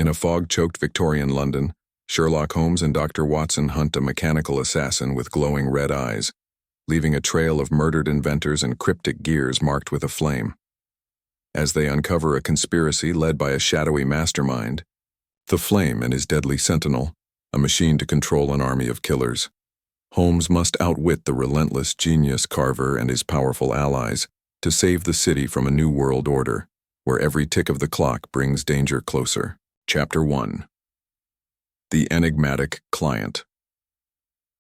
In a fog-choked Victorian London, Sherlock Holmes and Dr. Watson hunt a mechanical assassin with glowing red eyes, leaving a trail of murdered inventors and cryptic gears marked with a flame. As they uncover a conspiracy led by a shadowy mastermind, the Flame and his deadly sentinel, a machine to control an army of killers, Holmes must outwit the relentless genius Carver and his powerful allies to save the city from a new world order, where every tick of the clock brings danger closer. Chapter 1. The Enigmatic Client.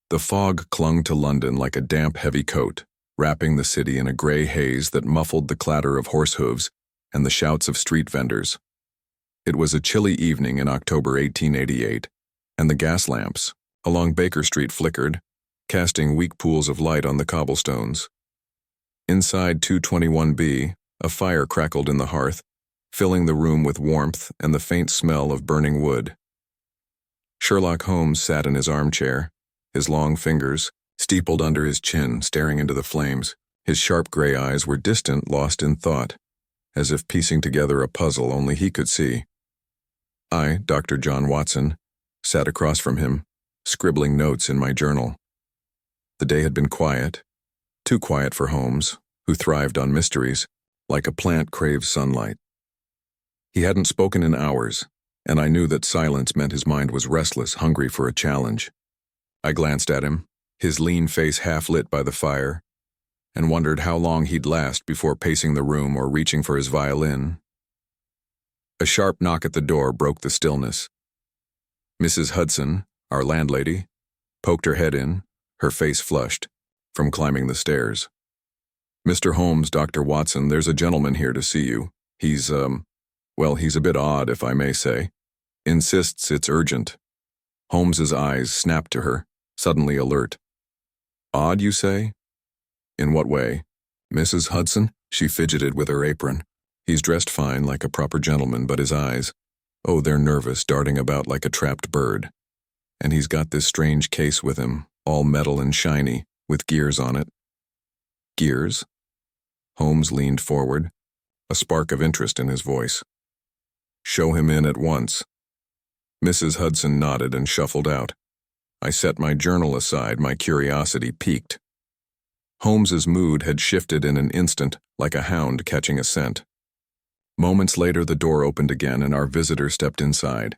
The fog clung to London like a damp, heavy coat, wrapping the city in a gray haze that muffled the clatter of horse hooves and the shouts of street vendors. It was a chilly evening in October 1888, and the gas lamps along Baker Street flickered, casting weak pools of light on the cobblestones. Inside 221B, a fire crackled in the hearth, filling the room with warmth and the faint smell of burning wood. Sherlock Holmes sat in his armchair, his long fingers steepled under his chin, staring into the flames. His sharp gray eyes were distant, lost in thought, as if piecing together a puzzle only he could see. I, Dr. John Watson, sat across from him, scribbling notes in my journal. The day had been quiet, too quiet for Holmes, who thrived on mysteries, like a plant craves sunlight. He hadn't spoken in hours, and I knew that silence meant his mind was restless, hungry for a challenge. I glanced at him, his lean face half lit by the fire, and wondered how long he'd last before pacing the room or reaching for his violin. A sharp knock at the door broke the stillness. Mrs. Hudson, our landlady, poked her head in, her face flushed, from climbing the stairs. "Mr. Holmes, Dr. Watson, there's a gentleman here to see you. He's a bit odd, if I may say. Insists it's urgent." Holmes's eyes snapped to her, suddenly alert. "Odd, you say? In what way?" "Mrs. Hudson?" She fidgeted with her apron. "He's dressed fine, like a proper gentleman, but his eyes, oh, they're nervous, darting about like a trapped bird. And he's got this strange case with him, all metal and shiny, with gears on it." "Gears?" Holmes leaned forward, a spark of interest in his voice. "Show him in at once." Mrs. Hudson nodded and shuffled out. I set my journal aside, my curiosity piqued. Holmes's mood had shifted in an instant, like a hound catching a scent. Moments later, the door opened again and our visitor stepped inside.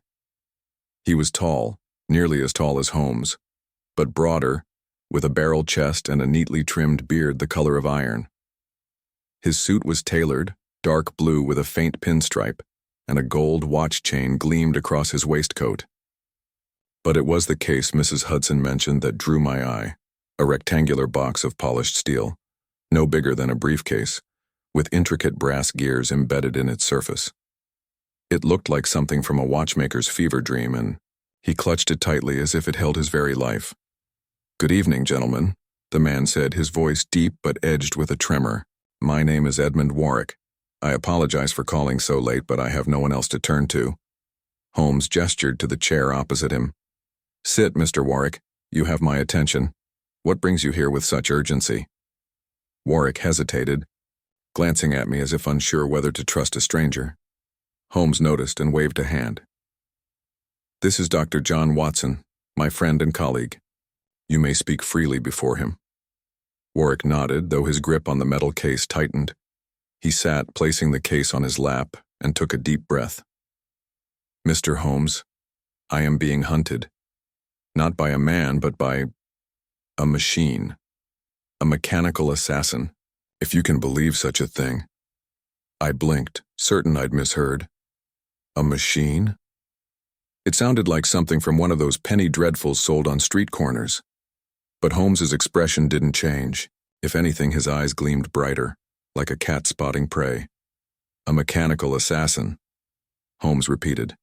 He was tall, nearly as tall as Holmes, but broader, with a barrel chest and a neatly trimmed beard the color of iron. His suit was tailored, dark blue with a faint pinstripe, and a gold watch chain gleamed across his waistcoat. But it was the case Mrs. Hudson mentioned that drew my eye, a rectangular box of polished steel, no bigger than a briefcase, with intricate brass gears embedded in its surface. It looked like something from a watchmaker's fever dream, and he clutched it tightly as if it held his very life. "Good evening, gentlemen," the man said, his voice deep but edged with a tremor. "My name is Edmund Warwick. I apologize for calling so late, but I have no one else to turn to." Holmes gestured to the chair opposite him. "Sit, Mr. Warwick. You have my attention. What brings you here with such urgency?" Warwick hesitated, glancing at me as if unsure whether to trust a stranger. Holmes noticed and waved a hand. "This is Dr. John Watson, my friend and colleague. You may speak freely before him." Warwick nodded, though his grip on the metal case tightened. He sat, placing the case on his lap, and took a deep breath. "Mr. Holmes, I am being hunted. Not by a man, but by a machine. A mechanical assassin, if you can believe such a thing." I blinked, certain I'd misheard. A machine? It sounded like something from one of those penny dreadfuls sold on street corners. But Holmes's expression didn't change. If anything, his eyes gleamed brighter, like a cat spotting prey. "A mechanical assassin," Holmes repeated,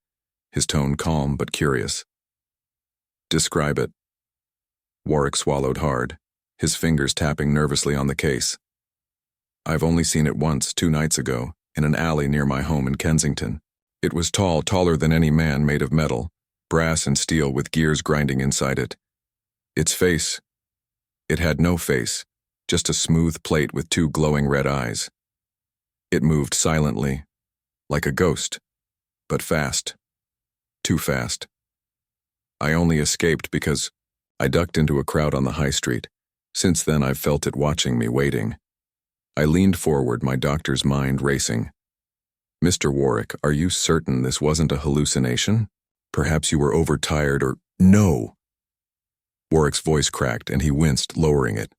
his tone calm but curious. "Describe it." Warwick swallowed hard, his fingers tapping nervously on the case. "I've only seen it once, 2 nights ago, in an alley near my home in Kensington. It was tall, taller than any man, made of metal, brass and steel with gears grinding inside it. Its face, it had no face, just a smooth plate with 2 glowing red eyes. It moved silently, like a ghost, but fast. Too fast. I only escaped because I ducked into a crowd on the high street. Since then, I've felt it watching me, waiting. I leaned forward, my doctor's mind racing. Mr. Warwick, are you certain this wasn't a hallucination? Perhaps you were overtired or— No! Warwick's voice cracked and he winced, lowering it.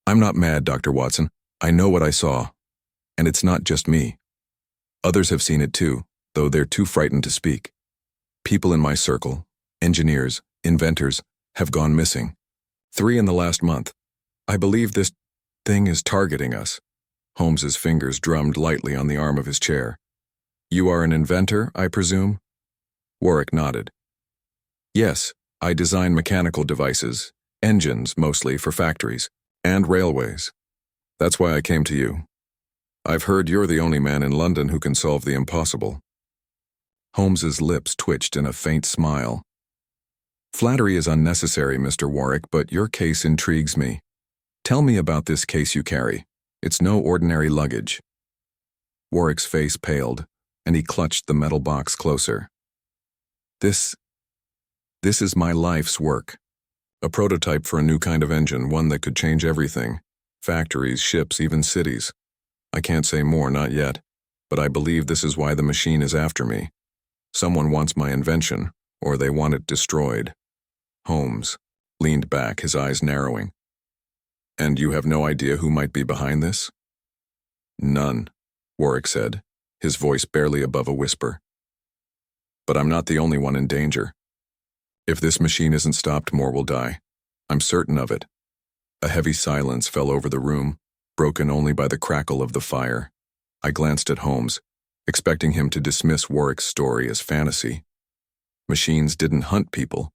I'm not mad, Dr. Watson. I know what I saw. And it's not just me. Others have seen it too, though they're too frightened to speak. People in my circle, engineers, inventors, have gone missing. 3 in the last month. I believe this thing is targeting us. Holmes's fingers drummed lightly on the arm of his chair. You are an inventor, I presume? Warwick nodded. Yes, I design mechanical devices, engines mostly for factories, and railways. That's why I came to you. I've heard you're the only man in London who can solve the impossible. Holmes's lips twitched in a faint smile. Flattery is unnecessary, Mr. Warwick, but your case intrigues me. Tell me about this case you carry. It's no ordinary luggage. Warwick's face paled, and he clutched the metal box closer. This is my life's work. A prototype for a new kind of engine, one that could change everything. Factories, ships, even cities. I can't say more, not yet, but I believe this is why the machine is after me. Someone wants my invention, or they want it destroyed. Holmes leaned back, his eyes narrowing. And you have no idea who might be behind this? None, Warwick said, his voice barely above a whisper. But I'm not the only one in danger. If this machine isn't stopped, more will die. I'm certain of it. A heavy silence fell over the room, broken only by the crackle of the fire. I glanced at Holmes, expecting him to dismiss Warwick's story as fantasy. Machines didn't hunt people.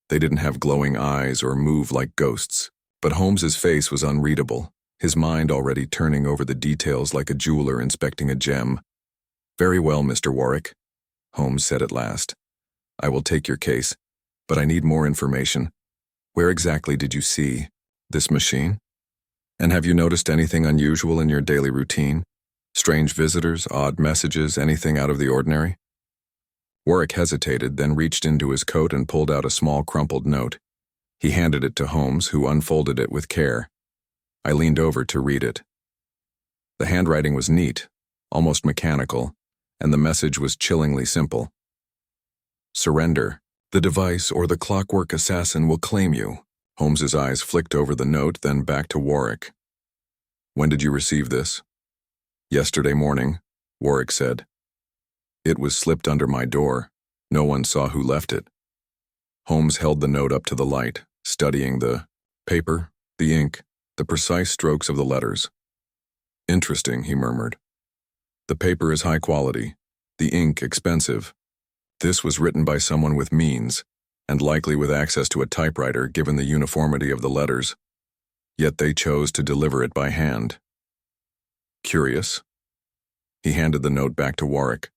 They didn't have glowing eyes or move like ghosts. But Holmes's face was unreadable, his mind already turning over the details like a jeweler inspecting a gem. Very well, Mr. Warwick, Holmes said at last. I will take your case, but I need more information. Where exactly did you see this machine? And have you noticed anything unusual in your daily routine? Strange visitors, odd messages, anything out of the ordinary? Warwick hesitated, then reached into his coat and pulled out a small crumpled note. He handed it to Holmes, who unfolded it with care. I leaned over to read it. The handwriting was neat, almost mechanical, and the message was chillingly simple. Surrender. The device or the Clockwork Assassin will claim you. Holmes's eyes flicked over the note, then back to Warwick. When did you receive this? Yesterday morning, Warwick said. It was slipped under my door. No one saw who left it. Holmes held the note up to the light, studying the paper, the ink, the precise strokes of the letters. Interesting, he murmured. The paper is high quality, the ink expensive. This was written by someone with means, and likely with access to a typewriter given the uniformity of the letters. Yet they chose to deliver it by hand. Curious. He handed the note back to Warwick.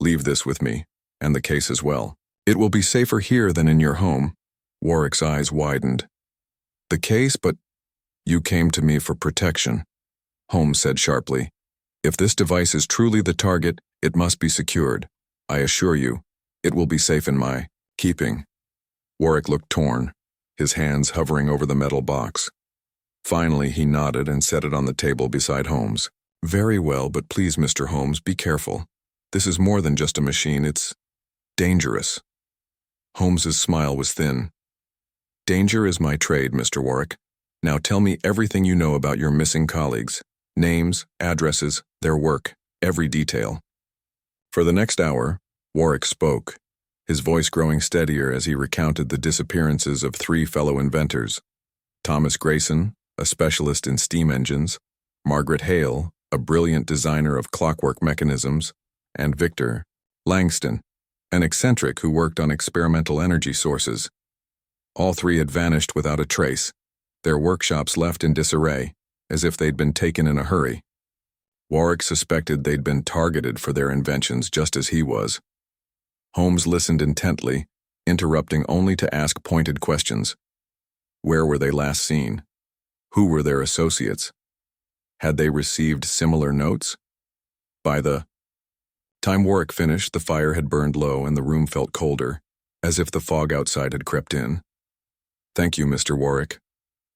Leave this with me, and the case as well. It will be safer here than in your home. Warwick's eyes widened. The case, but you came to me for protection, Holmes said sharply. If this device is truly the target, it must be secured. I assure you, it will be safe in my keeping. Warwick looked torn, his hands hovering over the metal box. Finally, he nodded and set it on the table beside Holmes. Very well, but please, Mr. Holmes, be careful. This is more than just a machine, it's dangerous. Holmes's smile was thin. Danger is my trade, Mr. Warwick. Now tell me everything you know about your missing colleagues. Names, addresses, their work, every detail. For the next hour, Warwick spoke, his voice growing steadier as he recounted the disappearances of 3 fellow inventors. Thomas Grayson, a specialist in steam engines, Margaret Hale, a brilliant designer of clockwork mechanisms, and Victor Langston, an eccentric who worked on experimental energy sources. All 3 had vanished without a trace, their workshops left in disarray, as if they'd been taken in a hurry. Warwick suspected they'd been targeted for their inventions just as he was. Holmes listened intently, interrupting only to ask pointed questions. Where were they last seen? Who were their associates? Had they received similar notes? By the Time Warwick finished, the fire had burned low and the room felt colder, as if the fog outside had crept in. "Thank you, Mr. Warwick,"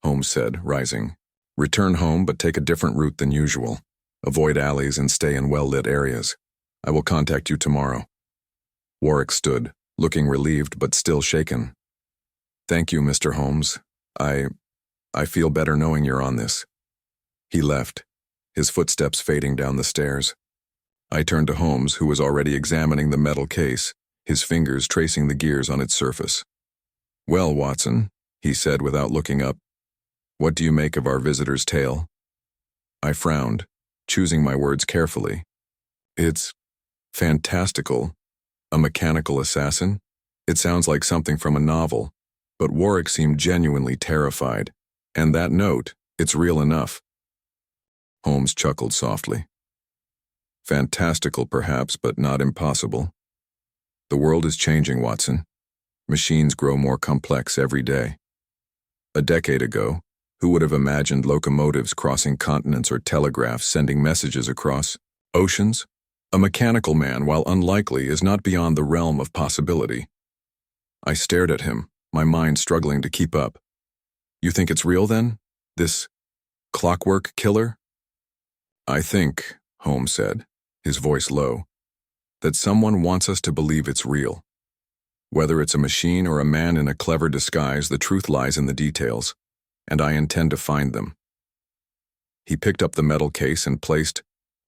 Holmes said, rising. "Return home, but take a different route than usual. Avoid alleys and stay in well-lit areas. I will contact you tomorrow." Warwick stood, looking relieved but still shaken. "Thank you, Mr. Holmes. I feel better knowing you're on this." He left, his footsteps fading down the stairs. I turned to Holmes, who was already examining the metal case, his fingers tracing the gears on its surface. "Well, Watson," he said without looking up, "what do you make of our visitor's tale?" I frowned, choosing my words carefully. "It's fantastical. A mechanical assassin? It sounds like something from a novel." But Warwick seemed genuinely terrified. "And that note, it's real enough." Holmes chuckled softly. "Fantastical perhaps, but not impossible. The world is changing, Watson. Machines grow more complex every day. A decade ago, who would have imagined locomotives crossing continents or telegraphs sending messages across oceans? A mechanical man, while unlikely, is not beyond the realm of possibility." I stared at him, my mind struggling to keep up. "You think it's real then? This clockwork killer?" "I think," Holmes said, his voice low, "that someone wants us to believe it's real. Whether it's a machine or a man in a clever disguise, the truth lies in the details, and I intend to find them." He picked up the metal case and placed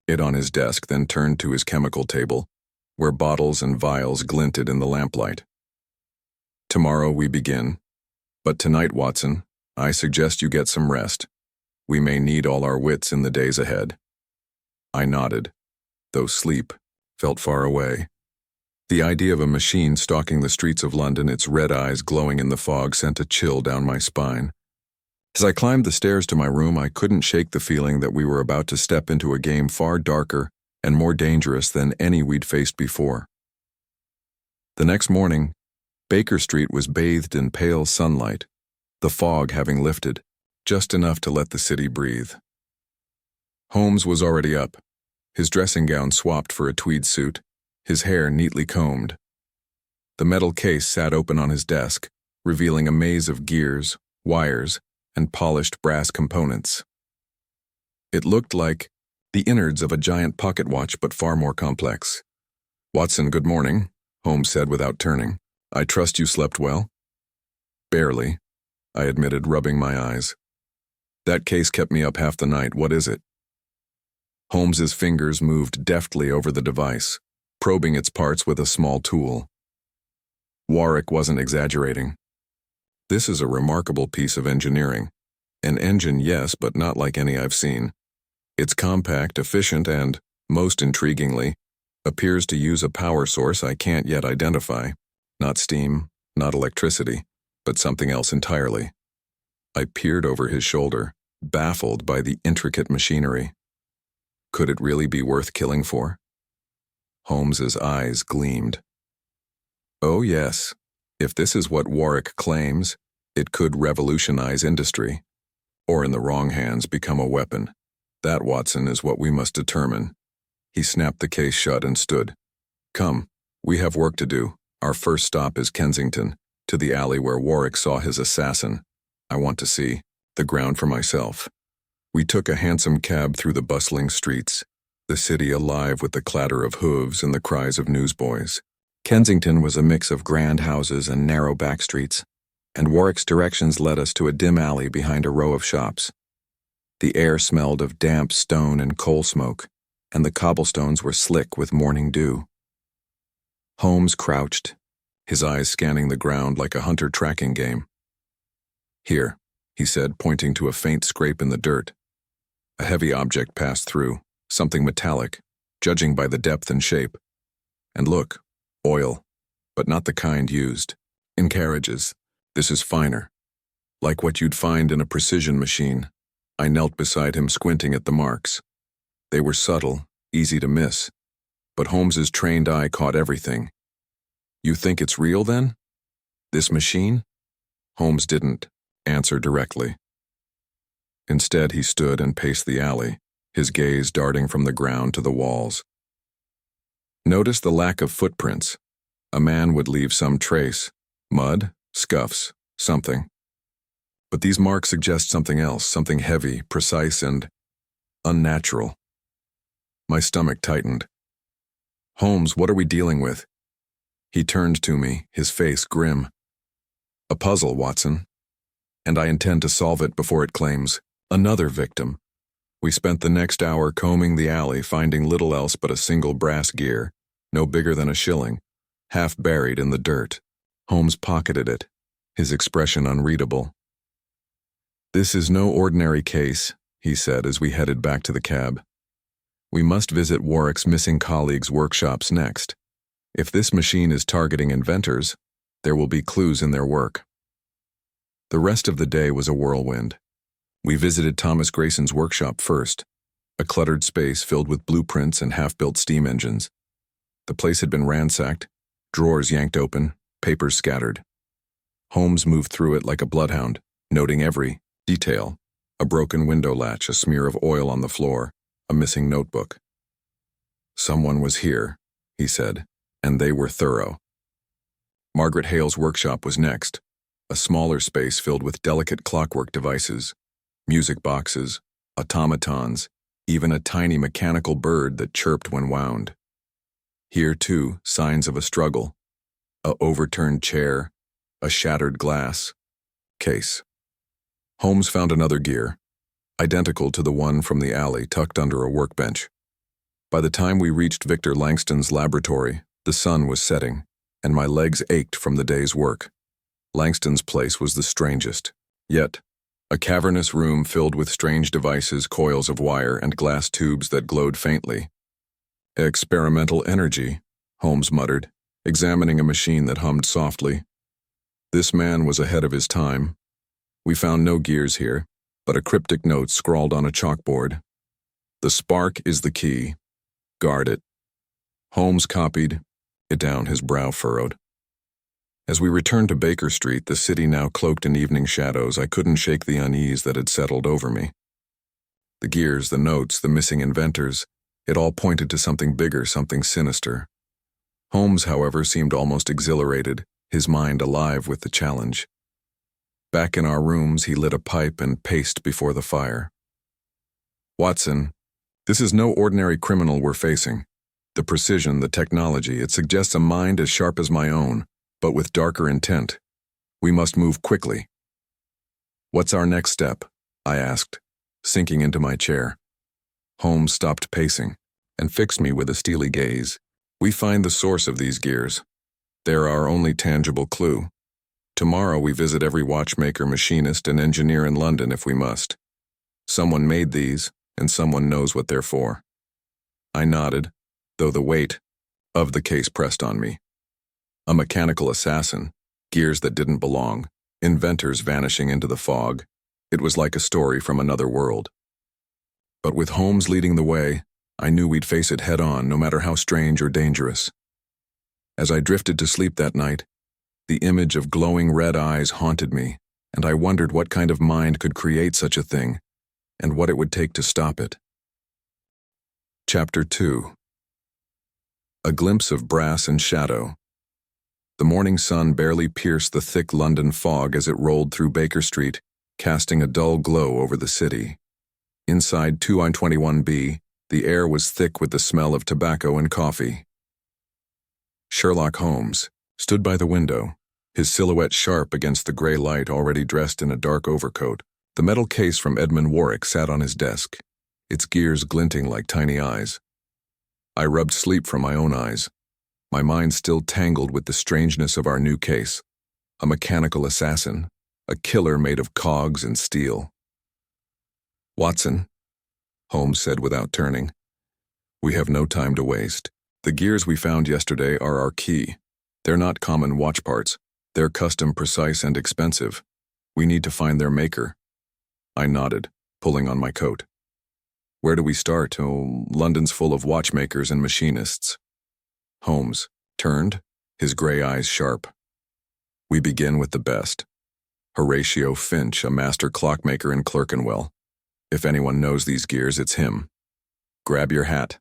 it on his desk, then turned to his chemical table, where bottles and vials glinted in the lamplight. "Tomorrow we begin, but tonight, Watson, I suggest you get some rest. We may need all our wits in the days ahead." I nodded, though sleep felt far away. The idea of a machine stalking the streets of London, its red eyes glowing in the fog, sent a chill down my spine. As I climbed the stairs to my room, I couldn't shake the feeling that we were about to step into a game far darker and more dangerous than any we'd faced before. The next morning, Baker Street was bathed in pale sunlight, the fog having lifted, just enough to let the city breathe. Holmes was already up, his dressing gown swapped for a tweed suit, his hair neatly combed. The metal case sat open on his desk, revealing a maze of gears, wires, and polished brass components. It looked like the innards of a giant pocket watch, but far more complex. "Watson, good morning," Holmes said without turning. "I trust you slept well?" "Barely," I admitted, rubbing my eyes. "That case kept me up half the night. What is it?" Holmes's fingers moved deftly over the device, probing its parts with a small tool. Warwick wasn't exaggerating. "This is a remarkable piece of engineering. An engine, yes, but not like any I've seen. It's compact, efficient, and, most intriguingly, appears to use a power source I can't yet identify. Not steam, not electricity, but something else entirely." I peered over his shoulder, baffled by the intricate machinery. Could it really be worth killing for? Holmes's eyes gleamed. "Oh yes, if this is what Warwick claims, it could revolutionize industry, or in the wrong hands become a weapon. That, Watson, is what we must determine." He snapped the case shut and stood. "Come, we have work to do. Our first stop is Kensington, to the alley where Warwick saw his assassin. I want to see the ground for myself." We took a hansom cab through the bustling streets, the city alive with the clatter of hooves and the cries of newsboys. Kensington was a mix of grand houses and narrow back streets, and Warwick's directions led us to a dim alley behind a row of shops. The air smelled of damp stone and coal smoke, and the cobblestones were slick with morning dew. Holmes crouched, his eyes scanning the ground like a hunter tracking game. "Here," he said, pointing to a faint scrape in the dirt. A heavy object passed through, something metallic, judging by the depth and shape. "And look, oil, but not the kind used in carriages. This is finer, like what you'd find in a precision machine." I knelt beside him, squinting at the marks. They were subtle, easy to miss, but Holmes's trained eye caught everything. "You think it's real, then? This machine?" Holmes didn't answer directly. Instead, he stood and paced the alley, his gaze darting from the ground to the walls. Notice the lack of footprints. A man would leave some trace. Mud, scuffs, something. But these marks suggest something else, something heavy, precise, and unnatural. My stomach tightened. Holmes, what are we dealing with? He turned to me, his face grim. A puzzle, Watson. And I intend to solve it before it claims another victim. We spent the next hour combing the alley, finding little else but a single brass gear, no bigger than a shilling, half buried in the dirt. Holmes pocketed it, his expression unreadable. This is no ordinary case, he said as we headed back to the cab. We must visit Warwick's missing colleagues' workshops next. If this machine is targeting inventors, there will be clues in their work. The rest of the day was a whirlwind. We visited Thomas Grayson's workshop first, a cluttered space filled with blueprints and half-built steam engines. The place had been ransacked, drawers yanked open, papers scattered. Holmes moved through it like a bloodhound, noting every detail: a broken window latch, a smear of oil on the floor, a missing notebook. Someone was here, he said, and they were thorough. Margaret Hale's workshop was next, a smaller space filled with delicate clockwork devices, music boxes, automatons, even a tiny mechanical bird that chirped when wound. Here, too, signs of a struggle: a overturned chair, a shattered glass case. Holmes found another gear, identical to the one from the alley tucked under a workbench. By the time we reached Victor Langston's laboratory, the sun was setting, and my legs ached from the day's work. Langston's place was the strangest. Yet, a cavernous room filled with strange devices, coils of wire, and glass tubes that glowed faintly. Experimental energy, Holmes muttered, examining a machine that hummed softly. This man was ahead of his time. We found no gears here, but a cryptic note scrawled on a chalkboard. The spark is the key. Guard it. Holmes copied it down, his brow furrowed. As we returned to Baker Street, the city now cloaked in evening shadows, I couldn't shake the unease that had settled over me. The gears, the notes, the missing inventors, it all pointed to something bigger, something sinister. Holmes, however, seemed almost exhilarated, his mind alive with the challenge. Back in our rooms, he lit a pipe and paced before the fire. Watson, this is no ordinary criminal we're facing. The precision, the technology, it suggests a mind as sharp as my own, but with darker intent. We must move quickly. What's our next step? I asked, sinking into my chair. Holmes stopped pacing and fixed me with a steely gaze. We find the source of these gears. They're our only tangible clue. Tomorrow we visit every watchmaker, machinist, and engineer in London if we must. Someone made these, and someone knows what they're for. I nodded, though the weight of the case pressed on me. A mechanical assassin, gears that didn't belong, inventors vanishing into the fog. It was like a story from another world. But with Holmes leading the way, I knew we'd face it head-on, no matter how strange or dangerous. As I drifted to sleep that night, the image of glowing red eyes haunted me, and I wondered what kind of mind could create such a thing, and what it would take to stop it. Chapter 2. A glimpse of brass and shadow. The morning sun barely pierced the thick London fog as it rolled through Baker Street, casting a dull glow over the city. Inside 2I21B, the air was thick with the smell of tobacco and coffee. Sherlock Holmes stood by the window, his silhouette sharp against the gray light, already dressed in a dark overcoat. The metal case from Edmund Warwick sat on his desk, its gears glinting like tiny eyes. I rubbed sleep from my own eyes, my mind still tangled with the strangeness of our new case. A mechanical assassin, a killer made of cogs and steel. Watson, Holmes said without turning, we have no time to waste. The gears we found yesterday are our key. They're not common watch parts. They're custom, precise, and expensive. We need to find their maker. I nodded, pulling on my coat. Where do we start? Oh, London's full of watchmakers and machinists. Holmes turned, his gray eyes sharp. We begin with the best. Horatio Finch, a master clockmaker in Clerkenwell. If anyone knows these gears, it's him. Grab your hat.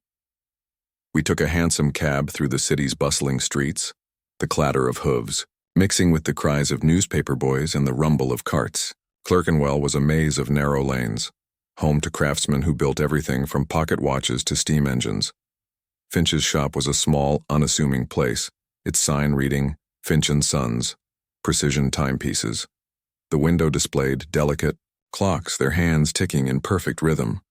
We took a hansom cab through the city's bustling streets, the clatter of hooves, mixing with the cries of newspaper boys and the rumble of carts. Clerkenwell was a maze of narrow lanes, home to craftsmen who built everything from pocket watches to steam engines. Finch's shop was a small, unassuming place, its sign reading, Finch & Sons, precision timepieces. The window displayed delicate clocks, their hands ticking in perfect rhythm.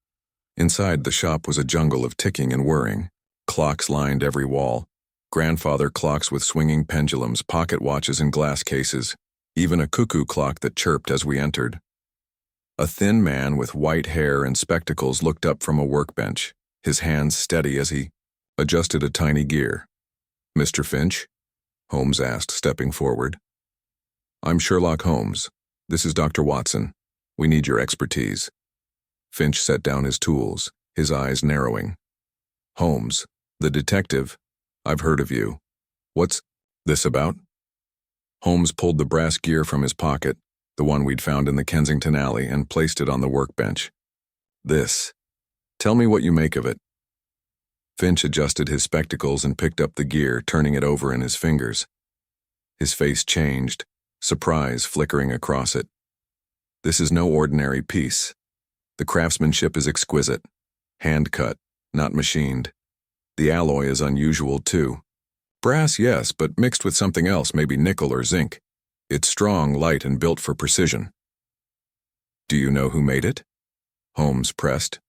Inside the shop was a jungle of ticking and whirring. Clocks lined every wall. Grandfather clocks with swinging pendulums, pocket watches in glass cases, even a cuckoo clock that chirped as we entered. A thin man with white hair and spectacles looked up from a workbench, his hands steady as he adjusted a tiny gear. "Mr. Finch?" Holmes asked, stepping forward. "I'm Sherlock Holmes. This is Dr. Watson. We need your expertise." Finch set down his tools, his eyes narrowing. "Holmes, the detective. I've heard of you. What's this about?" Holmes pulled the brass gear from his pocket, the one we'd found in the Kensington alley, and placed it on the workbench. "This. Tell me what you make of it." Finch adjusted his spectacles and picked up the gear, turning it over in his fingers. His face changed, surprise flickering across it. "This is no ordinary piece. The craftsmanship is exquisite. Hand-cut, not machined. The alloy is unusual, too. Brass, yes, but mixed with something else, maybe nickel or zinc. It's strong, light, and built for precision." "Do you know who made it?" Holmes pressed.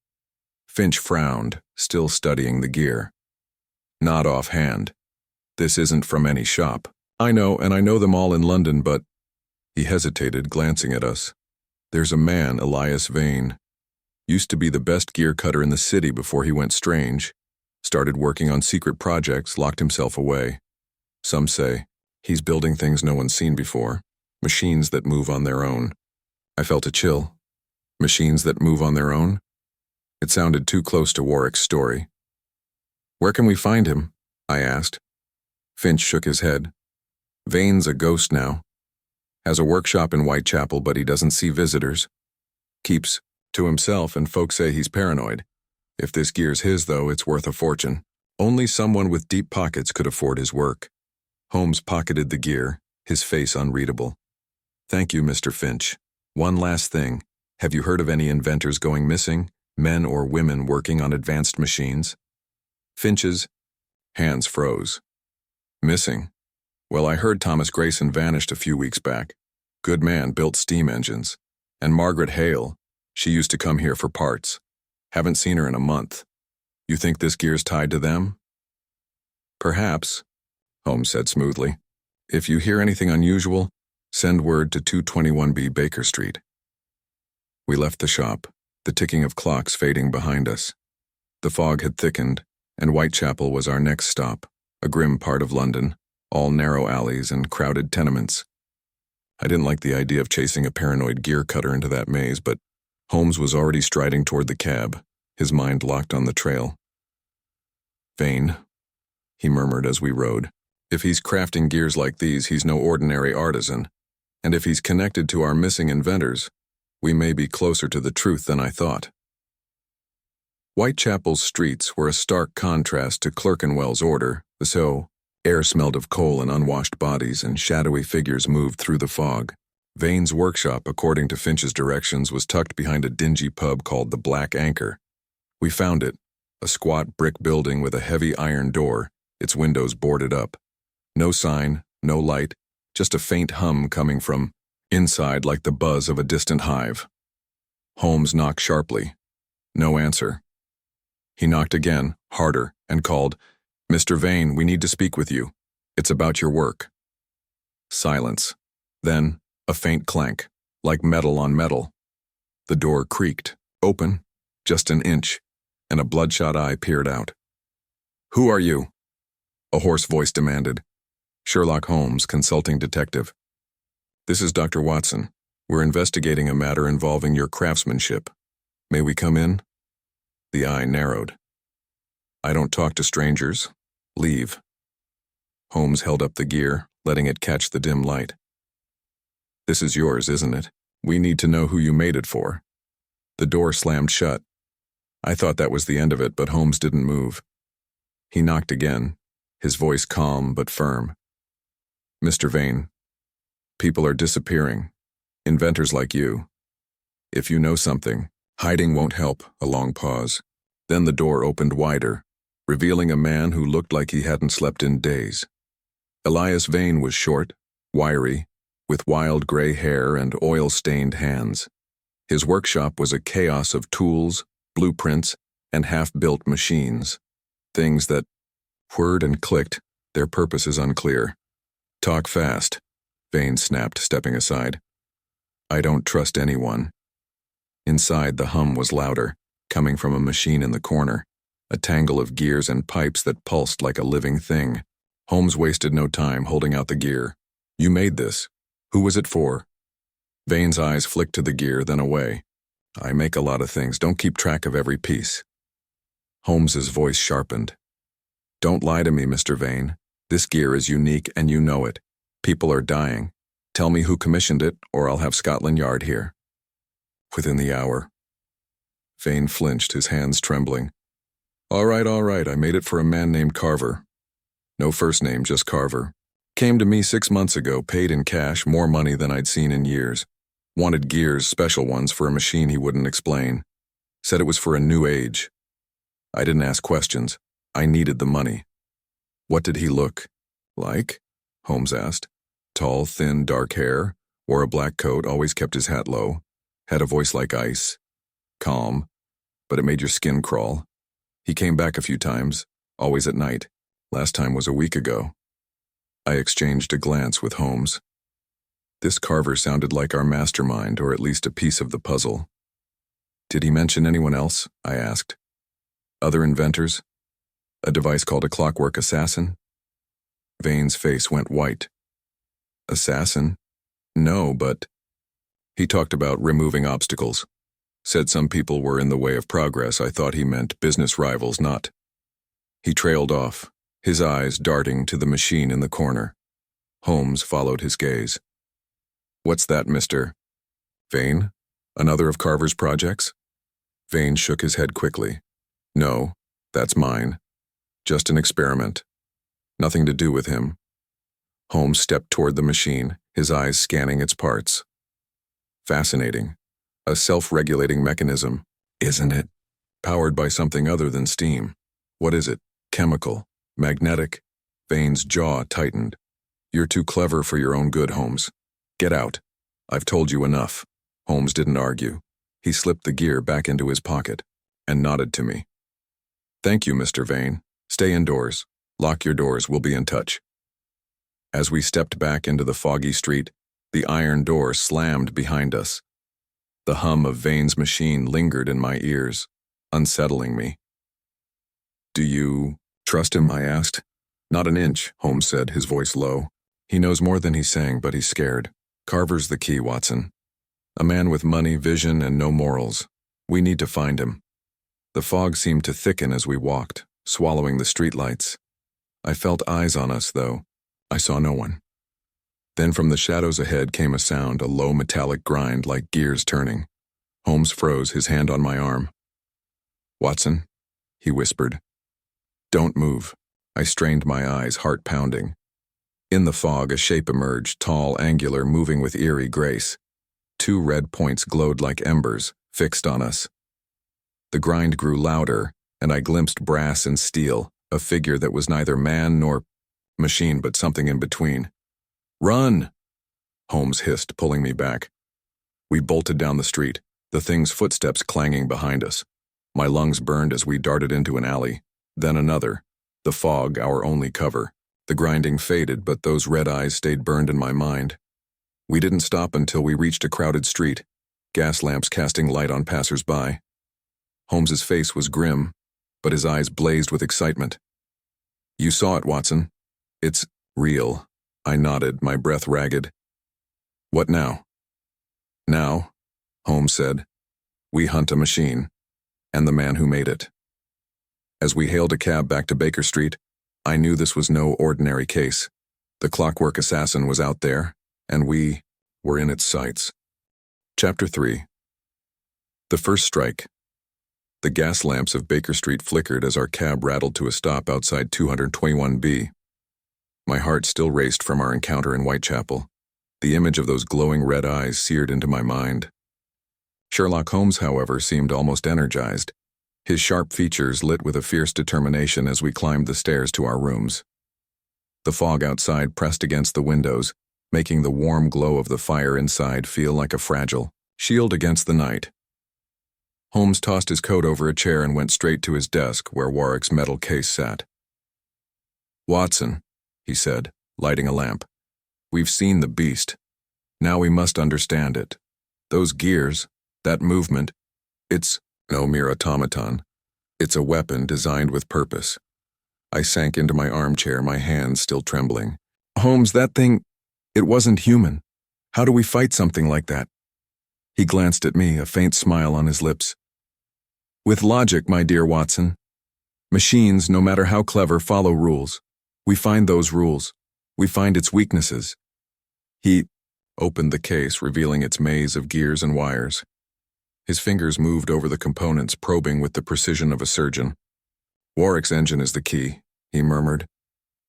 Finch frowned, still studying the gear. "Not offhand. This isn't from any shop. I know, and I know them all in London, but—" He hesitated, glancing at us. "There's a man, Elias Vane. Used to be the best gear cutter in the city before he went strange. Started working on secret projects, locked himself away. Some say he's building things no one's seen before, machines that move on their own." I felt a chill. Machines that move on their own? It sounded too close to Warwick's story. "Where can we find him?" I asked. Finch shook his head. "Vane's a ghost now. Has a workshop in Whitechapel, but he doesn't see visitors. Keeps to himself, and folks say he's paranoid. If this gear's his, though, it's worth a fortune. Only someone with deep pockets could afford his work." Holmes pocketed the gear, his face unreadable. "Thank you, Mr. Finch. One last thing. Have you heard of any inventors going missing? Men or women working on advanced machines?" Finch's hands froze. "Missing? Well, I heard Thomas Grayson vanished a few weeks back. Good man, built steam engines. And Margaret Hale. She used to come here for parts. Haven't seen her in a month. You think this gear's tied to them?" "Perhaps," Holmes said smoothly. "If you hear anything unusual, send word to 221B Baker Street." We left the shop, the ticking of clocks fading behind us. The fog had thickened, and Whitechapel was our next stop, a grim part of London, all narrow alleys and crowded tenements. I didn't like the idea of chasing a paranoid gear cutter into that maze, but Holmes was already striding toward the cab, his mind locked on the trail. "Vane," he murmured as we rode. "If he's crafting gears like these, he's no ordinary artisan. And if he's connected to our missing inventors, we may be closer to the truth than I thought." Whitechapel's streets were a stark contrast to Clerkenwell's order. The air smelled of coal and unwashed bodies, and shadowy figures moved through the fog. Vane's workshop, according to Finch's directions, was tucked behind a dingy pub called the Black Anchor. We found it, a squat brick building with a heavy iron door, its windows boarded up. No sign, no light, just a faint hum coming from inside like the buzz of a distant hive. Holmes knocked sharply. No answer. He knocked again, harder, and called, "Mr. Vane, we need to speak with you. It's about your work." Silence. Then, a faint clank, like metal on metal. The door creaked, open, just an inch, and a bloodshot eye peered out. "Who are you?" a hoarse voice demanded. "Sherlock Holmes, consulting detective." "This is Dr. Watson. We're investigating a matter involving your craftsmanship. May we come in?" The eye narrowed. "I don't talk to strangers. Leave." Holmes held up the gear, letting it catch the dim light. "This is yours, isn't it? We need to know who you made it for." The door slammed shut. I thought that was the end of it, but Holmes didn't move. He knocked again, his voice calm but firm. "Mr. Vane, people are disappearing. Inventors like you. If you know something, hiding won't help." A long pause. Then the door opened wider, revealing a man who looked like he hadn't slept in days. Elias Vane was short, wiry, with wild gray hair and oil-stained hands. His workshop was a chaos of tools, blueprints, and half-built machines. Things that whirred and clicked, their purposes unclear. "Talk fast," Vane snapped, stepping aside. "I don't trust anyone." Inside, the hum was louder, coming from a machine in the corner, a tangle of gears and pipes that pulsed like a living thing. Holmes wasted no time holding out the gear. "You made this. Who was it for?" Vane's eyes flicked to the gear, then away. "I make a lot of things. Don't keep track of every piece." Holmes's voice sharpened. "Don't lie to me, Mr. Vane. This gear is unique and you know it. People are dying. Tell me who commissioned it, or I'll have Scotland Yard here." "Within the hour." Vane flinched, his hands trembling. All right, I made it for a man named Carver. No first name, just Carver. Came to me 6 months ago, paid in cash, more money than I'd seen in years. Wanted gears, special ones, for a machine he wouldn't explain. Said it was for a new age. I didn't ask questions. I needed the money." "What did he look like?" Holmes asked. "Tall, thin, dark hair, wore a black coat, always kept his hat low, had a voice like ice. Calm, but it made your skin crawl. He came back a few times, always at night. Last time was a week ago." I exchanged a glance with Holmes. This Carver sounded like our mastermind, or at least a piece of the puzzle. "Did he mention anyone else?" I asked. "Other inventors? A device called a Clockwork Assassin?" Vane's face went white. "Assassin? No, but..." He talked about removing obstacles. Said some people were in the way of progress. I thought he meant business rivals, not. He trailed off, his eyes darting to the machine in the corner. Holmes followed his gaze. "What's that, Mr. Vane? Another of Carver's projects?" Vane shook his head quickly. "No, that's mine. Just an experiment. Nothing to do with him." Holmes stepped toward the machine, his eyes scanning its parts. "Fascinating. A self-regulating mechanism, isn't it? Powered by something other than steam. What is it? Chemical? Magnetic?" Vane's jaw tightened. "You're too clever for your own good, Holmes. Get out. I've told you enough." Holmes didn't argue. He slipped the gear back into his pocket and nodded to me. "Thank you, Mr. Vane. Stay indoors. Lock your doors. We'll be in touch." As we stepped back into the foggy street, the iron door slammed behind us. The hum of Vane's machine lingered in my ears, unsettling me. "Do you trust him?" I asked. "Not an inch," Holmes said, his voice low. "He knows more than he's saying, but he's scared. Carver's the key, Watson. A man with money, vision, and no morals. We need to find him." The fog seemed to thicken as we walked, swallowing the streetlights. I felt eyes on us, though. I saw no one. Then from the shadows ahead came a sound, a low metallic grind like gears turning. Holmes froze, his hand on my arm. "Watson," he whispered. "Don't move." I strained my eyes, heart pounding. In the fog, a shape emerged, tall, angular, moving with eerie grace. 2 red points glowed like embers, fixed on us. The grind grew louder, and I glimpsed brass and steel, a figure that was neither man nor machine, but something in between. "Run!" Holmes hissed, pulling me back. We bolted down the street, the thing's footsteps clanging behind us. My lungs burned as we darted into an alley, then another. The fog, our only cover. The grinding faded, but those red eyes stayed burned in my mind. We didn't stop until we reached a crowded street, gas lamps casting light on passers-by. Holmes's face was grim, but his eyes blazed with excitement. "You saw it, Watson. It's real." I nodded, my breath ragged. "What now?" "Now," Holmes said, "we hunt a machine, and the man who made it." As we hailed a cab back to Baker Street, I knew this was no ordinary case. The Clockwork Assassin was out there, and we were in its sights. Chapter 3. The First Strike. The gas lamps of Baker Street flickered as our cab rattled to a stop outside 221B. My heart still raced from our encounter in Whitechapel. The image of those glowing red eyes seared into my mind. Sherlock Holmes, however, seemed almost energized, his sharp features lit with a fierce determination as we climbed the stairs to our rooms. The fog outside pressed against the windows, making the warm glow of the fire inside feel like a fragile shield against the night. Holmes tossed his coat over a chair and went straight to his desk where Warwick's metal case sat. "Watson," he said, lighting a lamp, "we've seen the beast. Now we must understand it. Those gears, that movement, it's no mere automaton. It's a weapon designed with purpose." I sank into my armchair, my hands still trembling. "Holmes, that thing, it wasn't human. How do we fight something like that?" He glanced at me, a faint smile on his lips. "With logic, my dear Watson. Machines, no matter how clever, follow rules. We find those rules. We find its weaknesses." He opened the case, revealing its maze of gears and wires. His fingers moved over the components, probing with the precision of a surgeon. "Warwick's engine is the key," he murmured.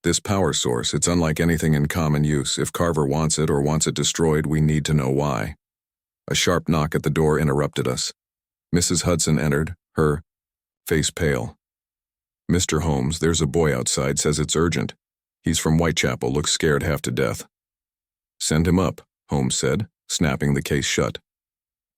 "This power source, it's unlike anything in common use. If Carver wants it or wants it destroyed, we need to know why." A sharp knock at the door interrupted us. Mrs. Hudson entered, her face pale. "Mr. Holmes, there's a boy outside, says it's urgent. He's from Whitechapel, looks scared half to death." "Send him up," Holmes said, snapping the case shut.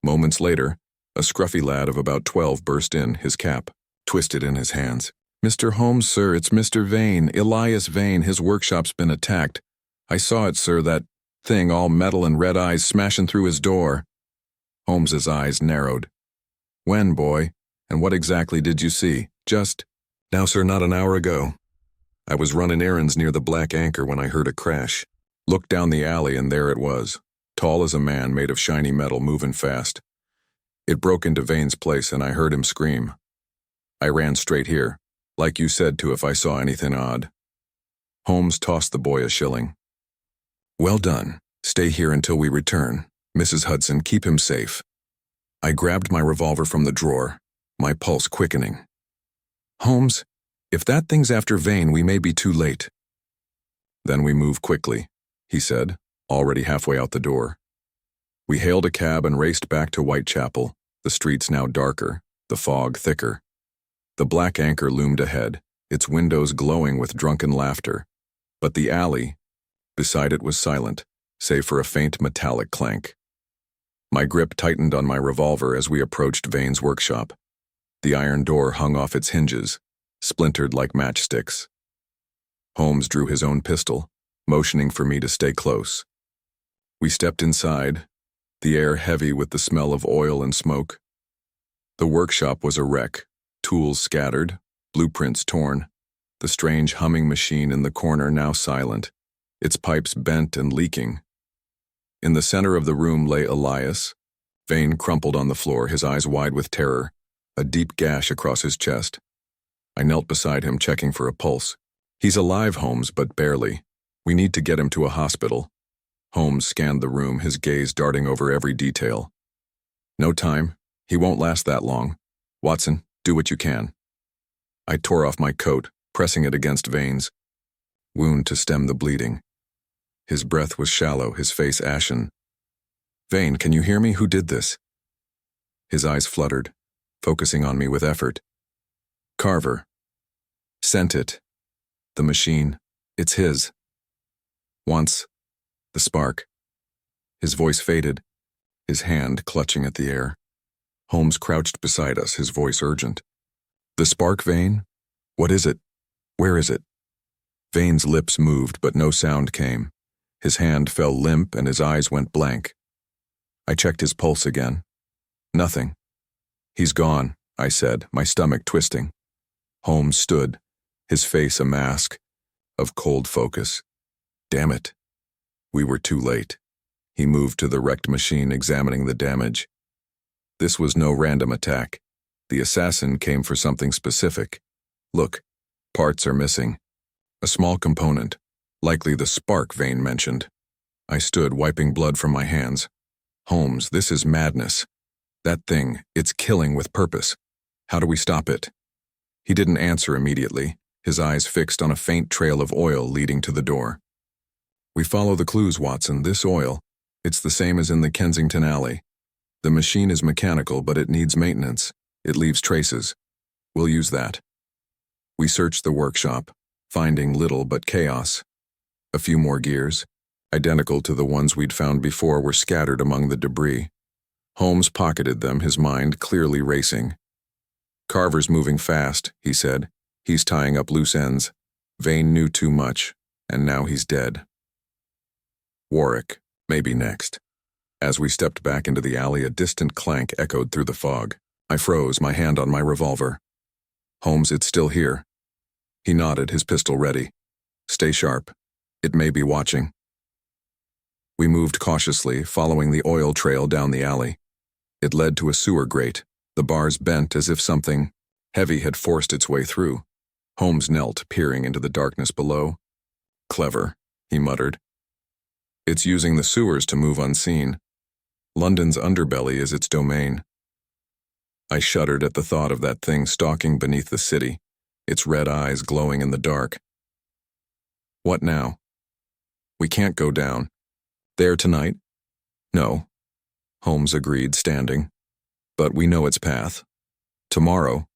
Moments later, a scruffy lad of about 12 burst in, his cap twisted in his hands. "Mr. Holmes, sir, it's Mr. Vane, Elias Vane. His workshop's been attacked. I saw it, sir, that thing all metal and red eyes smashing through his door." Holmes's eyes narrowed. "When, boy? And what exactly did you see?" "Just now, sir, not an hour ago. I was running errands near the Black Anchor when I heard a crash. Looked down the alley and there it was, tall as a man, made of shiny metal, moving fast. It broke into Vane's place and I heard him scream. I ran straight here, like you said to if I saw anything odd." Holmes tossed the boy a shilling. "Well done. Stay here until we return. Mrs. Hudson, keep him safe." I grabbed my revolver from the drawer, my pulse quickening. "Holmes, if that thing's after Vane, we may be too late." "Then we move quickly," he said, already halfway out the door. We hailed a cab and raced back to Whitechapel, the streets now darker, the fog thicker. The Black Anchor loomed ahead, its windows glowing with drunken laughter, but the alley beside it was silent, save for a faint metallic clank. My grip tightened on my revolver as we approached Vane's workshop. The iron door hung off its hinges, splintered like matchsticks. Holmes drew his own pistol, motioning for me to stay close. We stepped inside, the air heavy with the smell of oil and smoke. The workshop was a wreck, tools scattered, blueprints torn, the strange humming machine in the corner now silent, its pipes bent and leaking. In the center of the room lay Elias, Vane crumpled on the floor, his eyes wide with terror, a deep gash across his chest. I knelt beside him, checking for a pulse. "He's alive, Holmes, but barely. We need to get him to a hospital." Holmes scanned the room, his gaze darting over every detail. "No time. He won't last that long. Watson, do what you can." I tore off my coat, pressing it against Vane's wound to stem the bleeding. His breath was shallow, his face ashen. "Vane, can you hear me? Who did this?" His eyes fluttered, focusing on me with effort. "Carver. Sent it. The machine. It's his. Once. The spark." His voice faded, his hand clutching at the air. Holmes crouched beside us, his voice urgent. "The spark, Vane? What is it? Where is it?" Vane's lips moved, but no sound came. His hand fell limp and his eyes went blank. I checked his pulse again. Nothing. "He's gone," I said, my stomach twisting. Holmes stood, his face a mask of cold focus. Damn it. We were too late. He moved to the wrecked machine, examining the damage. This was no random attack. The assassin came for something specific. Look, parts are missing. A small component, likely the spark Vane mentioned. I stood, wiping blood from my hands. Holmes, this is madness. That thing, it's killing with purpose. How do we stop it? He didn't answer immediately, his eyes fixed on a faint trail of oil leading to the door. We follow the clues, Watson. This oil, it's the same as in the Kensington alley. The machine is mechanical, but it needs maintenance. It leaves traces. We'll use that. We searched the workshop, finding little but chaos. A few more gears, identical to the ones we'd found before, were scattered among the debris. Holmes pocketed them, his mind clearly racing. Carver's moving fast, he said. He's tying up loose ends. Vane knew too much, and now he's dead. Warwick, maybe next. As we stepped back into the alley, a distant clank echoed through the fog. I froze, my hand on my revolver. Holmes, it's still here. He nodded, his pistol ready. Stay sharp. It may be watching. We moved cautiously, following the oil trail down the alley. It led to a sewer grate, the bars bent as if something heavy had forced its way through. Holmes knelt, peering into the darkness below. Clever, he muttered. It's using the sewers to move unseen. London's underbelly is its domain. I shuddered at the thought of that thing stalking beneath the city, its red eyes glowing in the dark. What now? We can't go down. There tonight? No, Holmes agreed, standing. But we know its path. Tomorrow,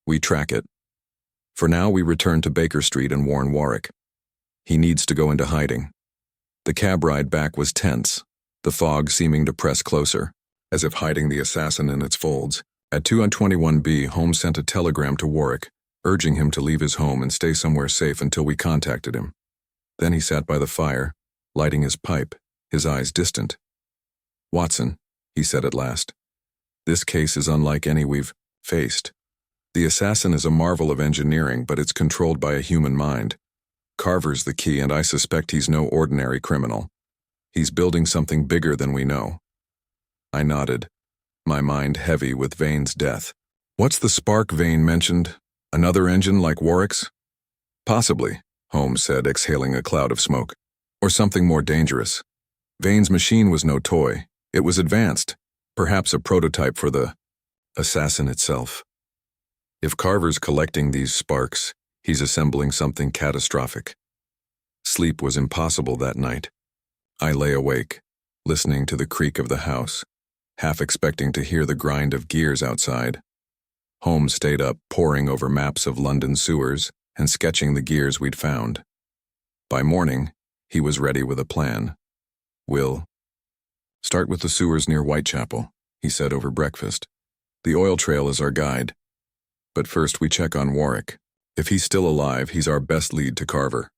we track it. For now, we return to Baker Street and warn Warwick. He needs to go into hiding. The cab ride back was tense, the fog seeming to press closer, as if hiding the assassin in its folds. At 221B, Holmes sent a telegram to Warwick, urging him to leave his home and stay somewhere safe until we contacted him. Then he sat by the fire, lighting his pipe, his eyes distant. Watson, he said at last, this case is unlike any we've faced. The assassin is a marvel of engineering, but it's controlled by a human mind. Carver's the key, and I suspect he's no ordinary criminal. He's building something bigger than we know. I nodded, my mind heavy with Vane's death. What's the spark Vane mentioned? Another engine like Warwick's? Possibly, Holmes said, exhaling a cloud of smoke. Or something more dangerous. Vane's machine was no toy. It was advanced, perhaps a prototype for the assassin itself. If Carver's collecting these sparks, he's assembling something catastrophic. Sleep was impossible that night. I lay awake, listening to the creak of the house, half expecting to hear the grind of gears outside. Holmes stayed up, poring over maps of London sewers and sketching the gears we'd found. By morning, he was ready with a plan. We'll start with the sewers near Whitechapel, he said over breakfast. The oil trail is our guide. But first we check on Warwick. If he's still alive, he's our best lead to Carver.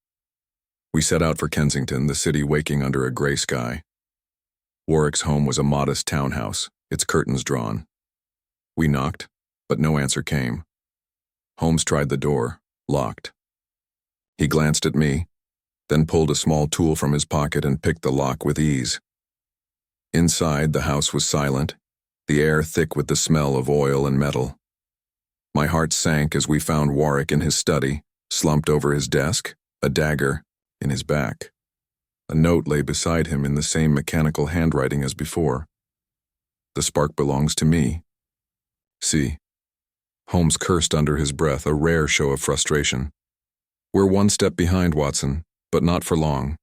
We set out for Kensington, the city waking under a gray sky. Warwick's home was a modest townhouse, its curtains drawn. We knocked, but no answer came. Holmes tried the door, locked. He glanced at me, then pulled a small tool from his pocket and picked the lock with ease. Inside, the house was silent, the air thick with the smell of oil and metal. My heart sank as we found Warwick in his study, slumped over his desk, a dagger in his back. A note lay beside him in the same mechanical handwriting as before. The spark belongs to me. See. Holmes cursed under his breath, a rare show of frustration. We're one step behind, Watson, but not for long.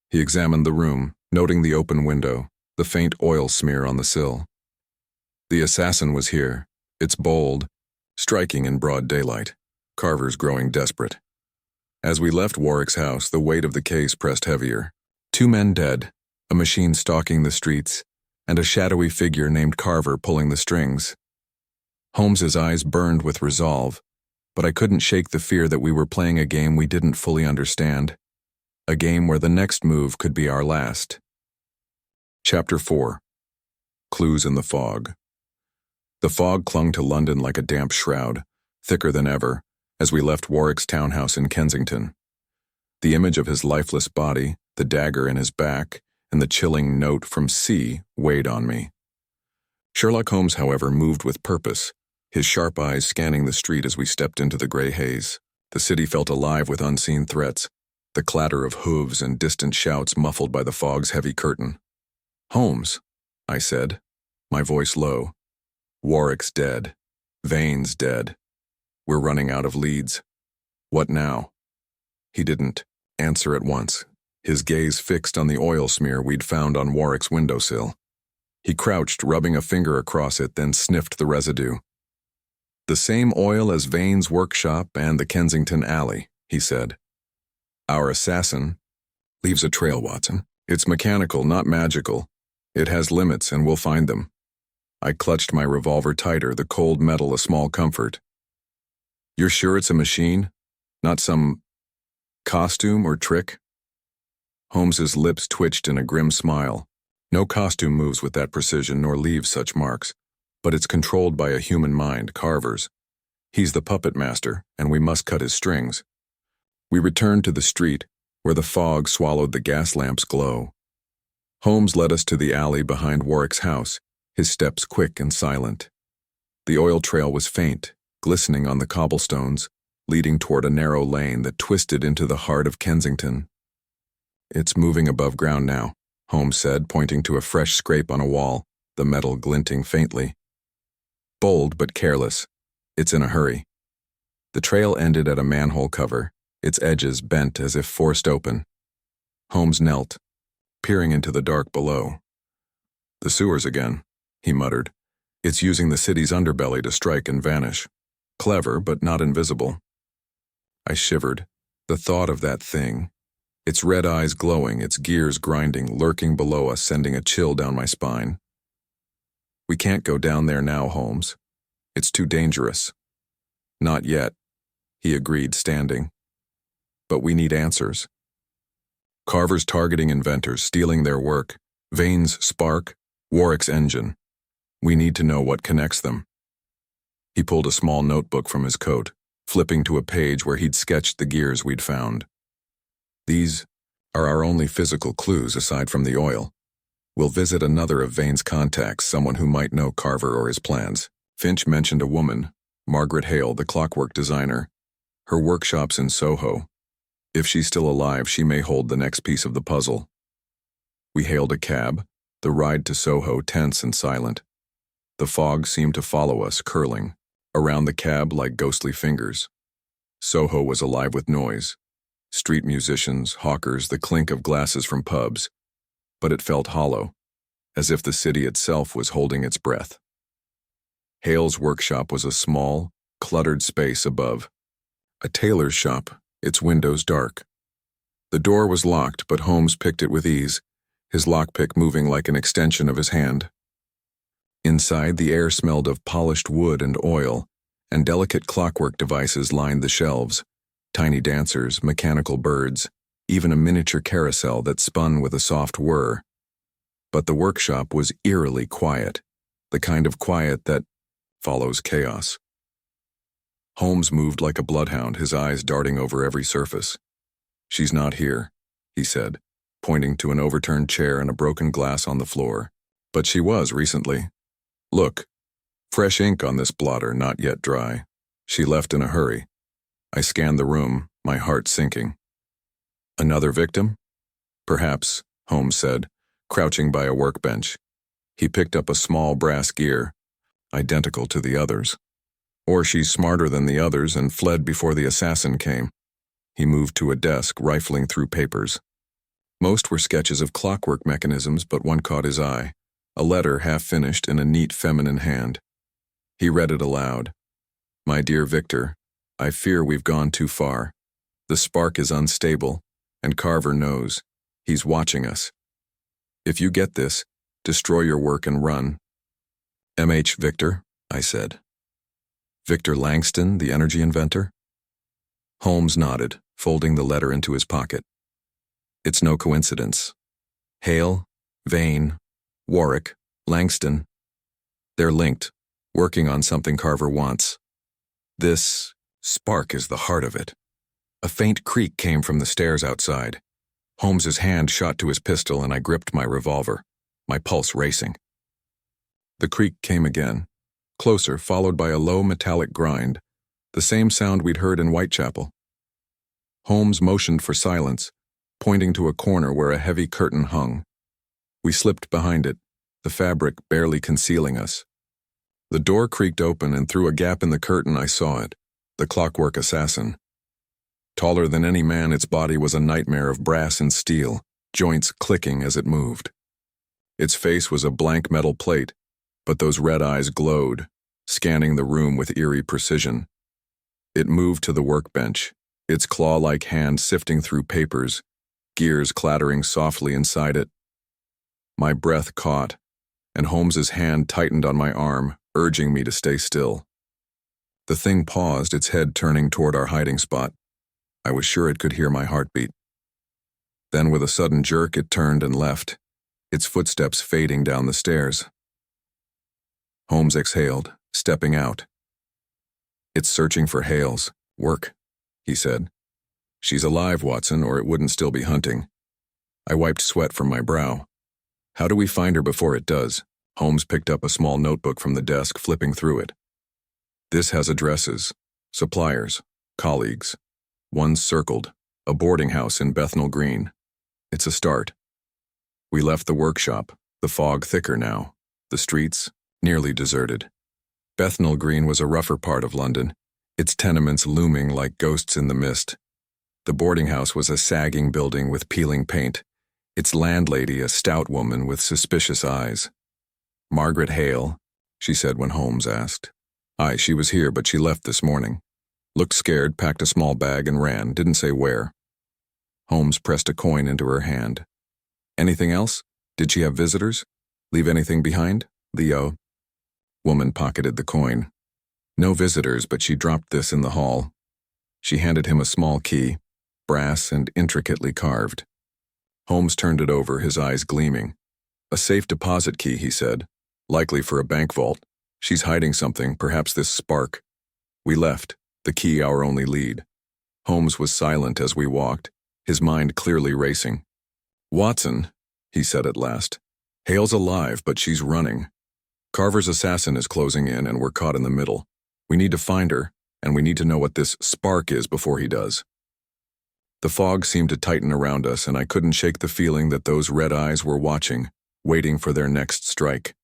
He examined the room, noting the open window, the faint oil smear on the sill. The assassin was here. It's bold, striking in broad daylight. Carver's growing desperate. As we left Warwick's house, the weight of the case pressed heavier. 2 men dead, a machine stalking the streets, and a shadowy figure named Carver pulling the strings. Holmes's eyes burned with resolve, but I couldn't shake the fear that we were playing a game we didn't fully understand. A game where the next move could be our last. Chapter 4. Clues in the Fog. The fog clung to London like a damp shroud, thicker than ever, as we left Warwick's townhouse in Kensington. The image of his lifeless body, the dagger in his back, and the chilling note from C weighed on me. Sherlock Holmes, however, moved with purpose, his sharp eyes scanning the street as we stepped into the gray haze. The city felt alive with unseen threats, the clatter of hooves and distant shouts muffled by the fog's heavy curtain. Holmes, I said, my voice low. Warwick's dead. Vane's dead. We're running out of leads. What now? He didn't answer at once, his gaze fixed on the oil smear we'd found on Warwick's windowsill. He crouched, rubbing a finger across it, then sniffed the residue. The same oil as Vane's workshop and the Kensington alley, he said. Our assassin leaves a trail, Watson. It's mechanical, not magical. It has limits, and we'll find them. I clutched my revolver tighter, the cold metal a small comfort. You're sure it's a machine? Not some costume or trick? Holmes's lips twitched in a grim smile. No costume moves with that precision nor leaves such marks, but it's controlled by a human mind, Carver's. He's the puppet master, and we must cut his strings. We returned to the street, where the fog swallowed the gas lamp's glow. Holmes led us to the alley behind Warwick's house, his steps quick and silent. The oil trail was faint, glistening on the cobblestones, leading toward a narrow lane that twisted into the heart of Kensington. It's moving above ground now, Holmes said, pointing to a fresh scrape on a wall, the metal glinting faintly. Bold but careless. It's in a hurry. The trail ended at a manhole cover, its edges bent as if forced open. Holmes knelt, peering into the dark below. The sewers again, he muttered. It's using the city's underbelly to strike and vanish. Clever, but not invisible. I shivered. The thought of that thing, its red eyes glowing, its gears grinding, lurking below us, sending a chill down my spine. We can't go down there now, Holmes. It's too dangerous. Not yet, he agreed, standing. But we need answers. Carver's targeting inventors, stealing their work. Vane's spark, Warwick's engine. We need to know what connects them. He pulled a small notebook from his coat, flipping to a page where he'd sketched the gears we'd found. These are our only physical clues aside from the oil. We'll visit another of Vane's contacts, someone who might know Carver or his plans. Finch mentioned a woman, Margaret Hale, the clockwork designer. Her workshop's in Soho. If she's still alive, she may hold the next piece of the puzzle. We hailed a cab, the ride to Soho tense and silent. The fog seemed to follow us, curling, around the cab like ghostly fingers. Soho was alive with noise. Street musicians, hawkers, the clink of glasses from pubs. But it felt hollow, as if the city itself was holding its breath. Hale's workshop was a small, cluttered space above. A tailor's shop, its windows dark. The door was locked, but Holmes picked it with ease, his lockpick moving like an extension of his hand. Inside, the air smelled of polished wood and oil, and delicate clockwork devices lined the shelves. Tiny dancers, mechanical birds, even a miniature carousel that spun with a soft whir. But the workshop was eerily quiet, the kind of quiet that follows chaos. Holmes moved like a bloodhound, his eyes darting over every surface. She's not here, he said, pointing to an overturned chair and a broken glass on the floor. But she was recently. Look, fresh ink on this blotter, not yet dry. She left in a hurry. I scanned the room, my heart sinking. Another victim? Perhaps, Holmes said, crouching by a workbench. He picked up a small brass gear, identical to the others. Or she's smarter than the others and fled before the assassin came. He moved to a desk, rifling through papers. Most were sketches of clockwork mechanisms, but one caught his eye, a letter half-finished in a neat feminine hand. He read it aloud. My dear Victor, I fear we've gone too far. The spark is unstable, and Carver knows. He's watching us. If you get this, destroy your work and run. M.H. Victor, I said. Victor Langston, the energy inventor? Holmes nodded, folding the letter into his pocket. It's no coincidence. Hale, Vane, Warwick, Langston. They're linked, working on something Carver wants. This spark is the heart of it. A faint creak came from the stairs outside. Holmes's hand shot to his pistol and I gripped my revolver, my pulse racing. The creak came again, closer, followed by a low metallic grind, the same sound we'd heard in Whitechapel. Holmes motioned for silence, pointing to a corner where a heavy curtain hung. We slipped behind it, the fabric barely concealing us. The door creaked open, and through a gap in the curtain I saw it, the Clockwork Assassin. Taller than any man, its body was a nightmare of brass and steel, joints clicking as it moved. Its face was a blank metal plate, but those red eyes glowed, scanning the room with eerie precision. It moved to the workbench, its claw-like hand sifting through papers, gears clattering softly inside it. My breath caught, and Holmes's hand tightened on my arm, urging me to stay still. The thing paused, its head turning toward our hiding spot. I was sure it could hear my heartbeat. Then with a sudden jerk it turned and left, its footsteps fading down the stairs. Holmes exhaled, stepping out. "It's searching for Hales. Work," he said. "She's alive, Watson, or it wouldn't still be hunting." I wiped sweat from my brow. "How do we find her before it does?" Holmes picked up a small notebook from the desk, flipping through it. "This has addresses, suppliers, colleagues. One's circled, a boarding house in Bethnal Green. It's a start." We left the workshop, the fog thicker now, the streets nearly deserted. Bethnal Green was a rougher part of London, its tenements looming like ghosts in the mist. The boarding house was a sagging building with peeling paint, its landlady a stout woman with suspicious eyes. "Margaret Hale," she said when Holmes asked. "Aye, she was here, but she left this morning. Looked scared, packed a small bag and ran, didn't say where." Holmes pressed a coin into her hand. "Anything else? Did she have visitors? Leave anything behind?" The woman pocketed the coin. "No visitors, but she dropped this in the hall." She handed him a small key, brass and intricately carved. Holmes turned it over, his eyes gleaming. "A safe deposit key," he said. "Likely for a bank vault. She's hiding something, perhaps this spark." We left, the key our only lead. Holmes was silent as we walked, his mind clearly racing. "Watson," he said at last, "Hale's alive, but she's running. Carver's assassin is closing in, and we're caught in the middle. We need to find her, and we need to know what this spark is before he does." The fog seemed to tighten around us, and I couldn't shake the feeling that those red eyes were watching, waiting for their next strike.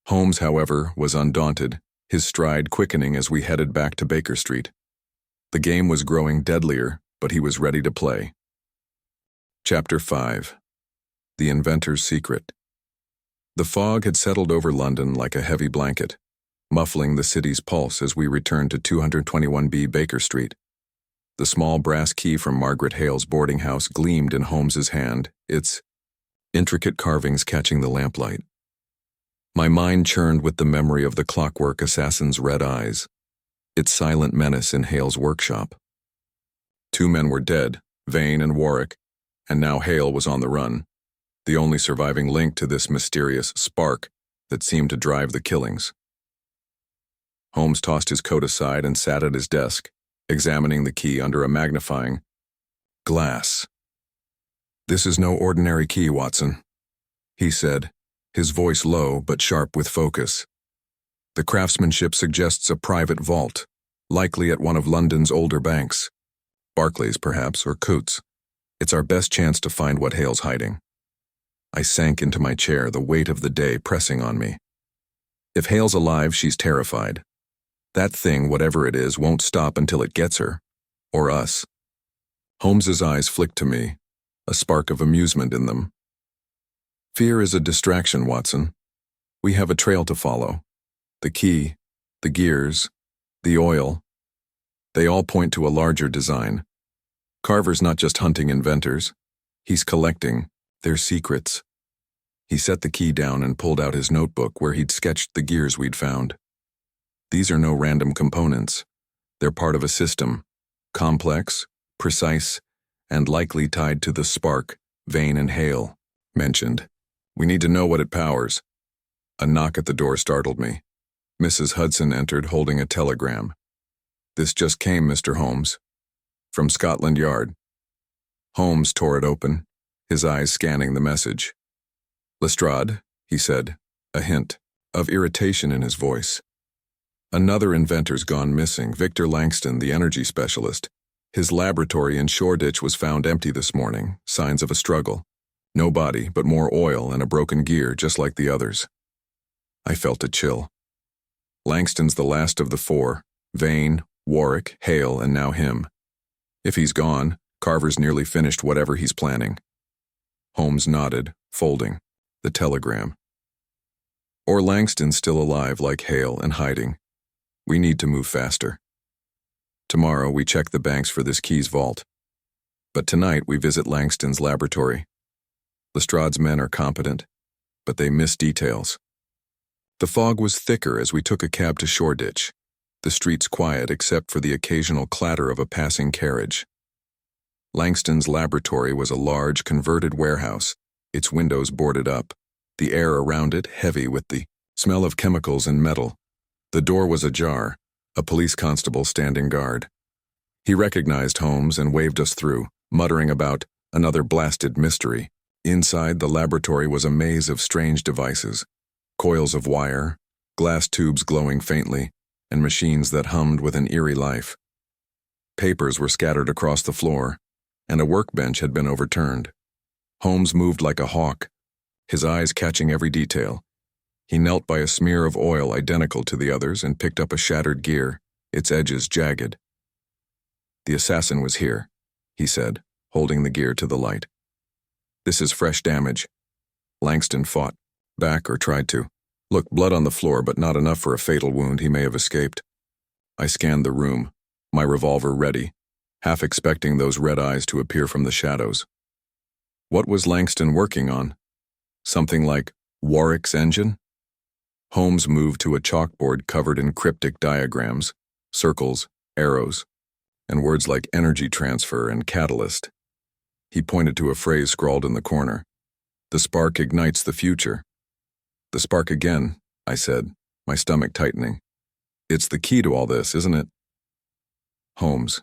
Holmes, however, was undaunted, his stride quickening as we headed back to Baker Street. The game was growing deadlier, but he was ready to play. Chapter 5. The Inventor's Secret. The fog had settled over London like a heavy blanket, muffling the city's pulse as we returned to 221B Baker Street. The small brass key from Margaret Hale's boarding house gleamed in Holmes's hand, its intricate carvings catching the lamplight. My mind churned with the memory of the Clockwork Assassin's red eyes, its silent menace in Hale's workshop. 2 men were dead, Vane and Warwick, and now Hale was on the run, the only surviving link to this mysterious spark that seemed to drive the killings. Holmes tossed his coat aside and sat at his desk, examining the key under a magnifying glass. "This is no ordinary key, Watson," he said, his voice low but sharp with focus. "The craftsmanship suggests a private vault, likely at one of London's older banks. Barclays, perhaps, or Coutts. It's our best chance to find what Hale's hiding." I sank into my chair, the weight of the day pressing on me. If Hale's alive, she's terrified. That thing, whatever it is, won't stop until it gets her. Or us. Holmes's eyes flicked to me, a spark of amusement in them. "Fear is a distraction, Watson. We have a trail to follow. The key, the gears, the oil. They all point to a larger design. Carver's not just hunting inventors. He's collecting their secrets." He set the key down and pulled out his notebook where he'd sketched the gears we'd found. "These are no random components. They're part of a system, complex, precise, and likely tied to the spark Vane and Hale mentioned. We need to know what it powers." A knock at the door startled me. Mrs. Hudson entered holding a telegram. "This just came, Mr. Holmes. From Scotland Yard." Holmes tore it open, his eyes scanning the message. "Lestrade," he said, a hint of irritation in his voice. "Another inventor's gone missing, Victor Langston, the energy specialist. His laboratory in Shoreditch was found empty this morning, signs of a struggle. No body, but more oil and a broken gear, just like the others." I felt a chill. Langston's the last of the four: Vane, Warwick, Hale, and now him. If he's gone, Carver's nearly finished whatever he's planning. Holmes nodded, folding the telegram. Or Langston's still alive like Hale and hiding. We need to move faster. Tomorrow we check the banks for this Key's vault. But tonight we visit Langston's laboratory. Lestrade's men are competent, but they miss details. The fog was thicker as we took a cab to Shoreditch, the streets quiet except for the occasional clatter of a passing carriage. Langston's laboratory was a large, converted warehouse, its windows boarded up, the air around it heavy with the smell of chemicals and metal. The door was ajar, a police constable standing guard. He recognized Holmes and waved us through, muttering about another blasted mystery. Inside the laboratory was a maze of strange devices, coils of wire, glass tubes glowing faintly, and machines that hummed with an eerie life. Papers were scattered across the floor, and a workbench had been overturned. Holmes moved like a hawk, his eyes catching every detail. He knelt by a smear of oil identical to the others and picked up a shattered gear, its edges jagged. "The assassin was here," he said, holding the gear to the light. "This is fresh damage." Langston fought back, or tried to. Look, blood on the floor, but not enough for a fatal wound. He may have escaped. I scanned the room, my revolver ready, half expecting those red eyes to appear from the shadows. What was Langston working on? Something like Warwick's engine? Holmes moved to a chalkboard covered in cryptic diagrams, circles, arrows, and words like energy transfer and catalyst. He pointed to a phrase scrawled in the corner. "The spark ignites the future." "The spark again," I said, my stomach tightening. "It's the key to all this, isn't it?" Holmes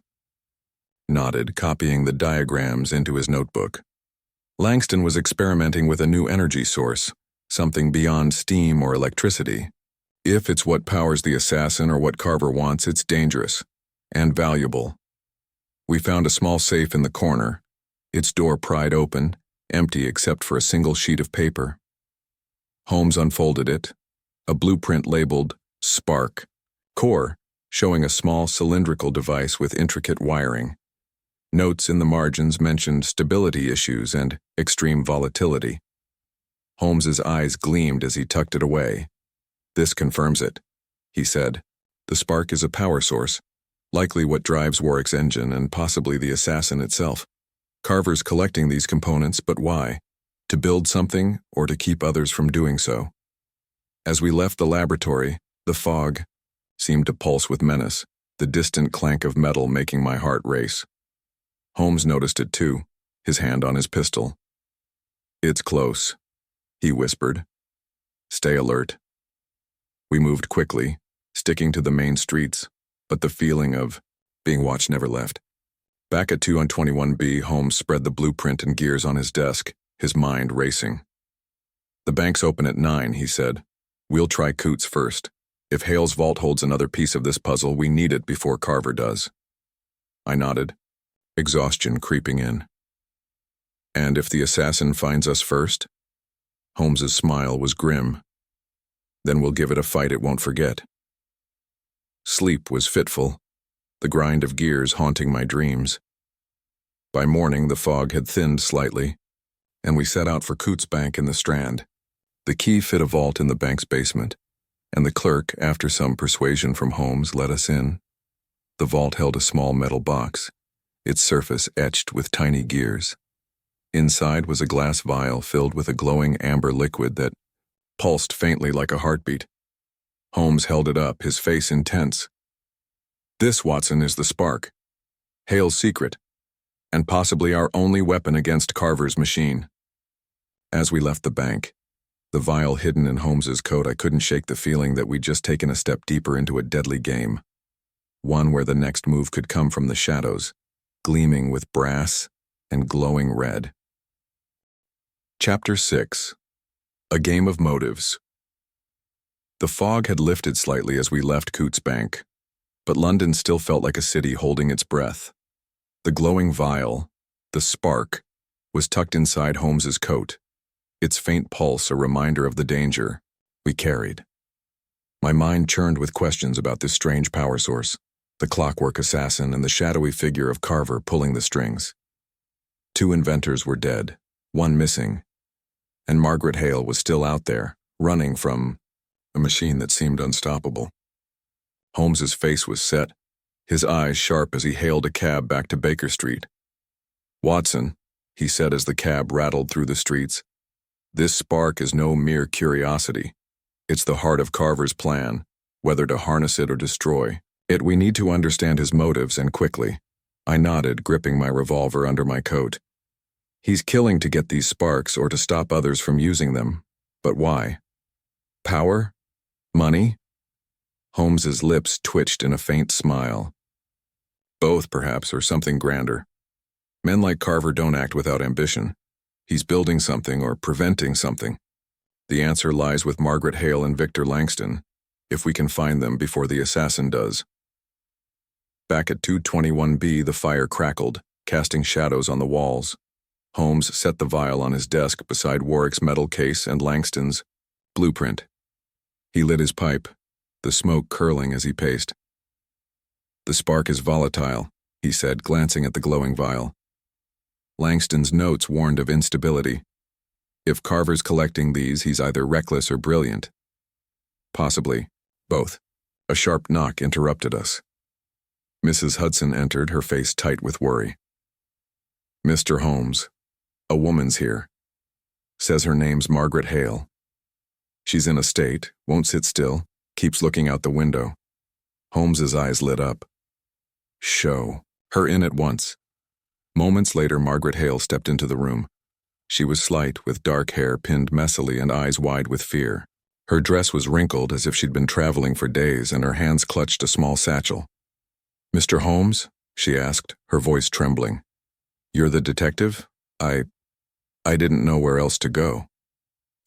nodded, copying the diagrams into his notebook. Langston was experimenting with a new energy source, something beyond steam or electricity. If it's what powers the assassin or what Carver wants, it's dangerous and valuable. We found a small safe in the corner, its door pried open, empty except for a single sheet of paper. Holmes unfolded it, a blueprint labeled Spark Core, showing a small cylindrical device with intricate wiring. Notes in the margins mentioned stability issues and extreme volatility. Holmes's eyes gleamed as he tucked it away. "This confirms it," he said. "The spark is a power source, likely what drives Warwick's engine and possibly the assassin itself. Carver's collecting these components, but why? To build something or to keep others from doing so?" As we left the laboratory, the fog seemed to pulse with menace, the distant clank of metal making my heart race. Holmes noticed it too, his hand on his pistol. "It's close," he whispered. "Stay alert." We moved quickly, sticking to the main streets, but the feeling of being watched never left. Back at 2 on 21B, Holmes spread the blueprint and gears on his desk, his mind racing. "The banks open at 9, he said. "We'll try Coots first. If Hale's vault holds another piece of this puzzle, we need it before Carver does." I nodded, exhaustion creeping in. "And if the assassin finds us first?" Holmes's smile was grim. "Then we'll give it a fight it won't forget." Sleep was fitful, the grind of gears haunting my dreams. By morning, the fog had thinned slightly, and we set out for Coots Bank in the Strand. The key fit a vault in the bank's basement, and the clerk, after some persuasion from Holmes, let us in. The vault held a small metal box, its surface etched with tiny gears. Inside was a glass vial filled with a glowing amber liquid that pulsed faintly like a heartbeat. Holmes held it up, his face intense. "This, Watson, is the spark. Hale's secret, and possibly our only weapon against Carver's machine." As we left the bank, the vial hidden in Holmes's coat, I couldn't shake the feeling that we'd just taken a step deeper into a deadly game. One where the next move could come from the shadows, gleaming with brass and glowing red. Chapter 6. A Game of Motives. The fog had lifted slightly as we left Coots Bank, but London still felt like a city holding its breath. The glowing vial, the spark, was tucked inside Holmes's coat, its faint pulse a reminder of the danger we carried. My mind churned with questions about this strange power source, the Clockwork Assassin and the shadowy figure of Carver pulling the strings. 2 inventors were dead, 1 missing, and Margaret Hale was still out there, running from a machine that seemed unstoppable. Holmes's face was set, his eyes sharp as he hailed a cab back to Baker Street. "Watson," he said as the cab rattled through the streets, "this spark is no mere curiosity. It's the heart of Carver's plan, whether to harness it or destroy it. We need to understand his motives, and quickly." I nodded, gripping my revolver under my coat. "He's killing to get these sparks or to stop others from using them. But why? Power? Money?" Holmes's lips twitched in a faint smile. "Both, perhaps, or something grander. Men like Carver don't act without ambition. He's building something or preventing something. The answer lies with Margaret Hale and Victor Langston, if we can find them before the assassin does." Back at 221B, the fire crackled, casting shadows on the walls. Holmes set the vial on his desk beside Warwick's metal case and Langston's blueprint. He lit his pipe, the smoke curling as he paced. "The spark is volatile," he said, glancing at the glowing vial. Langston's notes warned of instability. If Carver's collecting these, he's either reckless or brilliant. Possibly both. A sharp knock interrupted us. Mrs. Hudson entered, her face tight with worry. "Mr. Holmes, a woman's here. Says her name's Margaret Hale. She's in a state, won't sit still, keeps looking out the window." Holmes's eyes lit up. "Show her in at once." Moments later, Margaret Hale stepped into the room. She was slight, with dark hair pinned messily and eyes wide with fear. Her dress was wrinkled as if she'd been traveling for days, and her hands clutched a small satchel. "Mr. Holmes?" she asked, her voice trembling. "You're the detective? I didn't know where else to go."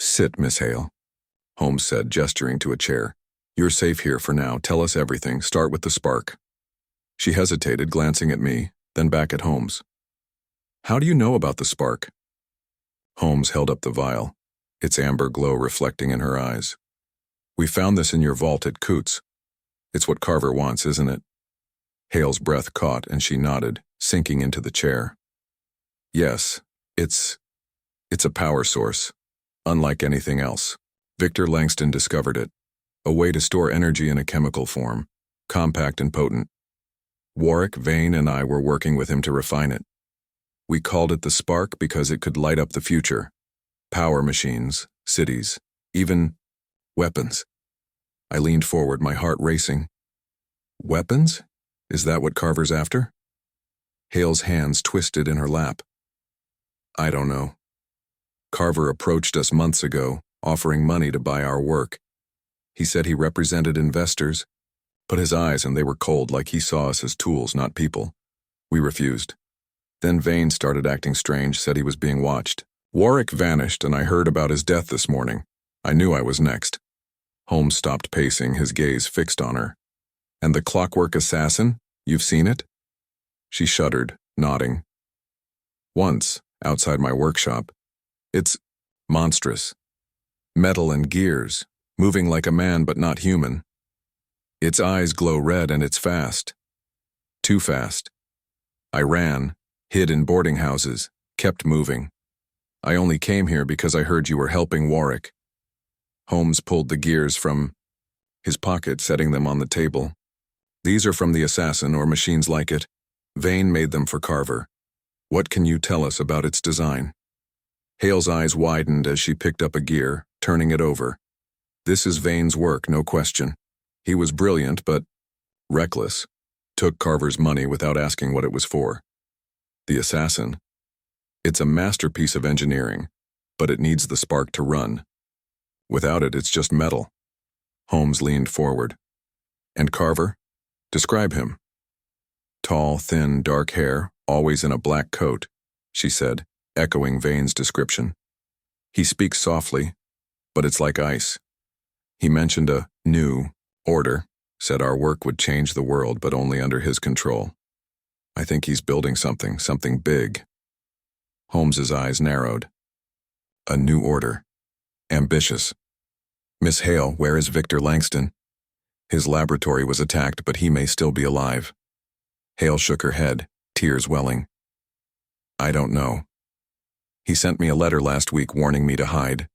"Sit, Miss Hale," Holmes said, gesturing to a chair. "You're safe here for now. Tell us everything. Start with the spark." She hesitated, glancing at me, then back at Holmes. "How do you know about the spark?" Holmes held up the vial, its amber glow reflecting in her eyes. "We found this in your vault at Coots. It's what Carver wants, isn't it?" Hale's breath caught, and she nodded, sinking into the chair. "Yes, it's a power source, unlike anything else. Victor Langston discovered it, a way to store energy in a chemical form, compact and potent. Warwick, Vane, and I were working with him to refine it. We called it the spark because it could light up the future. Power machines, cities, even weapons." I leaned forward, my heart racing. "Weapons? Is that what Carver's after?" Hale's hands twisted in her lap. "I don't know. Carver approached us months ago, offering money to buy our work. He said he represented investors, but his eyes, and they were cold, like he saw us as tools, not people. We refused. Then Vane started acting strange, said he was being watched. Warwick vanished, and I heard about his death this morning. I knew I was next." Holmes stopped pacing, his gaze fixed on her. "And the Clockwork Assassin? You've seen it?" She shuddered, nodding. "Once, outside my workshop. It's monstrous. Metal and gears, moving like a man but not human. Its eyes glow red and it's fast. Too fast. I ran, hid in boarding houses, kept moving. I only came here because I heard you were helping Warwick." Holmes pulled the gears from his pocket, setting them on the table. "These are from the assassin or machines like it. Vane made them for Carver. What can you tell us about its design?" Hale's eyes widened as she picked up a gear, turning it over. "This is Vane's work, no question. He was brilliant, but reckless. Took Carver's money without asking what it was for. The assassin. It's a masterpiece of engineering, but it needs the spark to run. Without it, it's just metal." Holmes leaned forward. "And Carver? Describe him." "Tall, thin, dark hair, always in a black coat," she said, echoing Vane's description. "He speaks softly, but it's like ice. He mentioned a new order, said our work would change the world, but only under his control. I think he's building something big." Holmes's eyes narrowed. "A new order. Ambitious. Miss Hale, where is Victor Langston?" His laboratory was attacked, but he may still be alive. Hale shook her head, tears welling. I don't know. He sent me a letter last week warning me to hide.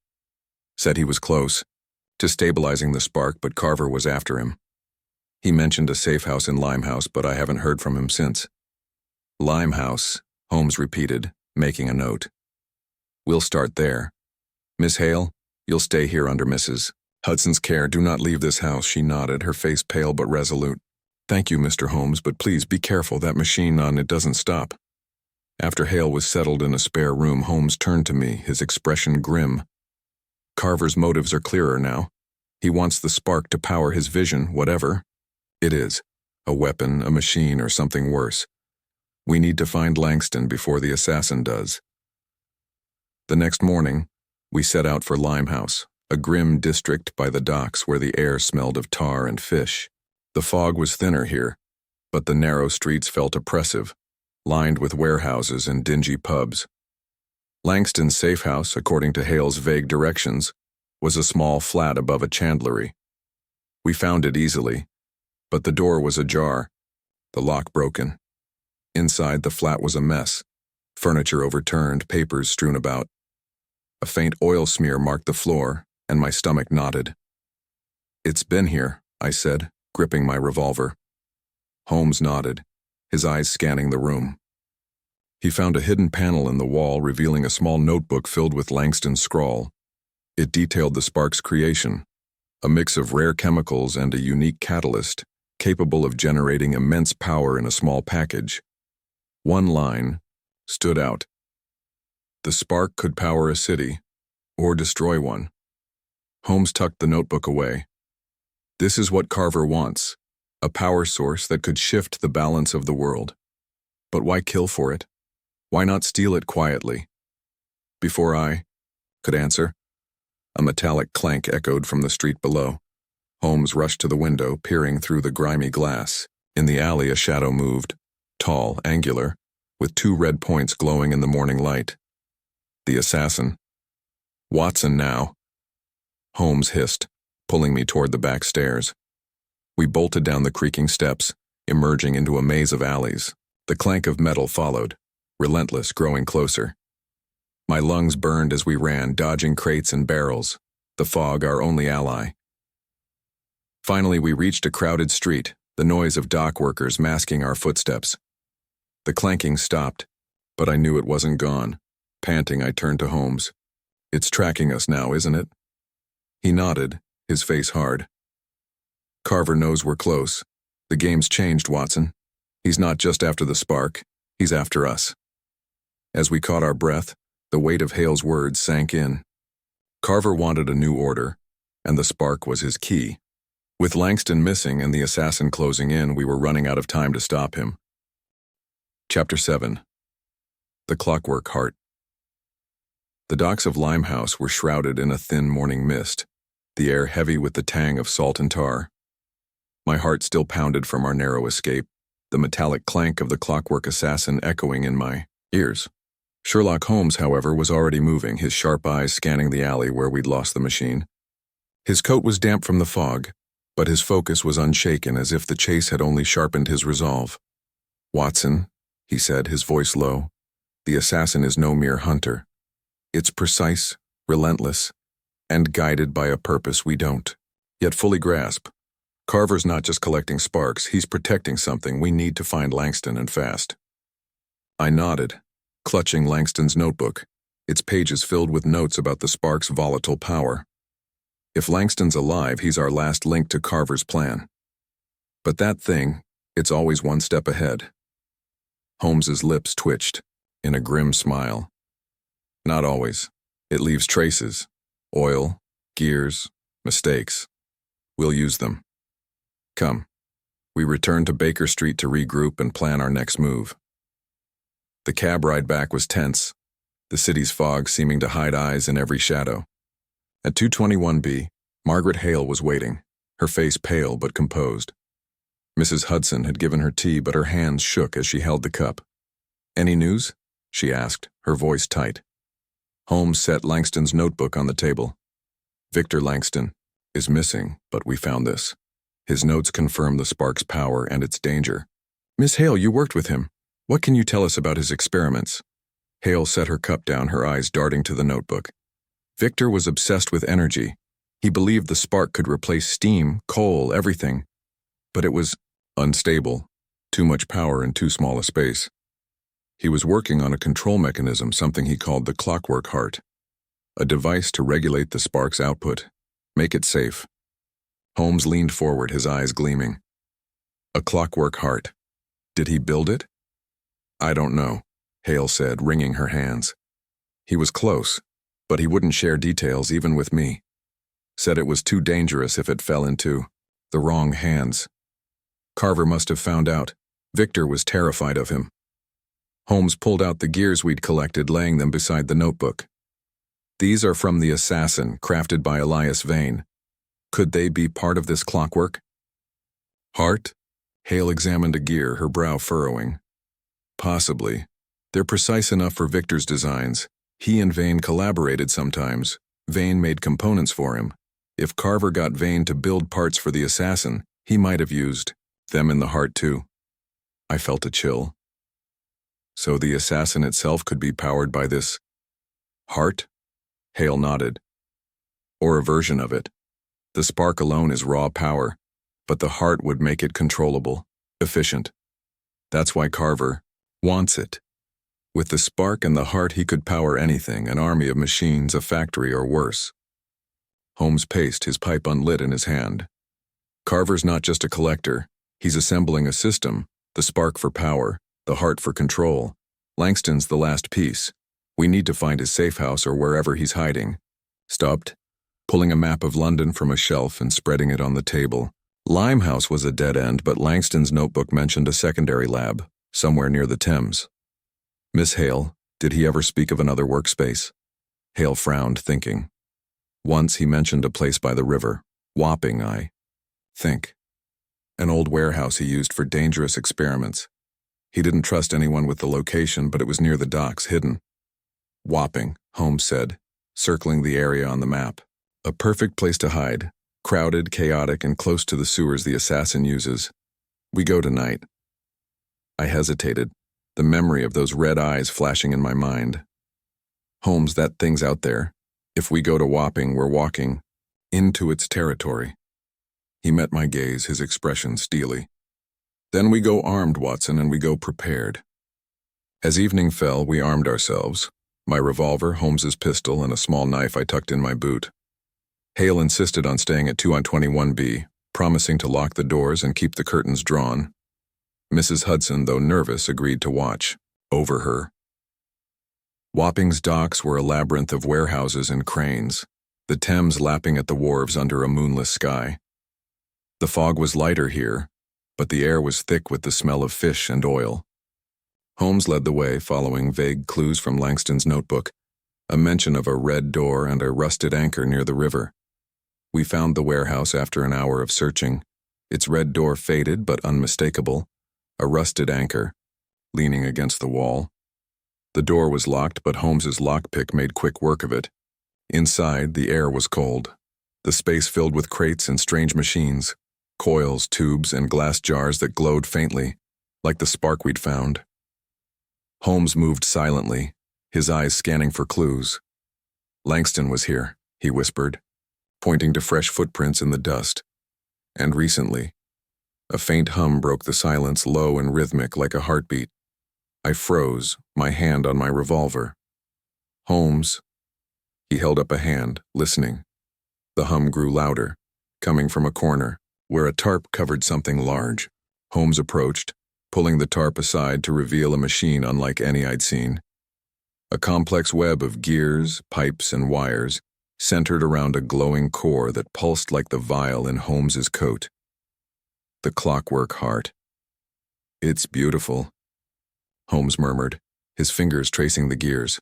Said he was close to stabilizing the spark, but Carver was after him. He mentioned a safe house in Limehouse, but I haven't heard from him since. Limehouse, Holmes repeated, making a note. We'll start there. Miss Hale, you'll stay here under Mrs. Hudson's care. Do not leave this house, she nodded, her face pale but resolute. Thank you, Mr. Holmes, but please be careful. That machine on it doesn't stop. After Hale was settled in a spare room, Holmes turned to me, his expression grim. Carver's motives are clearer now. He wants the spark to power his vision, whatever it is. A weapon, a machine, or something worse. We need to find Langston before the assassin does. The next morning, we set out for Limehouse, a grim district by the docks where the air smelled of tar and fish. The fog was thinner here, but the narrow streets felt oppressive, lined with warehouses and dingy pubs. Langston's safe house, according to Hale's vague directions, was a small flat above a chandlery. We found it easily, but the door was ajar, the lock broken. Inside, the flat was a mess, furniture overturned, papers strewn about. A faint oil smear marked the floor, and my stomach knotted. It's been here, I said, gripping my revolver. Holmes nodded, his eyes scanning the room. He found a hidden panel in the wall revealing a small notebook filled with Langston's scrawl. It detailed the spark's creation, a mix of rare chemicals and a unique catalyst, capable of generating immense power in a small package. One line stood out. The spark could power a city, or destroy one. Holmes tucked the notebook away. This is what Carver wants, a power source that could shift the balance of the world. But why kill for it? Why not steal it quietly? Before I could answer, a metallic clank echoed from the street below. Holmes rushed to the window, peering through the grimy glass. In the alley, a shadow moved, tall, angular, with two red points glowing in the morning light. The assassin. Watson now. Holmes hissed, pulling me toward the back stairs. We bolted down the creaking steps, emerging into a maze of alleys. The clank of metal followed, relentless, growing closer. My lungs burned as we ran, dodging crates and barrels, the fog our only ally. Finally, we reached a crowded street, the noise of dock workers masking our footsteps. The clanking stopped, but I knew it wasn't gone. Panting, I turned to Holmes. It's tracking us now, isn't it? He nodded, his face hard. Carver knows we're close. The game's changed, Watson. He's not just after the spark, he's after us. As we caught our breath, the weight of Hale's words sank in. Carver wanted a new order, and the spark was his key. With Langston missing and the assassin closing in, we were running out of time to stop him. Chapter 7. The Clockwork Heart. The docks of Limehouse were shrouded in a thin morning mist, the air heavy with the tang of salt and tar. My heart still pounded from our narrow escape, the metallic clank of the Clockwork Assassin echoing in my ears. Sherlock Holmes, however, was already moving, his sharp eyes scanning the alley where we'd lost the machine. His coat was damp from the fog, but his focus was unshaken, as if the chase had only sharpened his resolve. Watson, he said, his voice low, the assassin is no mere hunter. It's precise, relentless, and guided by a purpose we don't yet fully grasp. Carver's not just collecting sparks, he's protecting something. We need to find Langston, and fast. I nodded, clutching Langston's notebook, its pages filled with notes about the spark's volatile power. If Langston's alive, he's our last link to Carver's plan. But that thing, it's always one step ahead. Holmes's lips twitched, in a grim smile. Not always. It leaves traces. Oil, gears, mistakes. We'll use them. Come. We returned to Baker Street to regroup and plan our next move. The cab ride back was tense, the city's fog seeming to hide eyes in every shadow. At 221B, Margaret Hale was waiting, her face pale but composed. Mrs. Hudson had given her tea, but her hands shook as she held the cup. Any news? She asked, her voice tight. Holmes set Langston's notebook on the table. Victor Langston is missing, but we found this. His notes confirm the spark's power and its danger. "Miss Hale, you worked with him. What can you tell us about his experiments?" Hale set her cup down, her eyes darting to the notebook. Victor was obsessed with energy. He believed the spark could replace steam, coal, everything. But it was unstable, too much power in too small a space. He was working on a control mechanism, something he called the Clockwork Heart, a device to regulate the spark's output, make it safe. Holmes leaned forward, his eyes gleaming. A Clockwork Heart. Did he build it? "I don't know," Hale said, wringing her hands. "He was close, but he wouldn't share details even with me. Said it was too dangerous if it fell into the wrong hands. Carver must have found out. Victor was terrified of him." Holmes pulled out the gears we'd collected, laying them beside the notebook. "These are from the Assassin, crafted by Elias Vane. Could they be part of this clockwork?" "Heart?" Hale examined a gear, her brow furrowing. "Possibly. They're precise enough for Victor's designs. He and Vane collaborated sometimes. Vane made components for him. If Carver got Vane to build parts for the Assassin, he might have used them in the heart too." I felt a chill. So the Assassin itself could be powered by this heart? Hale nodded. Or a version of it. The spark alone is raw power, but the heart would make it controllable, efficient. That's why Carver wants it. With the spark and the heart, he could power anything, an army of machines, a factory, or worse. Holmes paced, his pipe unlit in his hand. Carver's not just a collector. He's assembling a system, the spark for power, the heart for control. Langston's the last piece. We need to find his safe house or wherever he's hiding. Stopped, pulling a map of London from a shelf and spreading it on the table. Limehouse was a dead end, but Langston's notebook mentioned a secondary lab, somewhere near the Thames. "Miss Hale, did he ever speak of another workspace?" Hale frowned, thinking. "Once he mentioned a place by the river. Wapping, I think. An old warehouse he used for dangerous experiments. He didn't trust anyone with the location, but it was near the docks, hidden." "Wapping," Holmes said, circling the area on the map. "A perfect place to hide. Crowded, chaotic, and close to the sewers the Assassin uses. We go tonight." I hesitated, the memory of those red eyes flashing in my mind. "Holmes, that thing's out there. If we go to Wapping, we're walking into its territory." He met my gaze, his expression steely. "Then we go armed, Watson, and we go prepared." As evening fell, we armed ourselves. My revolver, Holmes's pistol, and a small knife I tucked in my boot. Hale insisted on staying at 2 on 21B, promising to lock the doors and keep the curtains drawn. Mrs. Hudson, though nervous, agreed to watch over her. Wapping's docks were a labyrinth of warehouses and cranes, the Thames lapping at the wharves under a moonless sky. The fog was lighter here, but the air was thick with the smell of fish and oil. Holmes led the way, following vague clues from Langston's notebook, a mention of a red door and a rusted anchor near the river. We found the warehouse after an hour of searching, its red door faded but unmistakable, a rusted anchor, leaning against the wall. The door was locked, but Holmes's lockpick made quick work of it. Inside, the air was cold, the space filled with crates and strange machines, coils, tubes, and glass jars that glowed faintly, like the spark we'd found. Holmes moved silently, his eyes scanning for clues. "Langston was here," he whispered, pointing to fresh footprints in the dust. "And recently." A faint hum broke the silence, low and rhythmic like a heartbeat. I froze, my hand on my revolver. "Holmes." He held up a hand, listening. The hum grew louder, coming from a corner, where a tarp covered something large. Holmes approached, pulling the tarp aside to reveal a machine unlike any I'd seen. A complex web of gears, pipes, and wires, centered around a glowing core that pulsed like the vial in Holmes's coat. The Clockwork Heart. "It's beautiful," Holmes murmured, his fingers tracing the gears.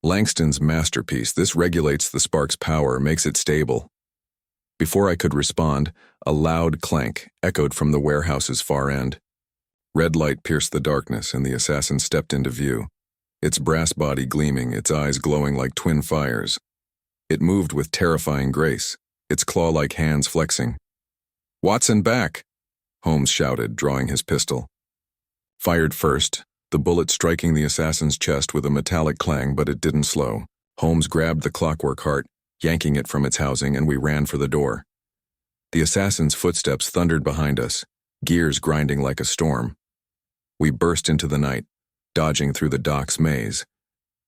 "Langston's masterpiece. This regulates the spark's power, makes it stable." Before I could respond, a loud clank echoed from the warehouse's far end. Red light pierced the darkness, and the assassin stepped into view, its brass body gleaming, its eyes glowing like twin fires. It moved with terrifying grace, its claw-like hands flexing. "Watson, back!" Holmes shouted, drawing his pistol. Fired first, the bullet striking the assassin's chest with a metallic clang, but it didn't slow. Holmes grabbed the clockwork heart, yanking it from its housing, and we ran for the door. The assassin's footsteps thundered behind us, gears grinding like a storm. We burst into the night, dodging through the dock's maze.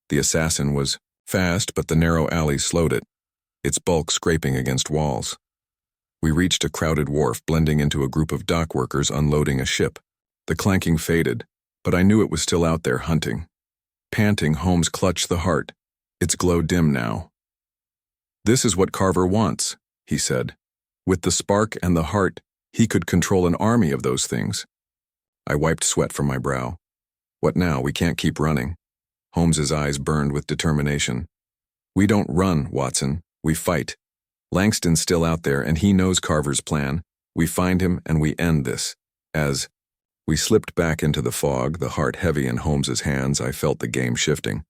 The assassin was fast, but the narrow alley slowed it, its bulk scraping against walls. We reached a crowded wharf, blending into a group of dock workers unloading a ship. The clanking faded, but I knew it was still out there hunting. Panting, Holmes clutched the heart, its glow dim now. "This is what Carver wants," he said. "With the spark and the heart, he could control an army of those things." I wiped sweat from my brow. "What now? We can't keep running." Holmes's eyes burned with determination. "We don't run, Watson. We fight. Langston's still out there, and he knows Carver's plan. We find him, and we end this." As we slipped back into the fog, the heart heavy in Holmes's hands, I felt the game shifting.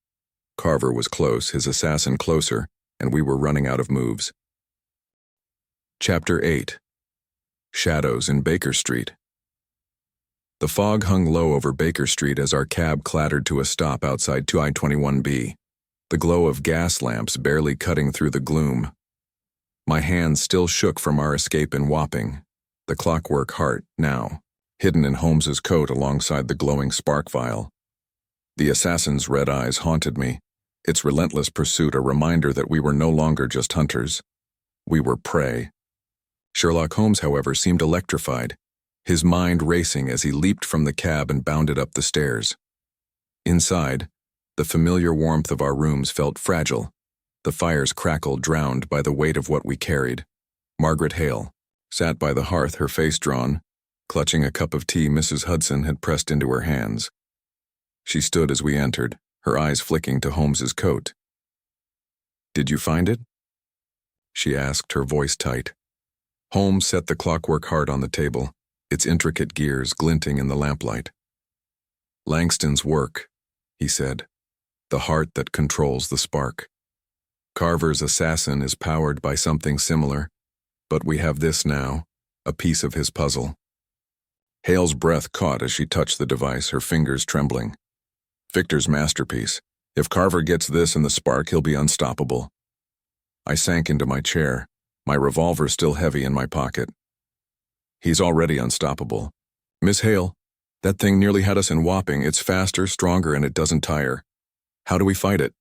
Carver was close, his assassin closer, and we were running out of moves. Chapter 8. Shadows in Baker Street. The fog hung low over Baker Street as our cab clattered to a stop outside 2I-21B, the glow of gas lamps barely cutting through the gloom. My hands still shook from our escape in Wapping, the clockwork heart now, hidden in Holmes's coat alongside the glowing spark vial. The assassin's red eyes haunted me, its relentless pursuit a reminder that we were no longer just hunters. We were prey. Sherlock Holmes, however, seemed electrified, his mind racing as he leaped from the cab and bounded up the stairs. Inside, the familiar warmth of our rooms felt fragile, the fire's crackle drowned by the weight of what we carried. Margaret Hale sat by the hearth, her face drawn, clutching a cup of tea Mrs. Hudson had pressed into her hands. She stood as we entered, her eyes flicking to Holmes's coat. "Did you find it?" she asked, her voice tight. Holmes set the clockwork heart on the table, its intricate gears glinting in the lamplight. "Langston's work," he said, "the heart that controls the spark. Carver's assassin is powered by something similar, but we have this now, a piece of his puzzle." Hale's breath caught as she touched the device, her fingers trembling. "Victor's masterpiece. If Carver gets this and the spark, he'll be unstoppable." I sank into my chair, my revolver still heavy in my pocket. "He's already unstoppable. Miss Hale, that thing nearly had us in Wapping. It's faster, stronger, and it doesn't tire. How do we fight it?"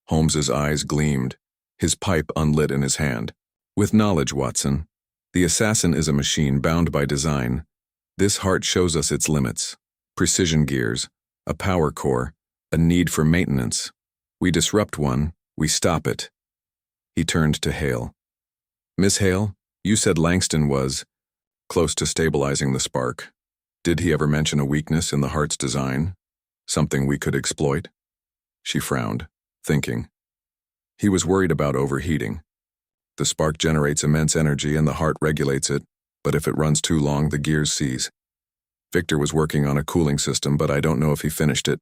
Holmes's eyes gleamed, his pipe unlit in his hand. "With knowledge, Watson. The assassin is a machine bound by design. This heart shows us its limits. Precision gears, a power core, a need for maintenance. We disrupt one, we stop it." He turned to Hale. "Miss Hale, you said Langston was close to stabilizing the spark. Did he ever mention a weakness in the heart's design? Something we could exploit?" She frowned, thinking. "He was worried about overheating. The spark generates immense energy and the heart regulates it, but if it runs too long, the gears seize. Victor was working on a cooling system, but I don't know if he finished it."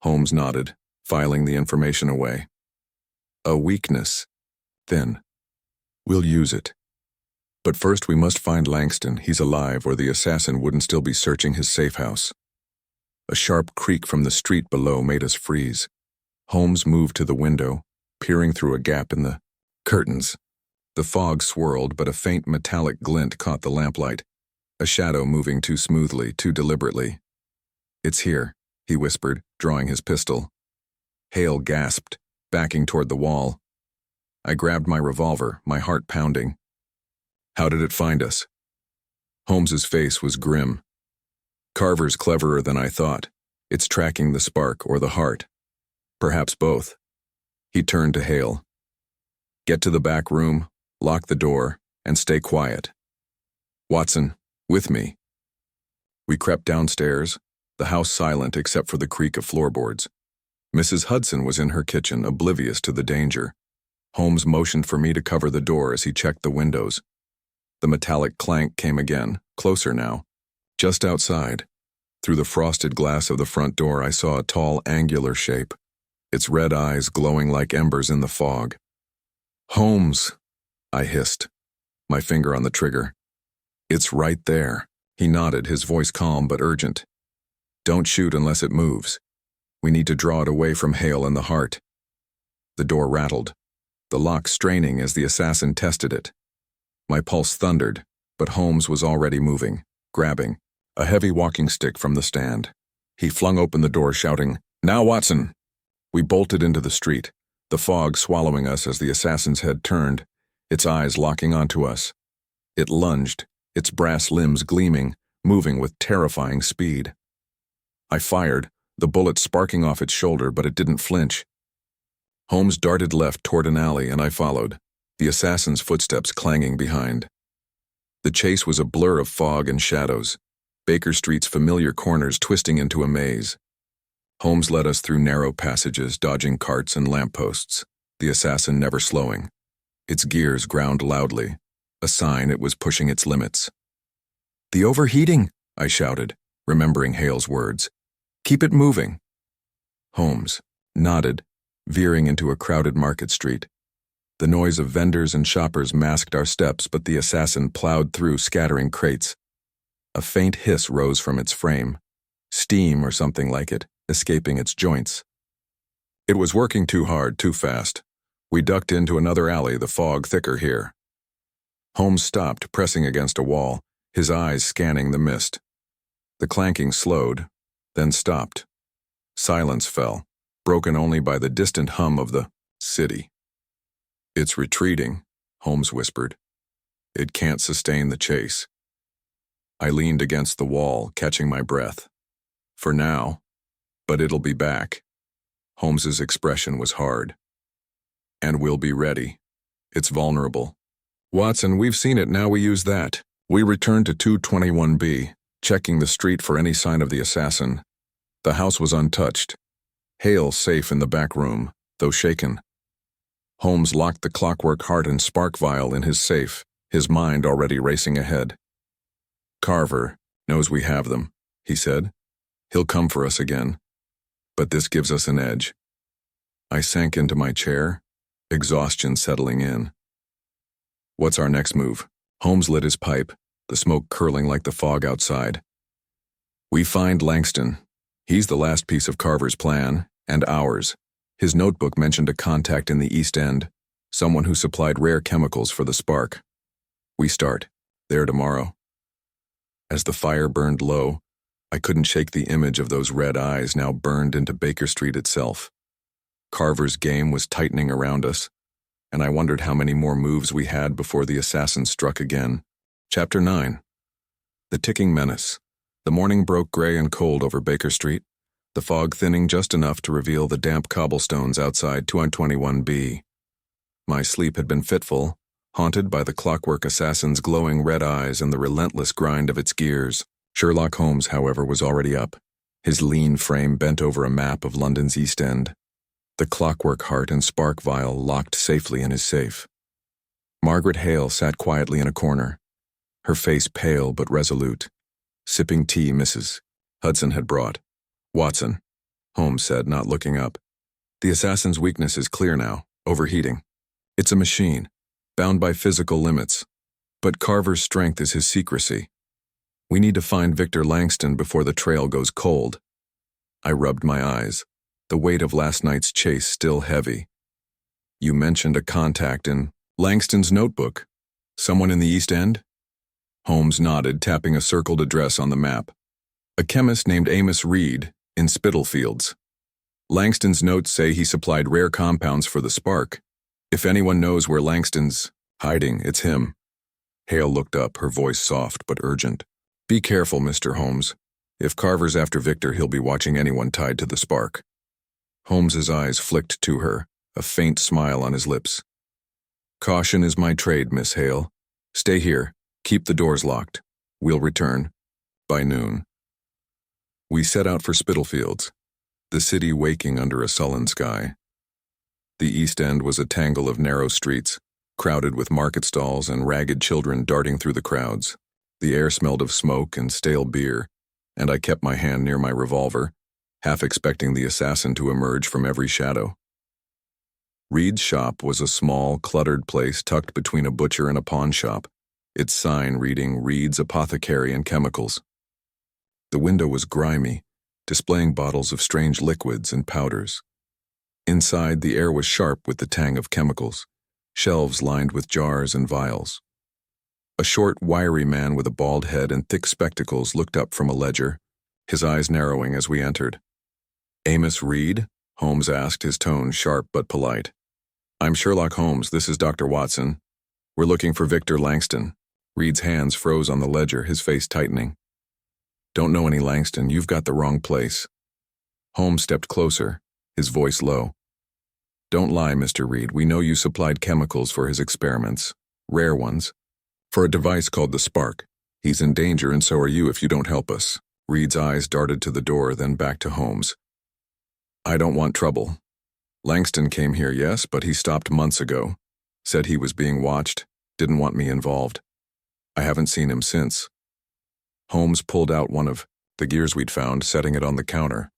Holmes nodded, filing the information away. "A weakness. Then we'll use it. But first we must find Langston. He's alive, or the assassin wouldn't still be searching his safe house." A sharp creak from the street below made us freeze. Holmes moved to the window, peering through a gap in the curtains. The fog swirled, but a faint metallic glint caught the lamplight, a shadow moving too smoothly, too deliberately. "It's here," he whispered, drawing his pistol. Hale gasped, backing toward the wall. I grabbed my revolver, my heart pounding. "How did it find us?" Holmes's face was grim. "Carver's cleverer than I thought. It's tracking the spark or the heart. Perhaps both." He turned to Hale. "Get to the back room, lock the door, and stay quiet. Watson, with me." We crept downstairs, the house silent except for the creak of floorboards. Mrs. Hudson was in her kitchen, oblivious to the danger. Holmes motioned for me to cover the door as he checked the windows. The metallic clank came again, closer now. Just outside, through the frosted glass of the front door, I saw a tall, angular shape, its red eyes glowing like embers in the fog. "Holmes," I hissed, my finger on the trigger. It's right there. He nodded, his voice calm but urgent. Don't shoot unless it moves. We need to draw it away from Hale in the heart. The door rattled, the lock straining as the assassin tested it. My pulse thundered, but Holmes was already moving, grabbing a heavy walking stick from the stand. He flung open the door, shouting, "Now, Watson!" We bolted into the street, the fog swallowing us as the assassin's head turned, its eyes locking onto us. It lunged, its brass limbs gleaming, moving with terrifying speed. I fired, the bullet sparking off its shoulder, but it didn't flinch. Holmes darted left toward an alley, and I followed, the assassin's footsteps clanging behind. The chase was a blur of fog and shadows, Baker Street's familiar corners twisting into a maze. Holmes led us through narrow passages, dodging carts and lampposts, the assassin never slowing. Its gears ground loudly, a sign it was pushing its limits. "The overheating," I shouted, remembering Hale's words. "Keep it moving." Holmes nodded, veering into a crowded market street. The noise of vendors and shoppers masked our steps, but the assassin plowed through, scattering crates. A faint hiss rose from its frame, steam or something like it, escaping its joints. It was working too hard, too fast. We ducked into another alley, the fog thicker here. Holmes stopped, pressing against a wall, his eyes scanning the mist. The clanking slowed, then stopped. Silence fell, broken only by the distant hum of the city. "It's retreating," Holmes whispered. "It can't sustain the chase." I leaned against the wall, catching my breath. "For now, but it'll be back." Holmes's expression was hard. "And we'll be ready. It's vulnerable." "Watson, we've seen it, now we use that." We returned to 221B, checking the street for any sign of the assassin. The house was untouched. Hale safe in the back room, though shaken. Holmes locked the clockwork heart and spark vial in his safe, his mind already racing ahead. "Carver knows we have them," he said. "He'll come for us again. But this gives us an edge." I sank into my chair, exhaustion settling in. "What's our next move?" Holmes lit his pipe, the smoke curling like the fog outside. "We find Langston. He's the last piece of Carver's plan, and ours. His notebook mentioned a contact in the East End, someone who supplied rare chemicals for the spark. We start there tomorrow." As the fire burned low, I couldn't shake the image of those red eyes now burned into Baker Street itself. Carver's game was tightening around us, and I wondered how many more moves we had before the assassin struck again. Chapter 9. The ticking menace. The morning broke gray and cold over Baker Street, the fog thinning just enough to reveal the damp cobblestones outside 221B. My sleep had been fitful, haunted by the Clockwork Assassin's glowing red eyes and the relentless grind of its gears. Sherlock Holmes, however, was already up, his lean frame bent over a map of London's East End, the clockwork heart and spark vial locked safely in his safe. Margaret Hale sat quietly in a corner, her face pale but resolute, sipping tea Mrs. Hudson had brought. "Watson," Holmes said, not looking up. "The assassin's weakness is clear now, overheating. It's a machine, bound by physical limits. But Carver's strength is his secrecy. We need to find Victor Langston before the trail goes cold." I rubbed my eyes, the weight of last night's chase still heavy. "You mentioned a contact in Langston's notebook. Someone in the East End?" Holmes nodded, tapping a circled address on the map. "A chemist named Amos Reed, in Spitalfields. Langston's notes say he supplied rare compounds for the spark. If anyone knows where Langston's hiding, it's him." Hale looked up, her voice soft but urgent. "Be careful, Mr. Holmes. If Carver's after Victor, he'll be watching anyone tied to the spark." Holmes's eyes flicked to her, a faint smile on his lips. "Caution is my trade, Miss Hale. Stay here. Keep the doors locked. We'll return by noon." We set out for Spitalfields, the city waking under a sullen sky. The East End was a tangle of narrow streets, crowded with market stalls and ragged children darting through the crowds. The air smelled of smoke and stale beer, and I kept my hand near my revolver, half expecting the assassin to emerge from every shadow. Reed's shop was a small, cluttered place tucked between a butcher and a pawn shop, its sign reading Reed's Apothecary and Chemicals. The window was grimy, displaying bottles of strange liquids and powders. Inside, the air was sharp with the tang of chemicals, shelves lined with jars and vials. A short, wiry man with a bald head and thick spectacles looked up from a ledger, his eyes narrowing as we entered. "Amos Reed?" Holmes asked, his tone sharp but polite. "I'm Sherlock Holmes. This is Dr. Watson. We're looking for Victor Langston." Reed's hands froze on the ledger, his face tightening. "Don't know any Langston. You've got the wrong place." Holmes stepped closer, his voice low. "Don't lie, Mr. Reed. We know you supplied chemicals for his experiments, rare ones, for a device called the Spark. He's in danger, and so are you if you don't help us." Reed's eyes darted to the door, then back to Holmes. "I don't want trouble. Langston came here, yes, but he stopped months ago. Said he was being watched, didn't want me involved. I haven't seen him since." Holmes pulled out one of the gears we'd found, setting it on the counter.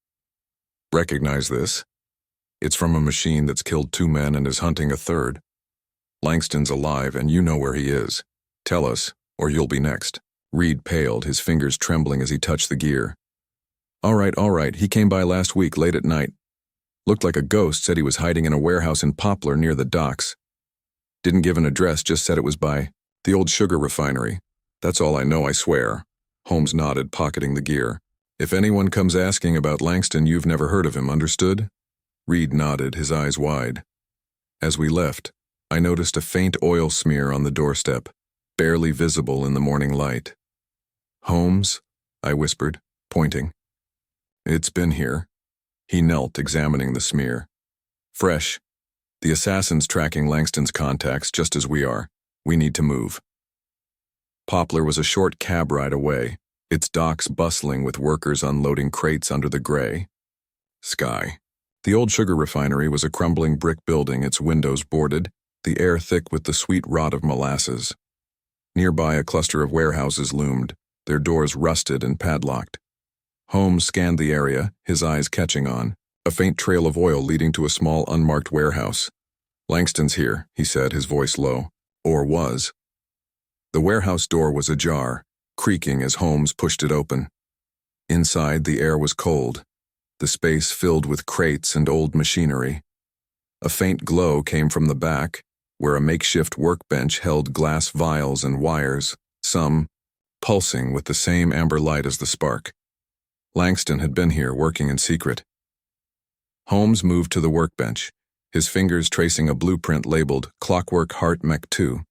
"Recognize this? It's from a machine that's killed 2 men and is hunting a third. Langston's alive, and you know where he is. Tell us, or you'll be next." Reed paled, his fingers trembling as he touched the gear. All right. He came by last week, late at night. Looked like a ghost, said he was hiding in a warehouse in Poplar near the docks. Didn't give an address, just said it was by the old sugar refinery. That's all I know, I swear." Holmes nodded, pocketing the gear. "If anyone comes asking about Langston, you've never heard of him, understood?" Reed nodded, his eyes wide. As we left, I noticed a faint oil smear on the doorstep, barely visible in the morning light. "Holmes?" I whispered, pointing. "It's been here." He knelt, examining the smear. "Fresh. The assassin's tracking Langston's contacts just as we are. We need to move." Poplar was a short cab ride away, its docks bustling with workers unloading crates under the gray sky. The old sugar refinery was a crumbling brick building, its windows boarded, the air thick with the sweet rot of molasses. Nearby, a cluster of warehouses loomed, their doors rusted and padlocked. Holmes scanned the area, his eyes catching on a faint trail of oil leading to a small unmarked warehouse. "Langston's here," he said, his voice low. Or was. The warehouse door was ajar, creaking as Holmes pushed it open. Inside, the air was cold, the space filled with crates and old machinery. A faint glow came from the back, where a makeshift workbench held glass vials and wires, some pulsing with the same amber light as the Spark. Langston had been here, working in secret. Holmes moved to the workbench, his fingers tracing a blueprint labeled Clockwork Heart Mech 2.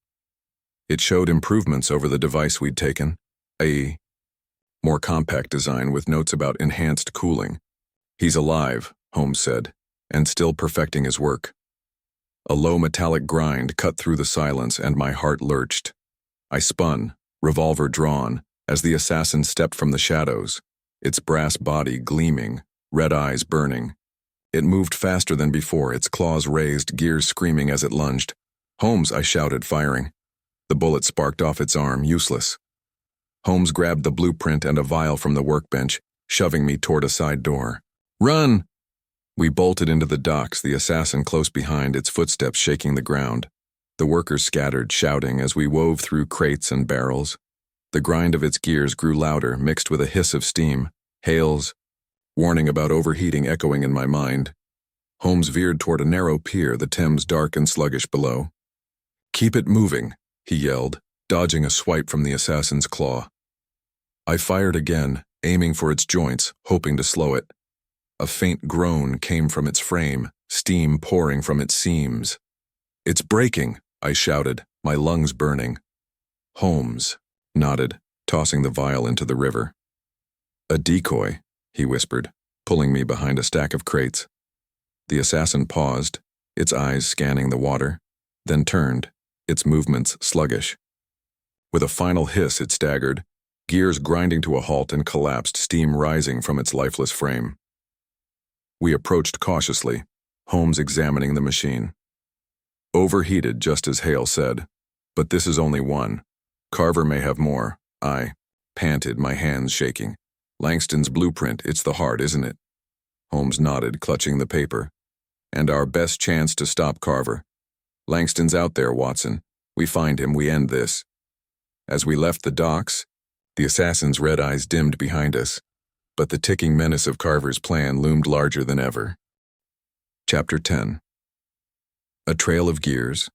It showed improvements over the device we'd taken, a more compact design with notes about enhanced cooling. "He's alive," Holmes said, "and still perfecting his work." A low metallic grind cut through the silence, and my heart lurched. I spun, revolver drawn, as the assassin stepped from the shadows, its brass body gleaming, red eyes burning. It moved faster than before, its claws raised, gears screaming as it lunged. "Holmes," I shouted, firing. The bullet sparked off its arm, useless. Holmes grabbed the blueprint and a vial from the workbench, shoving me toward a side door. "Run!" We bolted into the docks, the assassin close behind, its footsteps shaking the ground. The workers scattered, shouting as we wove through crates and barrels. The grind of its gears grew louder, mixed with a hiss of steam, hails, warning about overheating echoing in my mind. Holmes veered toward a narrow pier, the Thames dark and sluggish below. "Keep it moving," he yelled, dodging a swipe from the assassin's claw. I fired again, aiming for its joints, hoping to slow it. A faint groan came from its frame, steam pouring from its seams. "It's breaking," I shouted, my lungs burning. Holmes nodded, tossing the vial into the river. "A decoy," he whispered, pulling me behind a stack of crates. The assassin paused, its eyes scanning the water, then turned, its movements sluggish. With a final hiss, it staggered, gears grinding to a halt and collapsed, steam rising from its lifeless frame. We approached cautiously, Holmes examining the machine. "Overheated, just as Hale said. But this is only one. Carver may have more." I panted, my hands shaking. "Langston's blueprint, it's the heart, isn't it?" Holmes nodded, clutching the paper. "And our best chance to stop Carver. Langston's out there, Watson. We find him, we end this." As we left the docks, the assassin's red eyes dimmed behind us, but the ticking menace of Carver's plan loomed larger than ever. Chapter 10. A Trail of Gears.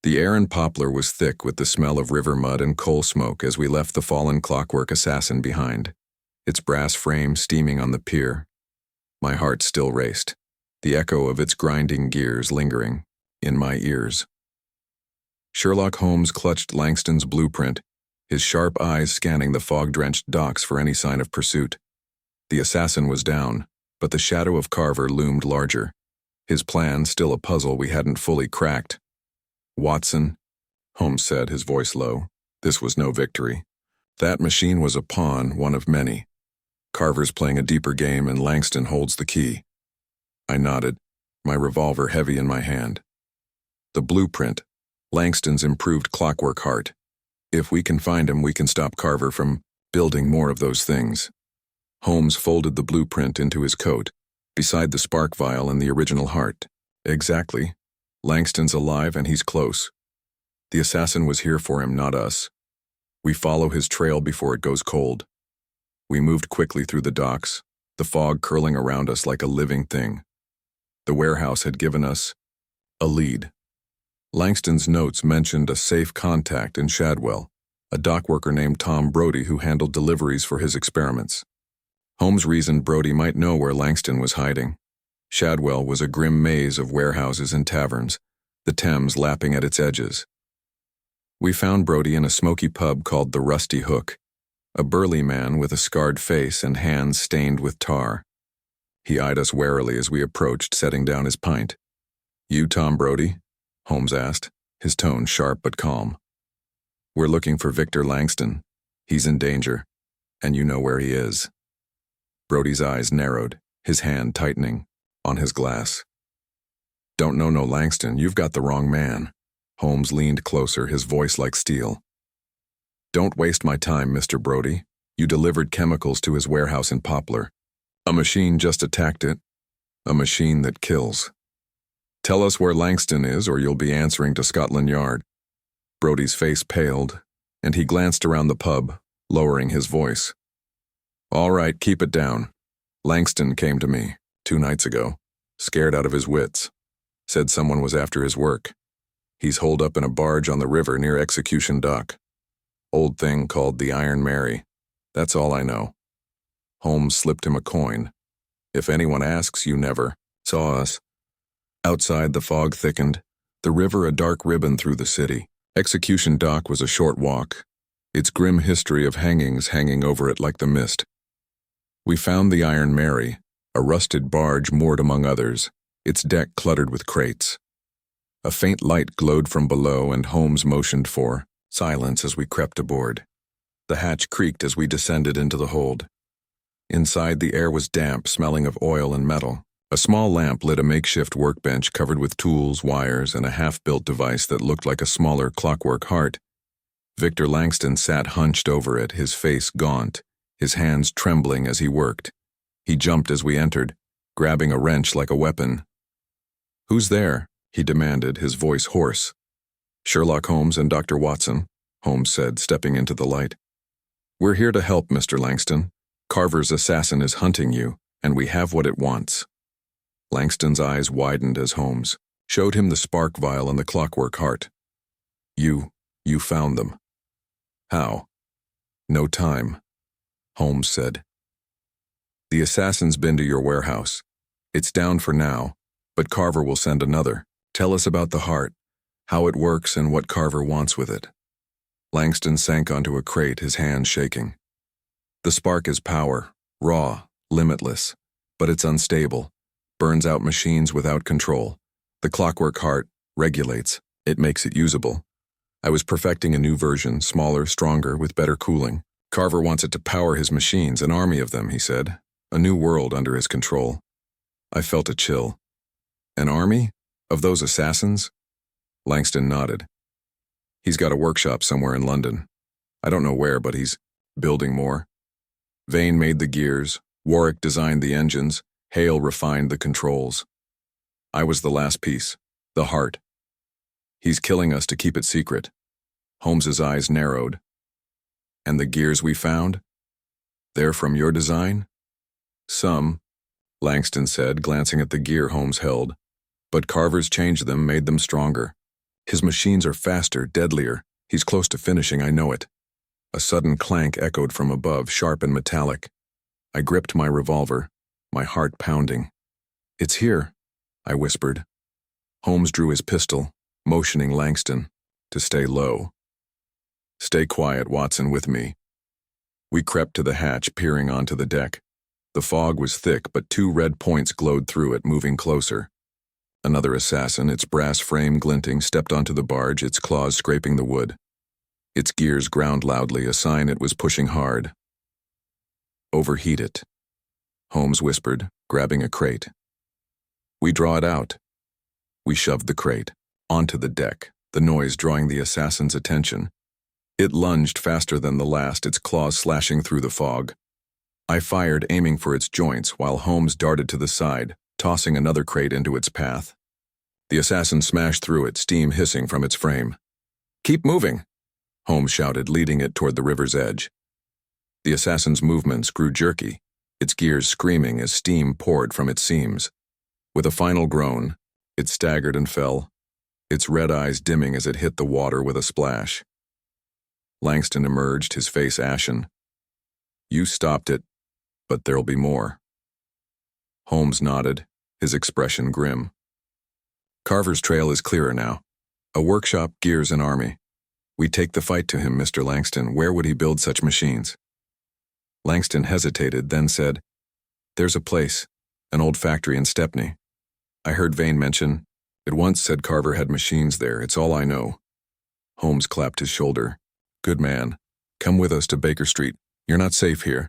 The air in Poplar was thick with the smell of river mud and coal smoke as we left the fallen Clockwork Assassin behind, its brass frame steaming on the pier. My heart still raced, the echo of its grinding gears lingering in my ears. Sherlock Holmes clutched Langston's blueprint, his sharp eyes scanning the fog-drenched docks for any sign of pursuit. The assassin was down, but the shadow of Carver loomed larger, his plan still a puzzle we hadn't fully cracked. "Watson," Holmes said, his voice low. This was no victory. That machine was a pawn, one of many. Carver's playing a deeper game and Langston holds the key. I nodded, my revolver heavy in my hand. The blueprint, Langston's improved clockwork heart. If we can find him, we can stop Carver from building more of those things. Holmes folded the blueprint into his coat, beside the spark vial and the original heart. Exactly. Langston's alive and he's close. The assassin was here for him, not us. We follow his trail before it goes cold. We moved quickly through the docks, the fog curling around us like a living thing. The warehouse had given us a lead. Langston's notes mentioned a safe contact in Shadwell, a dockworker named Tom Brody who handled deliveries for his experiments. Holmes reasoned Brody might know where Langston was hiding. Shadwell was a grim maze of warehouses and taverns, the Thames lapping at its edges. We found Brody in a smoky pub called the Rusty Hook, a burly man with a scarred face and hands stained with tar. He eyed us warily as we approached, setting down his pint. "You Tom Brody?" Holmes asked, his tone sharp but calm. "We're looking for Victor Langston. He's in danger, and you know where he is." Brody's eyes narrowed, his hand tightening on his glass. "Don't know no Langston, you've got the wrong man." Holmes leaned closer, his voice like steel. "Don't waste my time, Mr. Brody. You delivered chemicals to his warehouse in Poplar. A machine just attacked it. A machine that kills. Tell us where Langston is or you'll be answering to Scotland Yard." Brody's face paled, and he glanced around the pub, lowering his voice. "All right, keep it down. Langston came to me 2 nights ago, scared out of his wits. Said someone was after his work. He's holed up in a barge on the river near Execution Dock. Old thing called the Iron Mary. That's all I know." Holmes slipped him a coin. "If anyone asks, you never saw us." Outside, the fog thickened, the river a dark ribbon through the city. Execution Dock was a short walk, its grim history of hangings hanging over it like the mist. We found the Iron Mary, a rusted barge moored among others, its deck cluttered with crates. A faint light glowed from below and Holmes motioned for silence as we crept aboard. The hatch creaked as we descended into the hold. Inside, the air was damp, smelling of oil and metal. A small lamp lit a makeshift workbench covered with tools, wires, and a half-built device that looked like a smaller clockwork heart. Victor Langston sat hunched over it, his face gaunt, his hands trembling as he worked. He jumped as we entered, grabbing a wrench like a weapon. "Who's there?" he demanded, his voice hoarse. "Sherlock Holmes and Dr. Watson," Holmes said, stepping into the light. "We're here to help, Mr. Langston. Carver's assassin is hunting you, and we have what it wants." Langston's eyes widened as Holmes showed him the spark vial and the clockwork heart. You found them." "How?" "No time," Holmes said. "The assassin's been to your warehouse. It's down for now, but Carver will send another. Tell us about the heart, how it works and what Carver wants with it." Langston sank onto a crate, his hands shaking. "The spark is power, raw, limitless, but it's unstable, burns out machines without control. The clockwork heart regulates, it makes it usable. I was perfecting a new version, smaller, stronger, with better cooling. Carver wants it to power his machines, an army of them, he said. A new world under his control." I felt a chill. "An army? Of those assassins?" Langston nodded. "He's got a workshop somewhere in London. I don't know where, but he's building more. Vane made the gears, Warwick designed the engines, Hale refined the controls. I was the last piece, the heart. He's killing us to keep it secret. Holmes's eyes narrowed. And the gears we found? They're from your design? Some, Langston said, glancing at the gear Holmes held. But Carver's changed them, made them stronger. His machines are faster, deadlier. He's close to finishing, I know it. A sudden clank echoed from above, sharp and metallic. I gripped my revolver, my heart pounding. It's here, I whispered. Holmes drew his pistol, motioning Langston to stay low. Stay quiet, Watson, with me. We crept to the hatch, peering onto the deck. The fog was thick, but 2 red points glowed through it, moving closer. Another assassin, its brass frame glinting, stepped onto the barge, its claws scraping the wood. Its gears ground loudly, a sign it was pushing hard. Overheat it, Holmes whispered, grabbing a crate. We draw it out. We shoved the crate onto the deck, the noise drawing the assassin's attention. It lunged faster than the last, its claws slashing through the fog. I fired, aiming for its joints, while Holmes darted to the side, tossing another crate into its path. The assassin smashed through it, steam hissing from its frame. Keep moving, Holmes shouted, leading it toward the river's edge. The assassin's movements grew jerky, its gears screaming as steam poured from its seams. With a final groan, it staggered and fell, its red eyes dimming as it hit the water with a splash. Langston emerged, his face ashen. You stopped it, but there'll be more. Holmes nodded, his expression grim. Carver's trail is clearer now. A workshop, gears, an army. We take the fight to him, Mr. Langston. Where would he build such machines? Langston hesitated, then said, There's a place, an old factory in Stepney. I heard Vane mention. It once said Carver had machines there. It's all I know. Holmes clapped his shoulder. Good man. Come with us to Baker Street. You're not safe here.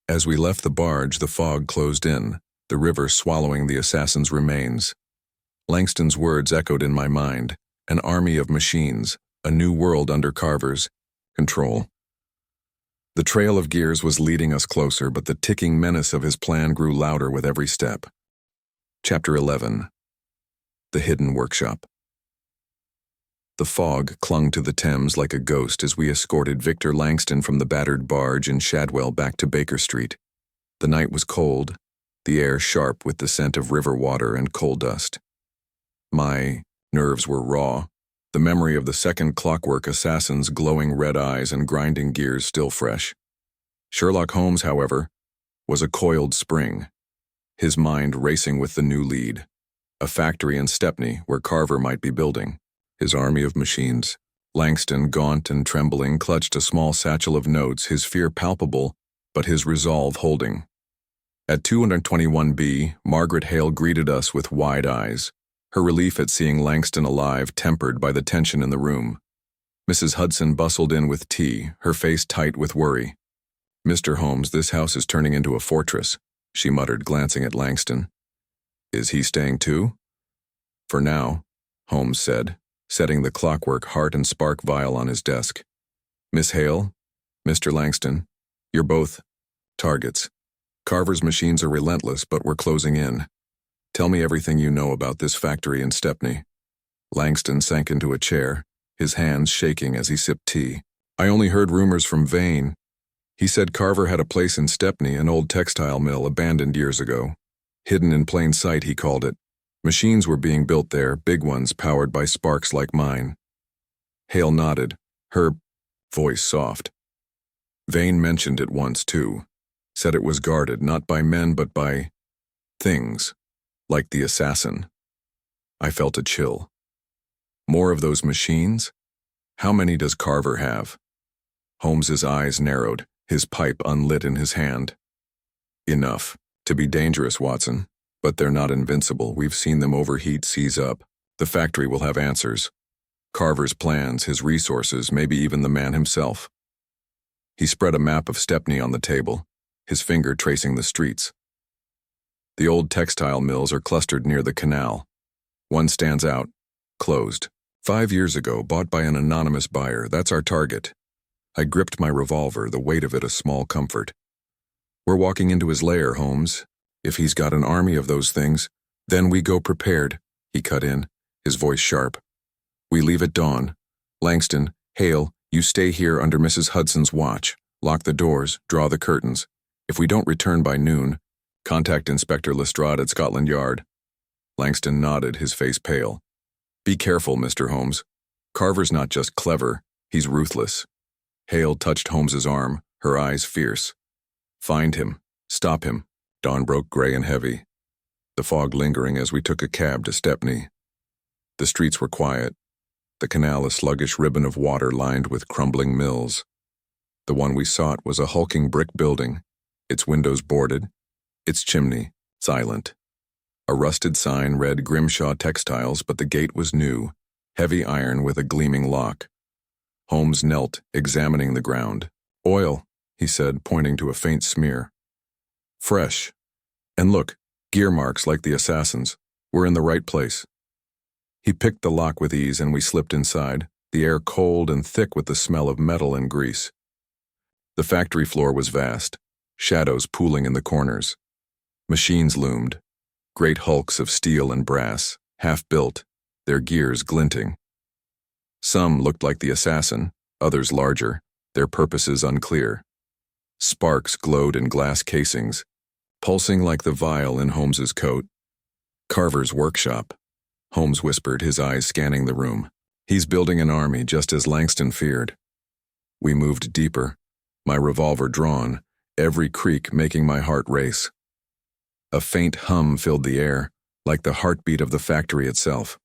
As we left the barge, the fog closed in, the river swallowing the assassin's remains. Langston's words echoed in my mind. An army of machines, a new world under Carver's control. The trail of gears was leading us closer, but the ticking menace of his plan grew louder with every step. Chapter 11. The Hidden Workshop. The fog clung to the Thames like a ghost as we escorted Victor Langston from the battered barge in Shadwell back to Baker Street. The night was cold, the air sharp with the scent of river water and coal dust. My nerves were raw, the memory of the second Clockwork Assassin's glowing red eyes and grinding gears still fresh. Sherlock Holmes, however, was a coiled spring, his mind racing with the new lead. A factory in Stepney where Carver might be building. His army of machines. Langston, gaunt and trembling, clutched a small satchel of notes, his fear palpable, but his resolve holding. At 221B, Margaret Hale greeted us with wide eyes, her relief at seeing Langston alive tempered by the tension in the room. Mrs. Hudson bustled in with tea, her face tight with worry. Mr. Holmes, this house is turning into a fortress, she muttered, glancing at Langston. Is he staying too? For now, Holmes said, setting the clockwork heart and spark vial on his desk. Miss Hale, Mr. Langston, you're both targets. Carver's machines are relentless, but we're closing in. Tell me everything you know about this factory in Stepney. Langston sank into a chair, his hands shaking as he sipped tea. I only heard rumors from Vane. He said Carver had a place in Stepney, an old textile mill abandoned years ago. Hidden in plain sight, he called it. Machines were being built there, big ones powered by sparks like mine. Hale nodded, her voice soft. Vane mentioned it once, too. Said it was guarded, not by men but by things, like the assassin. I felt a chill. More of those machines? How many does Carver have? Holmes's eyes narrowed, his pipe unlit in his hand. Enough. To be dangerous, Watson. But they're not invincible. We've seen them overheat, seize up. The factory will have answers. Carver's plans, his resources, maybe even the man himself. He spread a map of Stepney on the table, his finger tracing the streets. The old textile mills are clustered near the canal. One stands out, closed. 5 years ago, bought by an anonymous buyer. That's our target. I gripped my revolver, the weight of it a small comfort. We're walking into his lair, Holmes. If he's got an army of those things, then we go prepared, he cut in, his voice sharp. We leave at dawn. Langston, Hale, you stay here under Mrs. Hudson's watch. Lock the doors, draw the curtains. If we don't return by noon, contact Inspector Lestrade at Scotland Yard. Langston nodded, his face pale. Be careful, Mr. Holmes. Carver's not just clever, he's ruthless. Hale touched Holmes's arm, her eyes fierce. Find him. Stop him. Dawn broke gray and heavy, the fog lingering as we took a cab to Stepney. The streets were quiet, the canal a sluggish ribbon of water lined with crumbling mills. The one we sought was a hulking brick building, its windows boarded, its chimney silent. A rusted sign read Grimshaw Textiles, but the gate was new, heavy iron with a gleaming lock. Holmes knelt, examining the ground. Oil, he said, pointing to a faint smear. Fresh. And look, gear marks like the assassins. We're in the right place. He picked the lock with ease and we slipped inside, the air cold and thick with the smell of metal and grease. The factory floor was vast, shadows pooling in the corners. Machines loomed, great hulks of steel and brass, half-built, their gears glinting. Some looked like the assassin, others larger, their purposes unclear. Sparks glowed in glass casings, pulsing like the vial in Holmes's coat. Carver's workshop, Holmes whispered, his eyes scanning the room. He's building an army, just as Langston feared. We moved deeper, my revolver drawn, every creak making my heart race. A faint hum filled the air, like the heartbeat of the factory itself.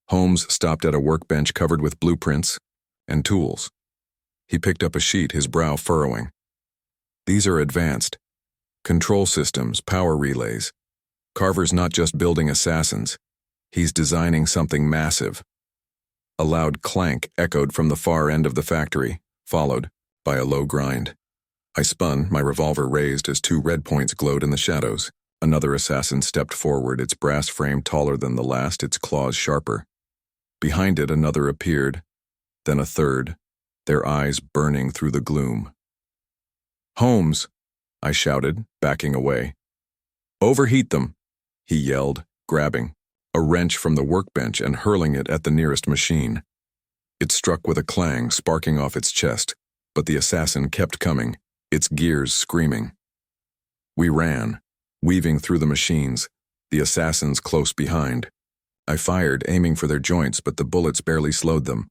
Holmes stopped at a workbench covered with blueprints and tools. He picked up a sheet, his brow furrowing. These are advanced. Control systems, power relays. Carver's not just building assassins. He's designing something massive. A loud clank echoed from the far end of the factory, followed by a low grind. I spun, my revolver raised as two red points glowed in the shadows. Another assassin stepped forward, its brass frame taller than the last, its claws sharper. Behind it, another appeared, then a third, their eyes burning through the gloom. Holmes, I shouted, backing away. Overheat them, he yelled, grabbing a wrench from the workbench and hurling it at the nearest machine. It struck with a clang, sparking off its chest, but the assassin kept coming, its gears screaming. We ran, weaving through the machines, the assassins close behind. I fired, aiming for their joints, but the bullets barely slowed them.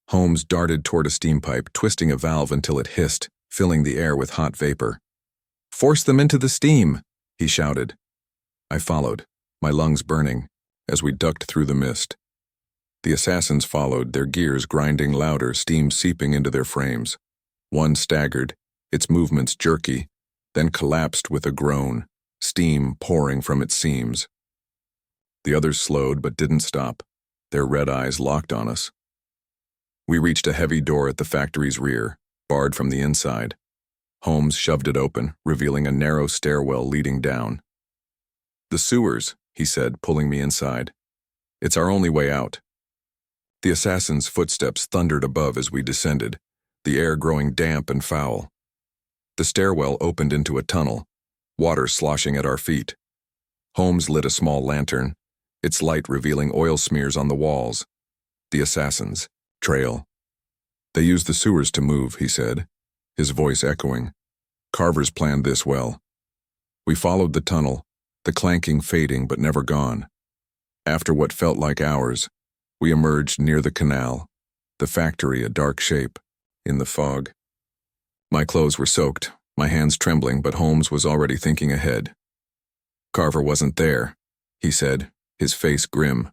Holmes darted toward a steam pipe, twisting a valve until it hissed, filling the air with hot vapor. Force them into the steam, he shouted. I followed, my lungs burning, as we ducked through the mist. The assassins followed, their gears grinding louder, steam seeping into their frames. One staggered, its movements jerky, then collapsed with a groan, steam pouring from its seams. The others slowed but didn't stop, their red eyes locked on us. We reached a heavy door at the factory's rear, barred from the inside. Holmes shoved it open, revealing a narrow stairwell leading down. The sewers, he said, pulling me inside. It's our only way out. The assassin's footsteps thundered above as we descended, the air growing damp and foul. The stairwell opened into a tunnel, water sloshing at our feet. Holmes lit a small lantern, its light revealing oil smears on the walls. The assassins' trail. They used the sewers to move, he said, his voice echoing. Carver's planned this well. We followed the tunnel, the clanking fading but never gone. After what felt like hours, we emerged near the canal, the factory a dark shape, in the fog. My clothes were soaked, my hands trembling, but Holmes was already thinking ahead. Carver wasn't there, he said, his face grim.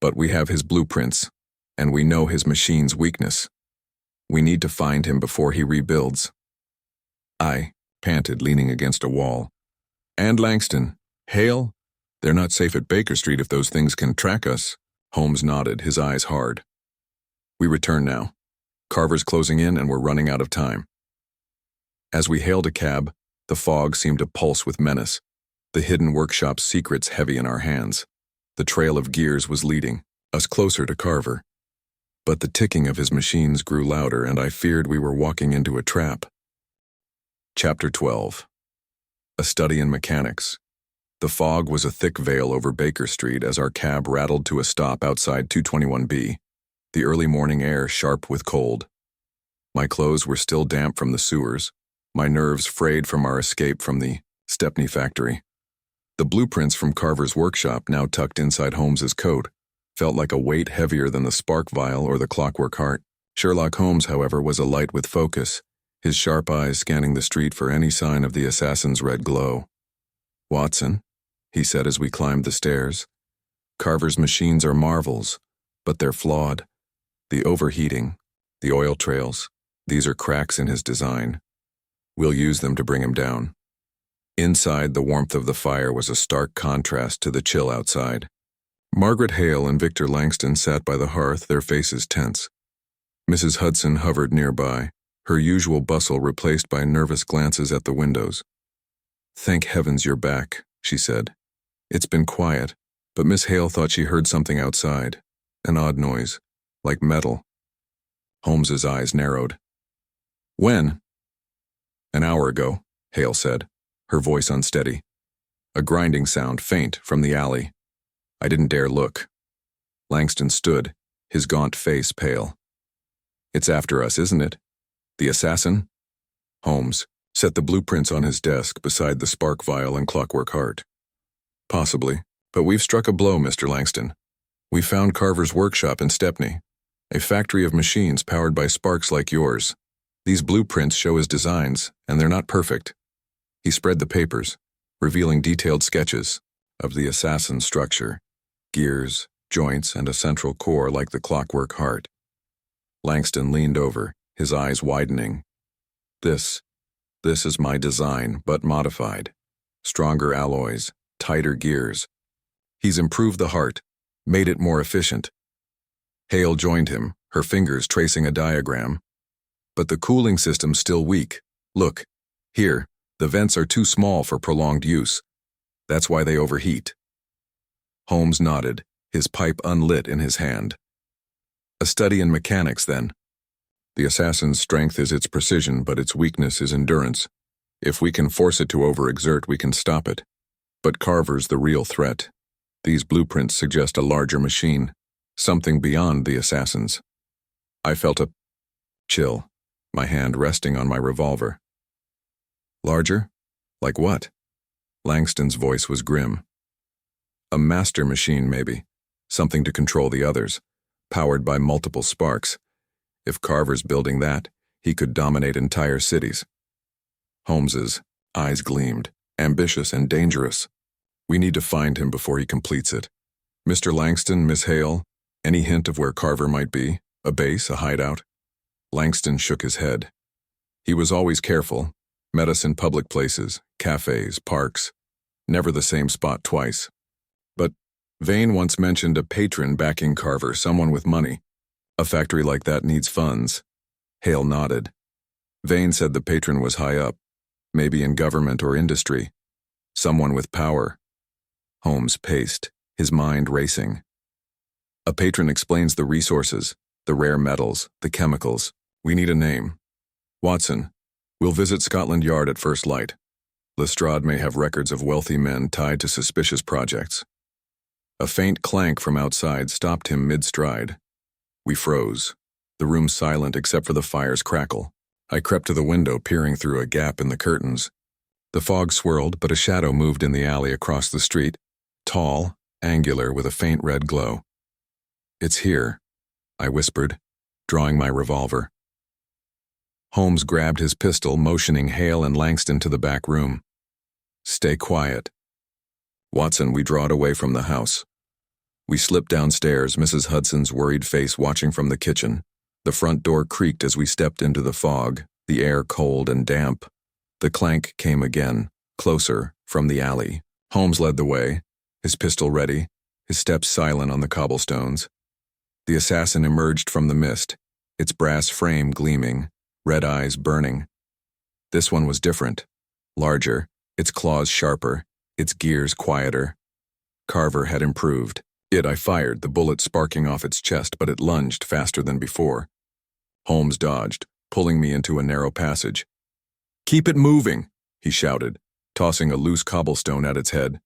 But we have his blueprints, and we know his machine's weakness. We need to find him before he rebuilds. I panted, leaning against a wall. And Langston. Hale? They're not safe at Baker Street if those things can track us. Holmes nodded, his eyes hard. We return now. Carver's closing in and we're running out of time. As we hailed a cab, the fog seemed to pulse with menace, the hidden workshop's secrets heavy in our hands. The trail of gears was leading us closer to Carver. But the ticking of his machines grew louder, and I feared we were walking into a trap. Chapter 12. A study in mechanics. The fog was a thick veil over Baker Street as our cab rattled to a stop outside 221B. the early morning air sharp with cold. My clothes were still damp from the sewers, my nerves frayed from our escape from the Stepney factory. The blueprints from Carver's workshop, now tucked inside Holmes's coat, felt like a weight heavier than the spark vial or the clockwork heart. Sherlock Holmes, however, was alight with focus, his sharp eyes scanning the street for any sign of the assassin's red glow. "Watson," he said as we climbed the stairs, "Carver's machines are marvels, but they're flawed. The overheating, the oil trails, these are cracks in his design. We'll use them to bring him down." Inside, the warmth of the fire was a stark contrast to the chill outside. Margaret Hale and Victor Langston sat by the hearth, their faces tense. Mrs. Hudson hovered nearby, her usual bustle replaced by nervous glances at the windows. "Thank heavens you're back," she said. "It's been quiet, but Miss Hale thought she heard something outside, an odd noise, like metal." Holmes's eyes narrowed. "When?" "An hour ago," Hale said, her voice unsteady. A grinding sound, faint, from the alley. I didn't dare look. Langston stood, his gaunt face pale. "It's after us, isn't it? The assassin?" Holmes set the blueprints on his desk beside the spark vial and clockwork heart. "Possibly, but we've struck a blow, Mr. Langston. We found Carver's workshop in Stepney, a factory of machines powered by sparks like yours. These blueprints show his designs, and they're not perfect." He spread the papers, revealing detailed sketches of the assassin's structure, gears, joints, and a central core like the clockwork heart. Langston leaned over, his eyes widening. This is my design, but modified. Stronger alloys, tighter gears. He's improved the heart, made it more efficient." Hale joined him, her fingers tracing a diagram. "But the cooling system's still weak. Look, here, the vents are too small for prolonged use. That's why they overheat." Holmes nodded, his pipe unlit in his hand. "A study in mechanics, then. The assassin's strength is its precision, but its weakness is endurance. If we can force it to overexert, we can stop it. But Carver's the real threat. These blueprints suggest a larger machine, something beyond the assassin's." I felt a chill, my hand resting on my revolver. "Larger? Like what?" Langston's voice was grim. "A master machine, maybe. Something to control the others, powered by multiple sparks. If Carver's building that, he could dominate entire cities." Holmes's eyes gleamed, ambitious and dangerous. "We need to find him before he completes it. Mr. Langston, Miss Hale, any hint of where Carver might be? A base, a hideout?" Langston shook his head. He was always careful, met us in public places, cafes, parks, never the same spot twice. But Vane once mentioned a patron backing Carver, someone with money. "A factory like that needs funds." Hale nodded. "Vane said the patron was high up, maybe in government or industry. Someone with power." Holmes paced, his mind racing. "A patron explains the resources, the rare metals, the chemicals. We need a name. Watson, we'll visit Scotland Yard at first light. Lestrade may have records of wealthy men tied to suspicious projects." A faint clank from outside stopped him mid-stride. We froze, the room silent except for the fire's crackle. I crept to the window, peering through a gap in the curtains. The fog swirled, but a shadow moved in the alley across the street, tall, angular, with a faint red glow. "It's here," I whispered, drawing my revolver. Holmes grabbed his pistol, motioning Hale and Langston to the back room. "Stay quiet. Watson, we draw it away from the house." We slipped downstairs, Mrs. Hudson's worried face watching from the kitchen. The front door creaked as we stepped into the fog, the air cold and damp. The clank came again, closer, from the alley. Holmes led the way, his pistol ready, his steps silent on the cobblestones. The assassin emerged from the mist, its brass frame gleaming, red eyes burning. This one was different, larger, its claws sharper, its gears quieter. Carver had improved. I fired, the bullet sparking off its chest, but it lunged faster than before. Holmes dodged, pulling me into a narrow passage. "Keep it moving," he shouted, tossing a loose cobblestone at its head.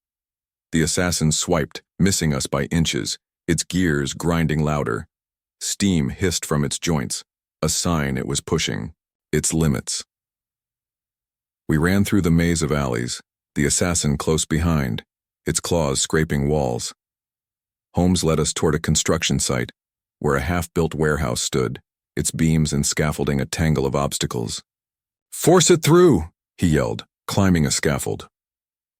The assassin swiped, missing us by inches, its gears grinding louder. Steam hissed from its joints, a sign it was pushing its limits. We ran through the maze of alleys, the assassin close behind, its claws scraping walls. Holmes led us toward a construction site, where a half-built warehouse stood, its beams and scaffolding a tangle of obstacles. "Force it through!" he yelled, climbing a scaffold.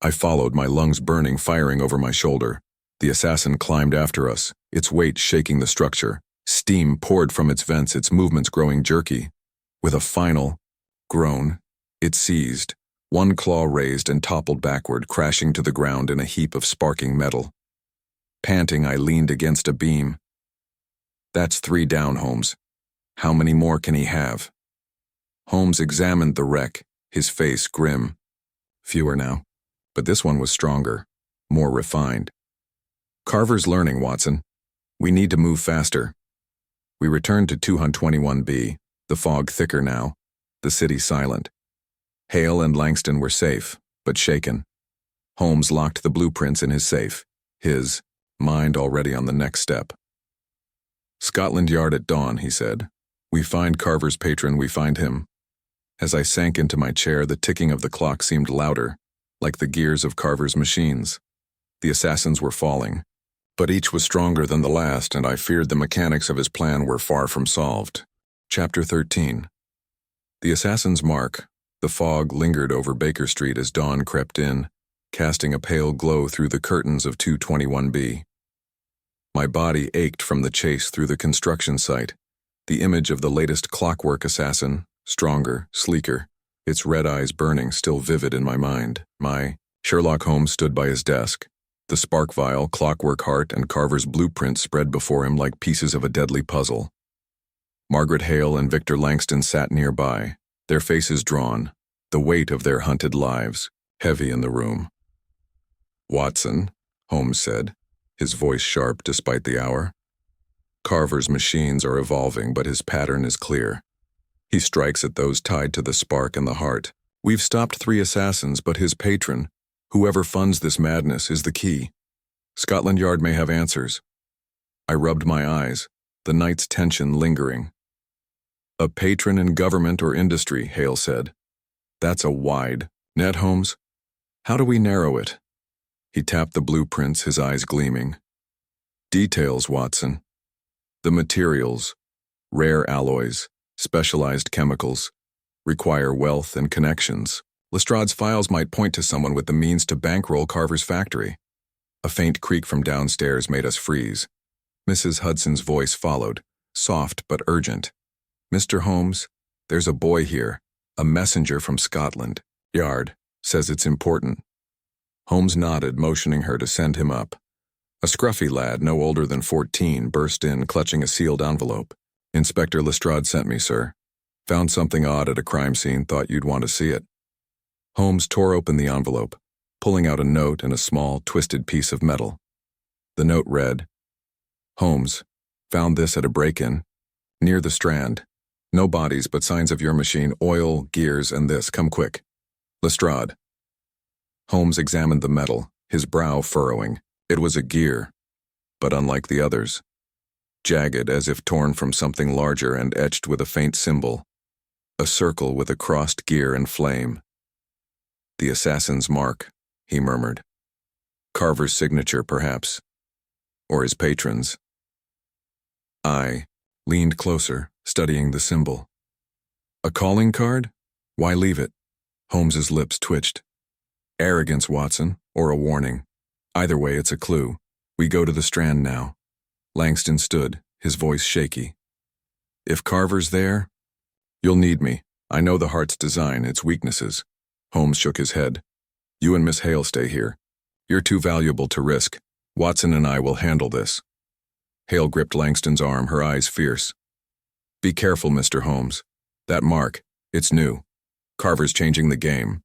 I followed, my lungs burning, firing over my shoulder. The assassin climbed after us, its weight shaking the structure. Steam poured from its vents, its movements growing jerky. With a final groan, it seized, one claw raised and toppled backward, crashing to the ground in a heap of sparking metal. Panting, I leaned against a beam. "That's 3 down, Holmes. How many more can he have?" Holmes examined the wreck, his face grim. "Fewer now, but this one was stronger, more refined. Carver's learning, Watson. We need to move faster." We returned to 221B, the fog thicker now, the city silent. Hale and Langston were safe, but shaken. Holmes locked the blueprints in his safe, his mind already on the next step. "Scotland Yard at dawn," he said. "We find Carver's patron, we find him." As I sank into my chair, the ticking of the clock seemed louder, like the gears of Carver's machines. The assassins were falling, but each was stronger than the last, and I feared the mechanics of his plan were far from solved. Chapter 13. The assassin's mark. The fog lingered over Baker Street as dawn crept in, casting a pale glow through the curtains of 221B. My body ached from the chase through the construction site, the image of the latest Clockwork Assassin, stronger, sleeker, its red eyes burning, still vivid in my mind. Sherlock Holmes stood by his desk, the spark vial, clockwork heart, and Carver's blueprint spread before him like pieces of a deadly puzzle. Margaret Hale and Victor Langston sat nearby, their faces drawn, the weight of their hunted lives heavy in the room. "Watson," Holmes said, his voice sharp despite the hour. "Carver's machines are evolving, but his pattern is clear. He strikes at those tied to the spark and the heart. We've stopped 3 assassins, but his patron, whoever funds this madness, is the key. Scotland Yard may have answers." I rubbed my eyes, the night's tension lingering. "A patron in government or industry," Hale said. "That's a wide net, Holmes. How do we narrow it?" He tapped the blueprints, his eyes gleaming. "Details, Watson. The materials, rare alloys, specialized chemicals, require wealth and connections. Lestrade's files might point to someone with the means to bankroll Carver's factory." A faint creak from downstairs made us freeze. Mrs. Hudson's voice followed, soft but urgent. "Mr. Holmes, there's a boy here, a messenger from Scotland Yard, says it's important." Holmes nodded, motioning her to send him up. A scruffy lad, no older than 14, burst in, clutching a sealed envelope. "Inspector Lestrade sent me, sir. Found something odd at a crime scene, thought you'd want to see it." Holmes tore open the envelope, pulling out a note and a small, twisted piece of metal. The note read, "Holmes, found this at a break-in, near the Strand. No bodies, but signs of your machine, oil, gears, and this. Come quick. Lestrade." Holmes examined the metal, his brow furrowing. It was a gear, but unlike the others. Jagged as if torn from something larger and etched with a faint symbol. A circle with a crossed gear and flame. "The assassin's mark," he murmured. "Carver's signature, perhaps. Or his patron's." I leaned closer, studying the symbol. "A calling card? Why leave it?" Holmes's lips twitched. "Arrogance, Watson, or a warning. Either way, it's a clue. We go to the Strand now." Langston stood, his voice shaky. "If Carver's there, you'll need me. I know the heart's design, its weaknesses." Holmes shook his head. "You and Miss Hale stay here. You're too valuable to risk. Watson and I will handle this." Hale gripped Langston's arm, her eyes fierce. "Be careful, Mr. Holmes. That mark, it's new. Carver's changing the game."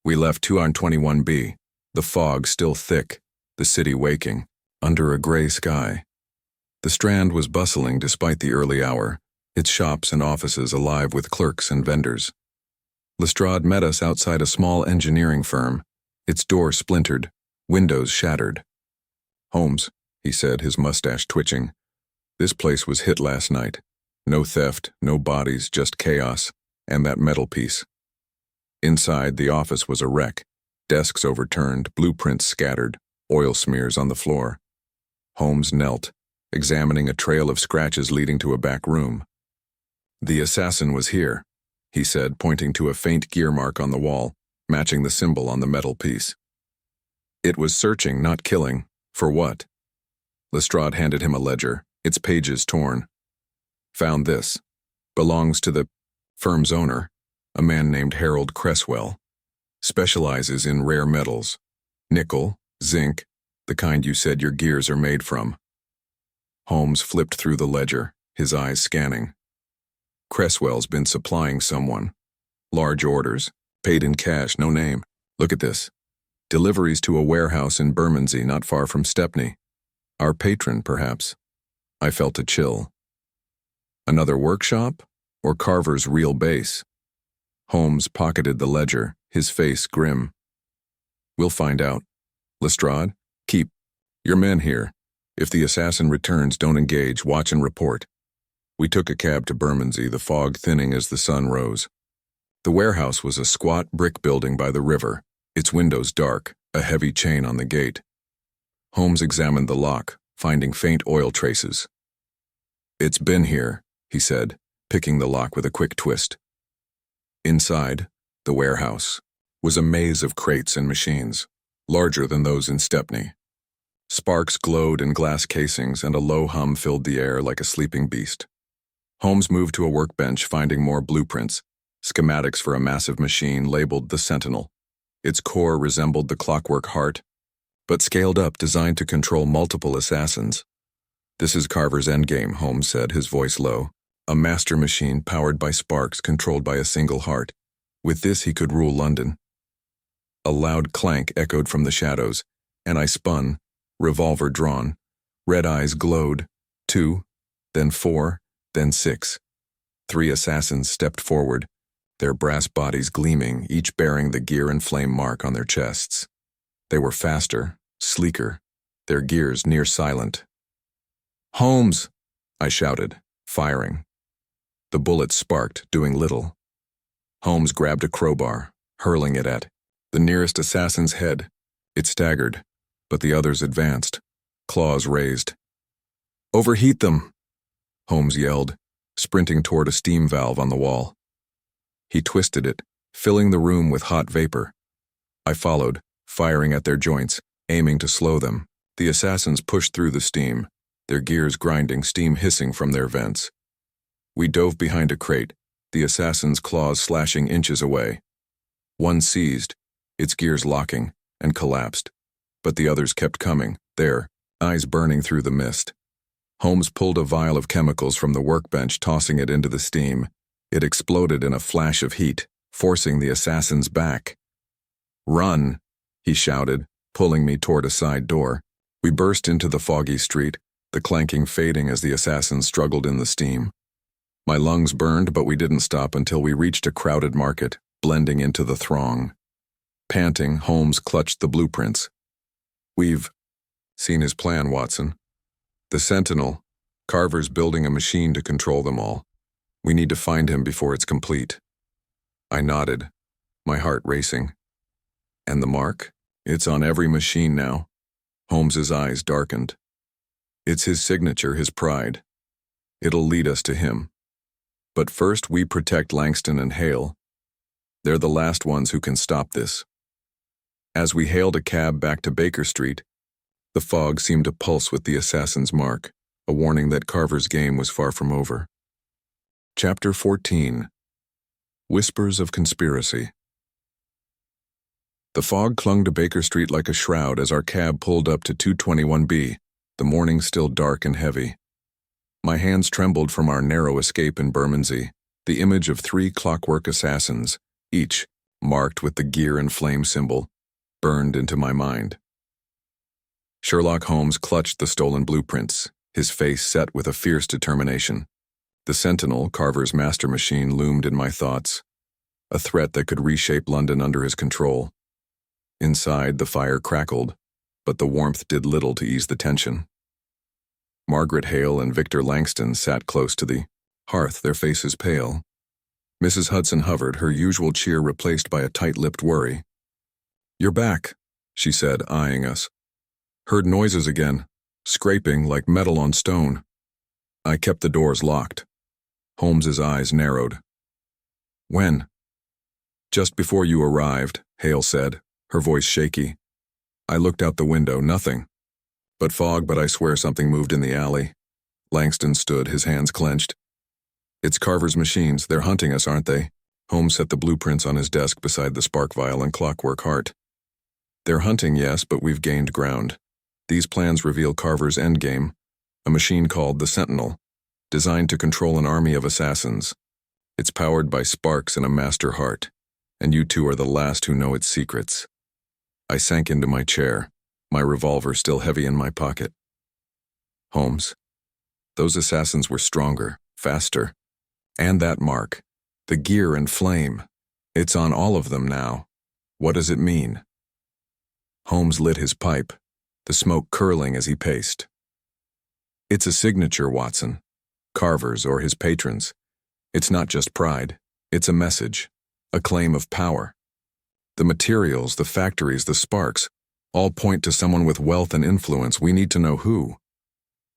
We left 221B, the fog still thick, the city waking, under a gray sky. The Strand was bustling despite the early hour, its shops and offices alive with clerks and vendors. Lestrade met us outside a small engineering firm, its door splintered, windows shattered. "Holmes," he said, his mustache twitching, This place was hit last night. No theft, no bodies, just chaos, and that metal piece. Inside, the office was a wreck. Desks overturned, blueprints scattered, oil smears on the floor. Holmes knelt, examining a trail of scratches leading to a back room. "The assassin was here," he said, pointing to a faint gear mark on the wall, matching the symbol on the metal piece. "It was searching, not killing. For what?" Lestrade handed him a ledger, its pages torn. "Found this. Belongs to the firm's owner, a man named Harold Cresswell. Specializes in rare metals. Nickel, zinc, the kind you said your gears are made from." Holmes flipped through the ledger, his eyes scanning. "Cresswell's been supplying someone. Large orders, paid in cash, no name. Look at this. Deliveries to a warehouse in Bermondsey, not far from Stepney. Our patron, perhaps." I felt a chill. Another workshop, or Carver's real base? Holmes pocketed the ledger, his face grim. "We'll find out. Lestrade, keep your men here. If the assassin returns, don't engage, watch and report." We took a cab to Bermondsey, the fog thinning as the sun rose. The warehouse was a squat brick building by the river, its windows dark, a heavy chain on the gate. Holmes examined the lock, finding faint oil traces. "It's been here," he said, picking the lock with a quick twist. Inside, the warehouse, was a maze of crates and machines, larger than those in Stepney. Sparks glowed in glass casings and a low hum filled the air like a sleeping beast. Holmes moved to a workbench, finding more blueprints, schematics for a massive machine labeled the Sentinel. Its core resembled the Clockwork Heart, but scaled up, designed to control multiple assassins. "This is Carver's endgame," Holmes said, his voice low. "A master machine powered by sparks, controlled by a single heart. With this he could rule London." A loud clank echoed from the shadows, and I spun, revolver drawn. Red eyes glowed. 2, then 4, then 6. 3 assassins stepped forward, their brass bodies gleaming, each bearing the gear and flame mark on their chests. They were faster, sleeker, their gears near silent. "Holmes!" I shouted, firing. The bullets sparked, doing little. Holmes grabbed a crowbar, hurling it at the nearest assassin's head. It staggered, but the others advanced, claws raised. "Overheat them!" Holmes yelled, sprinting toward a steam valve on the wall. He twisted it, filling the room with hot vapor. I followed, firing at their joints, aiming to slow them. The assassins pushed through the steam, their gears grinding, steam hissing from their vents. We dove behind a crate, the assassin's claws slashing inches away. One seized, its gears locking, and collapsed. But the others kept coming, their eyes burning through the mist. Holmes pulled a vial of chemicals from the workbench, tossing it into the steam. It exploded in a flash of heat, forcing the assassins back. "Run!" he shouted, pulling me toward a side door. We burst into the foggy street, the clanking fading as the assassins struggled in the steam. My lungs burned, but we didn't stop until we reached a crowded market, blending into the throng. Panting, Holmes clutched the blueprints. "We've seen his plan, Watson. The Sentinel, Carver's building a machine to control them all. We need to find him before it's complete." I nodded, my heart racing. "And the mark? It's on every machine now." Holmes's eyes darkened. "It's his signature, his pride. It'll lead us to him. But first we protect Langston and Hale. They're the last ones who can stop this." As we hailed a cab back to Baker Street, the fog seemed to pulse with the assassin's mark, a warning that Carver's game was far from over. Chapter 14. Whispers of Conspiracy. The fog clung to Baker Street like a shroud as our cab pulled up to 221B, the morning still dark and heavy. My hands trembled from our narrow escape in Bermondsey, the image of 3 clockwork assassins, each marked with the gear and flame symbol, burned into my mind. Sherlock Holmes clutched the stolen blueprints, his face set with a fierce determination. The Sentinel, Carver's master machine, loomed in my thoughts, a threat that could reshape London under his control. Inside, the fire crackled, but the warmth did little to ease the tension. Margaret Hale and Victor Langston sat close to the hearth, their faces pale. Mrs. Hudson hovered, her usual cheer replaced by a tight-lipped worry. "You're back," she said, eyeing us. "Heard noises again, scraping like metal on stone." I kept the doors locked. Holmes's eyes narrowed. "When?" "Just before you arrived," Hale said, her voice shaky. I looked out the window, nothing. But fog, but I swear something moved in the alley. Langston stood, his hands clenched. "It's Carver's machines. They're hunting us, aren't they?" Holmes set the blueprints on his desk beside the spark vial and clockwork heart. "They're hunting, yes, but we've gained ground. These plans reveal Carver's endgame, a machine called the Sentinel, designed to control an army of assassins. It's powered by sparks and a master heart, and you two are the last who know its secrets." I sank into my chair, my revolver still heavy in my pocket. "Holmes, those assassins were stronger, faster. And that mark, the gear and flame, it's on all of them now. What does it mean?" Holmes lit his pipe, the smoke curling as he paced. "It's a signature, Watson. Carver's or his patrons. It's not just pride. It's a message, a claim of power. The materials, the factories, the sparks, all point to someone with wealth and influence. We need to know who."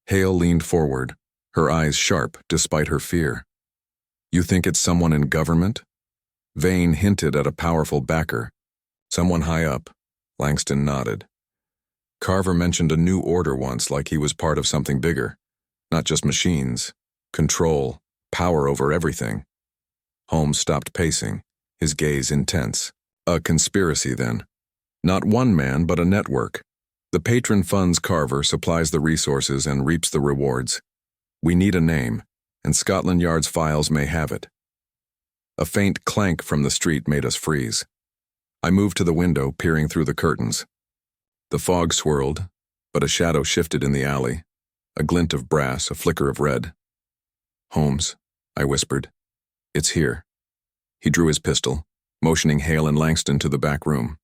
Hale leaned forward, her eyes sharp despite her fear. "You think it's someone in government?" Vane hinted at a powerful backer. "Someone high up." Langston nodded. "Carver mentioned a new order once, like he was part of something bigger. Not just machines. Control, power over everything." Holmes stopped pacing, his gaze intense. "A conspiracy, then. Not one man, but a network. The patron funds Carver, supplies the resources, and reaps the rewards. We need a name, and Scotland Yard's files may have it." A faint clank from the street made us freeze. I moved to the window, peering through the curtains. The fog swirled, but a shadow shifted in the alley, a glint of brass, a flicker of red. "Holmes," I whispered. "It's here." He drew his pistol, motioning Hale and Langston to the back room.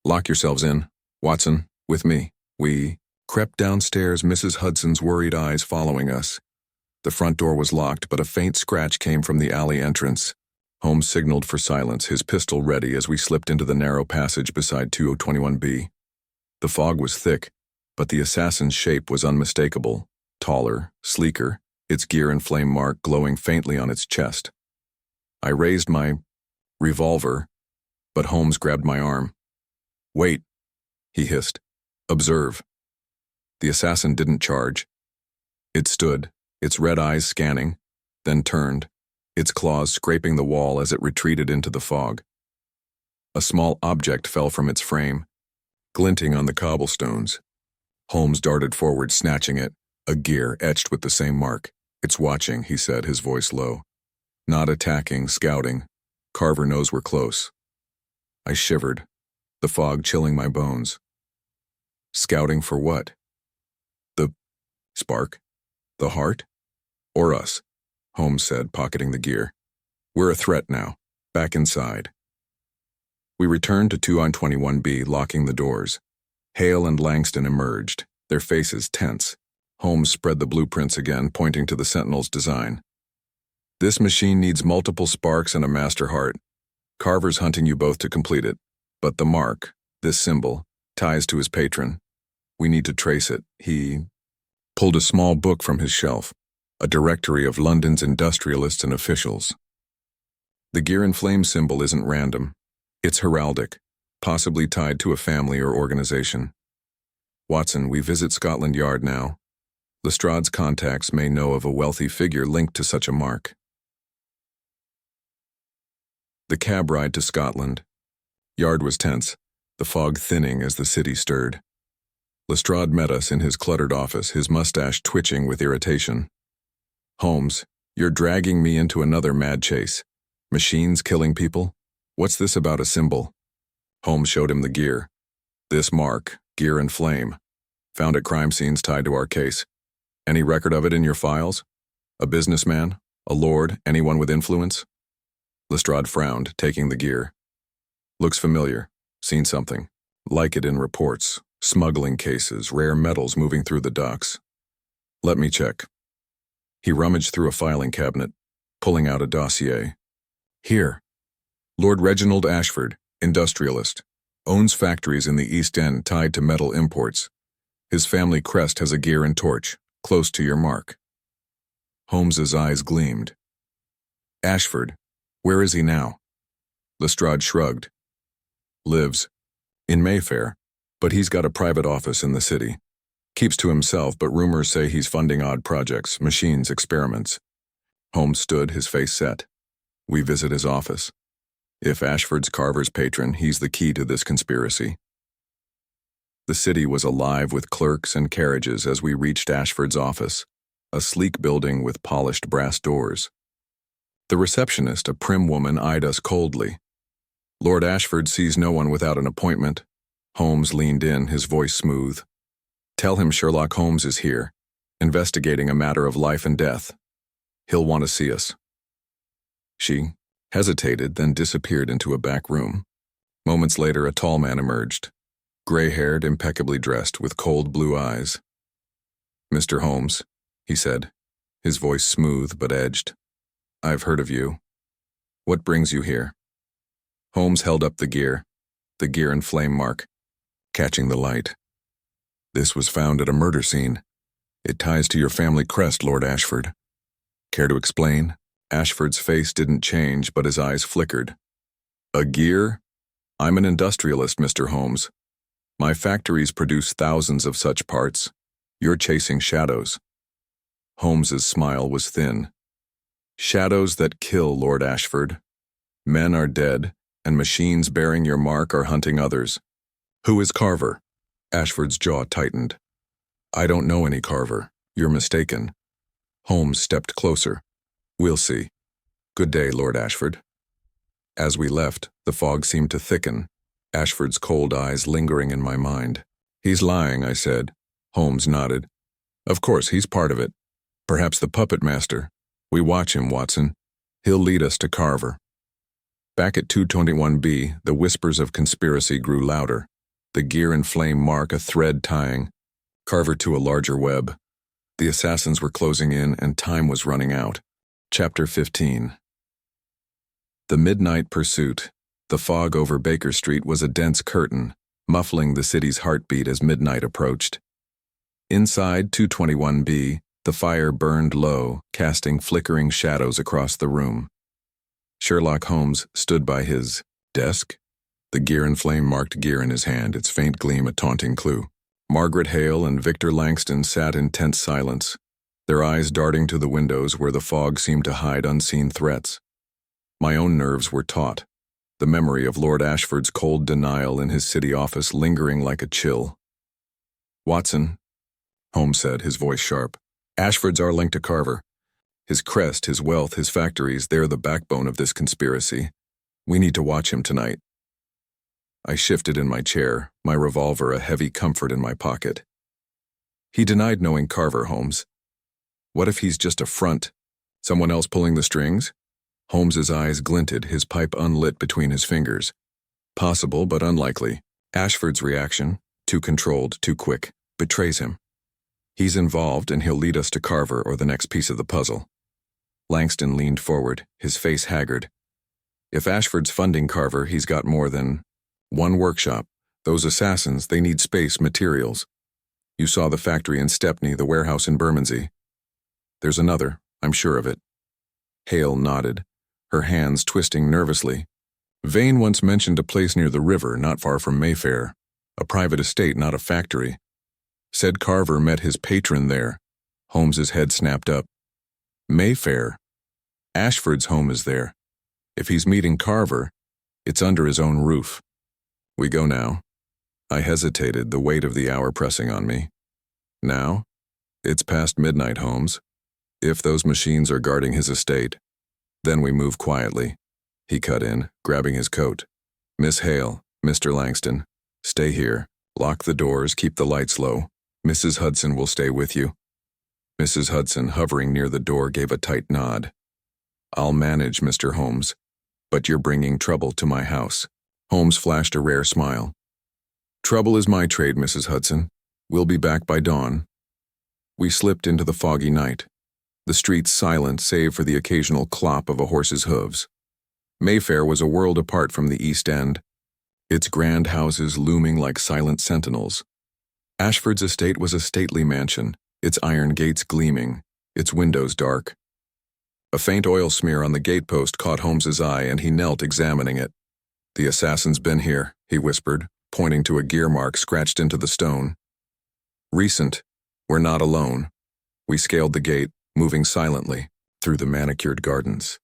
"Lock yourselves in. Watson, with me." We crept downstairs, Mrs. Hudson's worried eyes following us. The front door was locked, but a faint scratch came from the alley entrance. Holmes signaled for silence, his pistol ready as we slipped into the narrow passage beside 2021B. The fog was thick, but the assassin's shape was unmistakable, taller, sleeker, its gear and flame mark glowing faintly on its chest. I raised my revolver, but Holmes grabbed my arm. "Wait," he hissed. "Observe." The assassin didn't charge. It stood, its red eyes scanning, then turned, its claws scraping the wall as it retreated into the fog. A small object fell from its frame, glinting on the cobblestones. Holmes darted forward, snatching it, a gear etched with the same mark. "It's watching," he said, his voice low. "Not attacking, scouting. Carver knows we're close." I shivered, the fog chilling my bones. Scouting for what? The spark? The heart? Or us? Holmes said, pocketing the gear. "We're a threat now. Back inside." We returned to 2-on-21B, locking the doors. Hale and Langston emerged, their faces tense. Holmes spread the blueprints again, pointing to the Sentinel's design. "This machine needs multiple sparks and a master heart. Carver's hunting you both to complete it. But the mark, this symbol, ties to his patron. We need to trace it." He pulled a small book from his shelf, a directory of London's industrialists and officials. "The gear and flame symbol isn't random. It's heraldic, possibly tied to a family or organization. Watson, we visit Scotland Yard now. Lestrade's contacts may know of a wealthy figure linked to such a mark." The cab ride to Scotland. Yard was tense, the fog thinning as the city stirred. Lestrade met us in his cluttered office, his mustache twitching with irritation. "Holmes, you're dragging me into another mad chase. Machines killing people? What's this about a symbol?" Holmes showed him the gear. "This mark, gear and flame. Found at crime scenes tied to our case. Any record of it in your files? A businessman? A lord? Anyone with influence?" Lestrade frowned, taking the gear. "Looks familiar. Seen something. Like it in reports. Smuggling cases, rare metals moving through the docks." Let me check. He rummaged through a filing cabinet, pulling out a dossier. Here. Lord Reginald Ashford, industrialist. Owns factories in the East End tied to metal imports. His family crest has a gear and torch, close to your mark. Holmes's eyes gleamed. Ashford, where is he now? Lestrade shrugged. Lives in Mayfair, but he's got a private office in the city. Keeps to himself, but rumors say he's funding odd projects, machines, experiments. Holmes stood, his face set. We visit his office. If Ashford's Carver's patron, he's the key to this conspiracy. The city was alive with clerks and carriages as we reached Ashford's office, a sleek building with polished brass doors. The receptionist, a prim woman, eyed us coldly. Lord Ashford sees no one without an appointment. Holmes leaned in, his voice smooth. Tell him Sherlock Holmes is here, investigating a matter of life and death. He'll want to see us. She hesitated, then disappeared into a back room. Moments later, a tall man emerged, gray-haired, impeccably dressed, with cold blue eyes. Mr. Holmes, he said, his voice smooth but edged. I've heard of you. What brings you here? Holmes held up the gear and flame mark, catching the light. This was found at a murder scene. It ties to your family crest, Lord Ashford. Care to explain? Ashford's face didn't change, but his eyes flickered. A gear? I'm an industrialist, Mr. Holmes. My factories produce thousands of such parts. You're chasing shadows. Holmes's smile was thin. Shadows that kill, Lord Ashford. Men are dead, and machines bearing your mark are hunting others. Who is Carver? Ashford's jaw tightened. I don't know any Carver. You're mistaken. Holmes stepped closer. We'll see. Good day, Lord Ashford. As we left, the fog seemed to thicken, Ashford's cold eyes lingering in my mind. He's lying, I said. Holmes nodded. Of course, he's part of it. Perhaps the puppet master. We watch him, Watson. He'll lead us to Carver. Back at 221B, the whispers of conspiracy grew louder. The gear and flame mark a thread tying Carver to a larger web. The assassins were closing in, and time was running out. Chapter 15. The midnight pursuit. The fog over Baker Street was a dense curtain, muffling the city's heartbeat as midnight approached. Inside 221B, the fire burned low, casting flickering shadows across the room. Sherlock Holmes stood by his desk, the gear and flame-marked gear in his hand, its faint gleam a taunting clue. Margaret Hale and Victor Langston sat in tense silence, their eyes darting to the windows where the fog seemed to hide unseen threats. My own nerves were taut, the memory of Lord Ashford's cold denial in his city office lingering like a chill. Watson, Holmes said, his voice sharp. Ashford's our link to Carver. His crest, his wealth, his factories, they're the backbone of this conspiracy. We need to watch him tonight. I shifted in my chair, my revolver a heavy comfort in my pocket. He denied knowing Carver, Holmes. What if he's just a front? Someone else pulling the strings? Holmes's eyes glinted, his pipe unlit between his fingers. Possible, but unlikely. Ashford's reaction, too controlled, too quick, betrays him. He's involved, and he'll lead us to Carver or the next piece of the puzzle. Langston leaned forward, his face haggard. If Ashford's funding Carver, he's got more than one workshop. Those assassins, they need space, materials. You saw the factory in Stepney, the warehouse in Bermondsey. There's another, I'm sure of it. Hale nodded, her hands twisting nervously. Vane once mentioned a place near the river, not far from Mayfair. A private estate, not a factory. Said Carver met his patron there. Holmes's head snapped up. Mayfair? Ashford's home is there. If he's meeting Carver, it's under his own roof. We go now. I hesitated, the weight of the hour pressing on me. Now? It's past midnight, Holmes. If those machines are guarding his estate, then we move quietly. He cut in, grabbing his coat. Miss Hale, Mr. Langston, stay here. Lock the doors, keep the lights low. Mrs. Hudson will stay with you. Mrs. Hudson, hovering near the door, gave a tight nod. I'll manage, Mr. Holmes, but you're bringing trouble to my house. Holmes flashed a rare smile. Trouble is my trade, Mrs. Hudson. We'll be back by dawn. We slipped into the foggy night, the streets silent save for the occasional clop of a horse's hooves. Mayfair was a world apart from the East End, its grand houses looming like silent sentinels. Ashford's estate was a stately mansion, its iron gates gleaming, its windows dark. A faint oil smear on the gatepost caught Holmes's eye, and he knelt examining it. "The assassin's been here," he whispered, pointing to a gear mark scratched into the stone. "Recent. We're not alone." We scaled the gate, moving silently through the manicured gardens.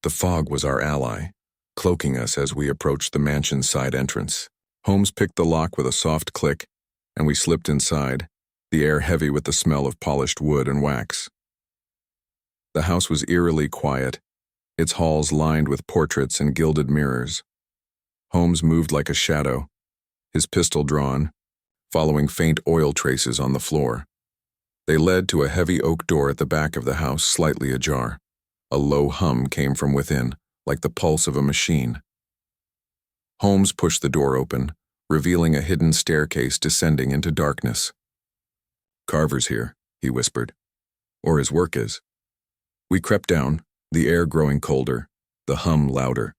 The fog was our ally, cloaking us as we approached the mansion's side entrance. Holmes picked the lock with a soft click, and we slipped inside, the air heavy with the smell of polished wood and wax. The house was eerily quiet, its halls lined with portraits and gilded mirrors. Holmes moved like a shadow, his pistol drawn, following faint oil traces on the floor. They led to a heavy oak door at the back of the house, slightly ajar. A low hum came from within, like the pulse of a machine. Holmes pushed the door open, revealing a hidden staircase descending into darkness. "Carver's here," he whispered. "Or his work is." We crept down, the air growing colder, the hum louder.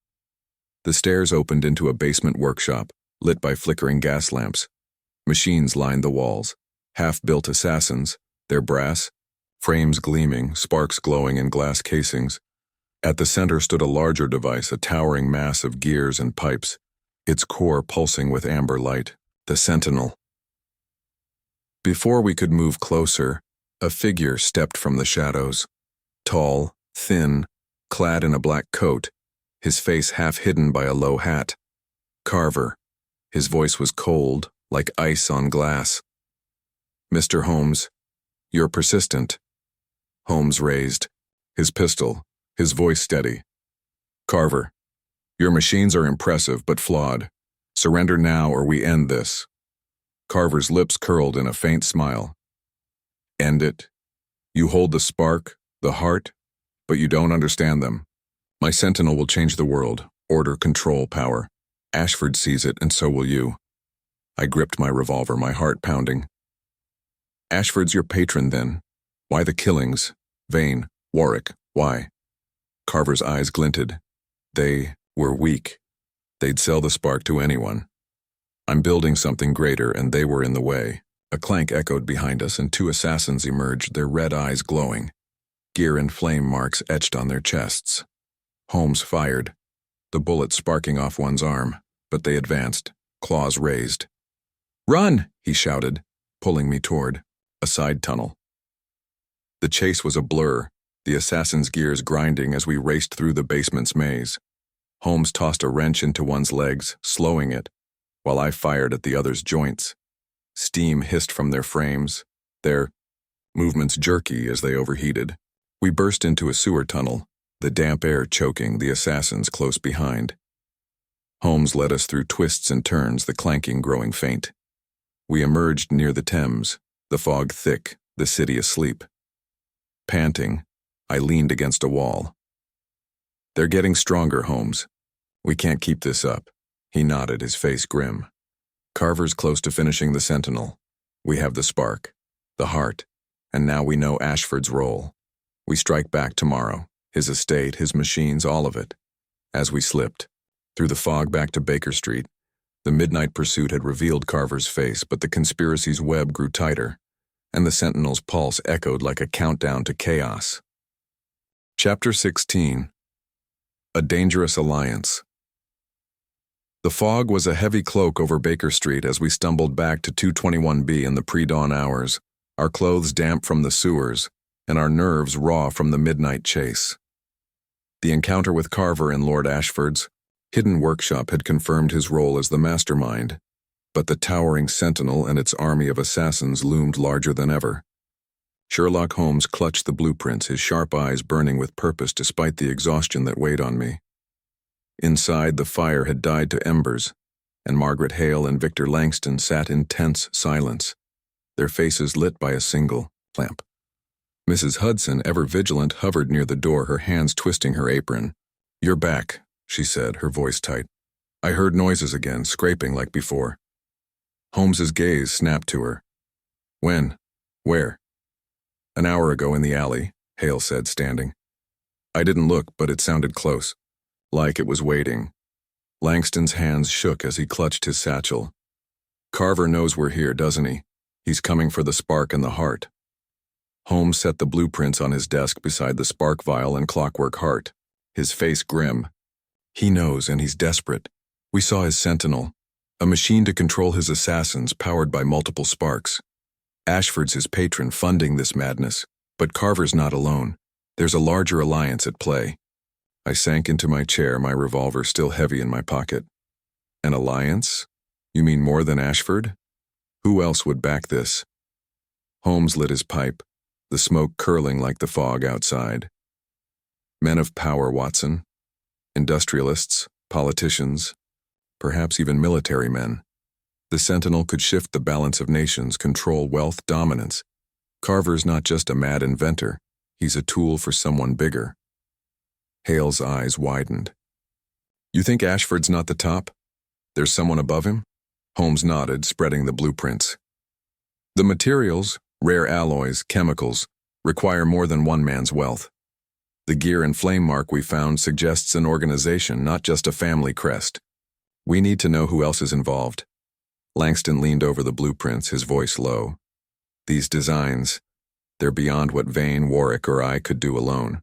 The stairs opened into a basement workshop, lit by flickering gas lamps. Machines lined the walls, half-built assassins, their brass frames gleaming, sparks glowing in glass casings. At the center stood a larger device, a towering mass of gears and pipes, its core pulsing with amber light, the Sentinel. Before we could move closer, a figure stepped from the shadows. Tall, thin, clad in a black coat, his face half hidden by a low hat. Carver. His voice was cold, like ice on glass. "Mr. Holmes, you're persistent." Holmes raised, his pistol, his voice steady. "Carver, your machines are impressive but flawed. Surrender now or we end this." Carver's lips curled in a faint smile. "End it? You hold the spark, the heart, but you don't understand them. My Sentinel will change the world, order, control, power. Ashford sees it, and so will you." I gripped my revolver, my heart pounding. "Ashford's your patron, then? Why the killings? Vane, Warwick, why?" Carver's eyes glinted. They were weak. They'd sell the spark to anyone. "I'm building something greater, and they were in the way." A clank echoed behind us, and two assassins emerged, their red eyes glowing, gear and flame marks etched on their chests. Holmes fired, the bullet sparking off one's arm, but they advanced, claws raised. "Run!" he shouted, pulling me toward a side tunnel. The chase was a blur, the assassin's gears grinding as we raced through the basement's maze. Holmes tossed a wrench into one's legs, slowing it, while I fired at the other's joints. Steam hissed from their frames, their movements jerky as they overheated. We burst into a sewer tunnel, the damp air choking, the assassins close behind. Holmes led us through twists and turns, the clanking growing faint. We emerged near the Thames, the fog thick, the city asleep. Panting, I leaned against a wall. "They're getting stronger, Holmes. We can't keep this up." He nodded, his face grim. "Carver's close to finishing the Sentinel. We have the spark, the heart, and now we know Ashford's role. We strike back tomorrow, his estate, his machines, all of it." As we slipped through the fog back to Baker Street, the midnight pursuit had revealed Carver's face, but the conspiracy's web grew tighter, and the Sentinel's pulse echoed like a countdown to chaos. Chapter 16. A Dangerous Alliance. The fog was a heavy cloak over Baker Street as we stumbled back to 221B in the pre-dawn hours, our clothes damp from the sewers, and our nerves raw from the midnight chase. The encounter with Carver in Lord Ashford's hidden workshop had confirmed his role as the mastermind, but the towering Sentinel and its army of assassins loomed larger than ever. Sherlock Holmes clutched the blueprints, his sharp eyes burning with purpose despite the exhaustion that weighed on me. Inside, the fire had died to embers, and Margaret Hale and Victor Langston sat in tense silence, their faces lit by a single lamp. Mrs. Hudson, ever vigilant, hovered near the door, her hands twisting her apron. "You're back," she said, her voice tight. "I heard noises again, scraping like before." Holmes's gaze snapped to her. "When? Where?" An hour ago in the alley, Hale said, standing. I didn't look, but it sounded close, like it was waiting. Langston's hands shook as he clutched his satchel. Carver knows we're here, doesn't he? He's coming for the spark and the heart. Holmes set the blueprints on his desk beside the spark vial and clockwork heart, his face grim. He knows, and he's desperate. We saw his sentinel, a machine to control his assassins powered by multiple sparks. Ashford's his patron funding this madness, but Carver's not alone. There's a larger alliance at play. I sank into my chair, my revolver still heavy in my pocket. An alliance? You mean more than Ashford? Who else would back this? Holmes lit his pipe, the smoke curling like the fog outside. Men of power, Watson. Industrialists, politicians, perhaps even military men. The Sentinel could shift the balance of nations, control wealth dominance. Carver's not just a mad inventor, he's a tool for someone bigger. Hale's eyes widened. You think Ashford's not the top? There's someone above him? Holmes nodded, spreading the blueprints. The materials, rare alloys, chemicals, require more than one man's wealth. The gear and flame mark we found suggests an organization, not just a family crest. We need to know who else is involved. Langston leaned over the blueprints, his voice low. These designs, they're beyond what Vane, Warwick, or I could do alone.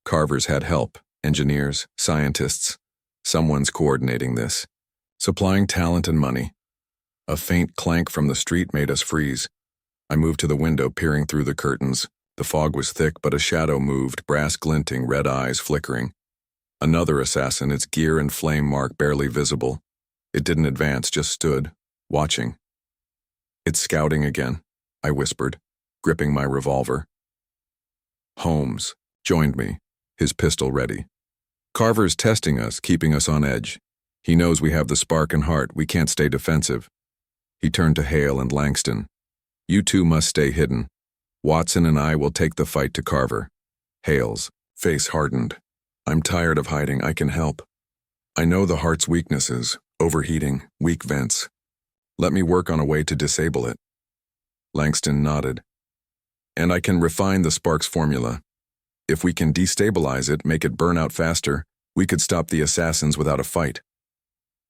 Carver's had help, engineers, scientists. Someone's coordinating this, supplying talent and money. A faint clank from the street made us freeze. I moved to the window, peering through the curtains. The fog was thick, but a shadow moved, brass glinting, red eyes flickering. Another assassin, its gear and flame mark barely visible. It didn't advance, just stood, watching. It's scouting again, I whispered, gripping my revolver. Holmes joined me, his pistol ready. Carver's testing us, keeping us on edge. He knows we have the spark and heart, we can't stay defensive. He turned to Hale and Langston. You two must stay hidden. Watson and I will take the fight to Carver. Hale's face hardened. I'm tired of hiding, I can help. I know the heart's weaknesses, overheating, weak vents. Let me work on a way to disable it. Langston nodded. And I can refine the spark's formula. If we can destabilize it, make it burn out faster, we could stop the assassins without a fight.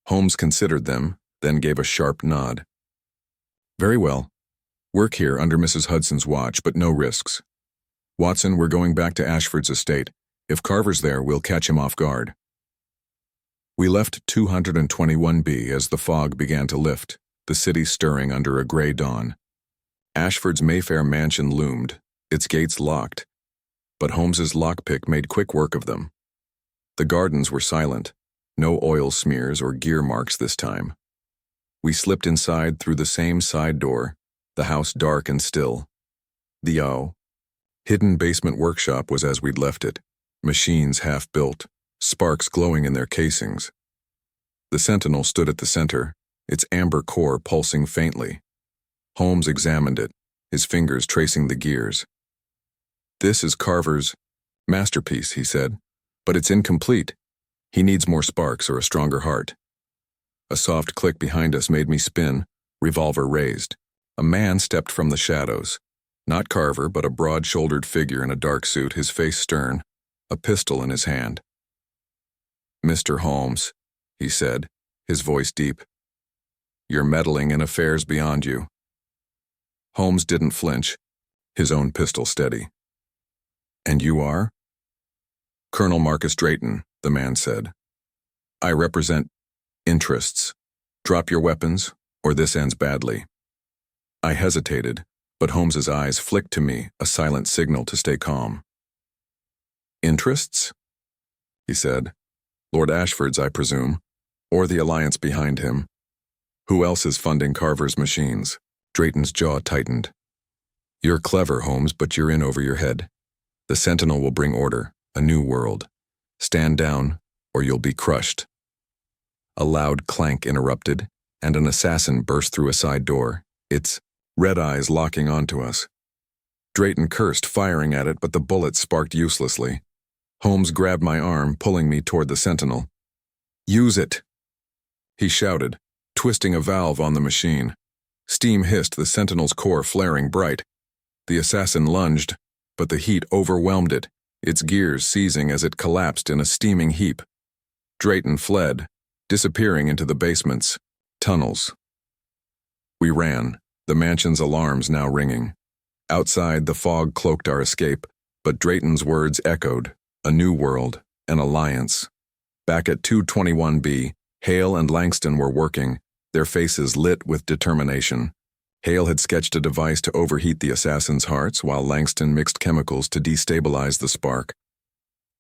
Holmes considered them, then gave a sharp nod. Very well. Work here under Mrs. Hudson's watch, but no risks. Watson, we're going back to Ashford's estate. If Carver's there, we'll catch him off guard. We left 221B as the fog began to lift, the city stirring under a gray dawn. Ashford's Mayfair mansion loomed, its gates locked, but Holmes's lockpick made quick work of them. The gardens were silent, no oil smears or gear marks this time. We slipped inside through the same side door, the house dark and still. The hidden basement workshop was as we'd left it, machines half-built, sparks glowing in their casings. The Sentinel stood at the center, its amber core pulsing faintly. Holmes examined it, his fingers tracing the gears. This is Carver's masterpiece, he said, but it's incomplete. He needs more sparks or a stronger heart. A soft click behind us made me spin, revolver raised. A man stepped from the shadows. Not Carver, but a broad-shouldered figure in a dark suit, his face stern, a pistol in his hand. Mr. Holmes, he said, his voice deep. You're meddling in affairs beyond you. Holmes didn't flinch, his own pistol steady. And you are? Colonel Marcus Drayton, the man said. I represent interests. Drop your weapons, or this ends badly. I hesitated, but Holmes's eyes flicked to me, a silent signal to stay calm. Interests? He said. Lord Ashford's, I presume, or the alliance behind him. Who else is funding Carver's machines? Drayton's jaw tightened. You're clever, Holmes, but you're in over your head. The Sentinel will bring order, a new world. Stand down, or you'll be crushed. A loud clank interrupted, and an assassin burst through a side door, its red eyes locking onto us. Drayton cursed, firing at it, but the bullet sparked uselessly. Holmes grabbed my arm, pulling me toward the Sentinel. Use it! He shouted, twisting a valve on the machine. Steam hissed, the Sentinel's core flaring bright. The assassin lunged, but the heat overwhelmed it, its gears seizing as it collapsed in a steaming heap. Drayton fled, disappearing into the basements, tunnels. We ran, the mansion's alarms now ringing. Outside, the fog cloaked our escape, but Drayton's words echoed, a new world, an alliance. Back at 221B, Hale and Langston were working, their faces lit with determination. Hale had sketched a device to overheat the assassin's hearts, while Langston mixed chemicals to destabilize the spark.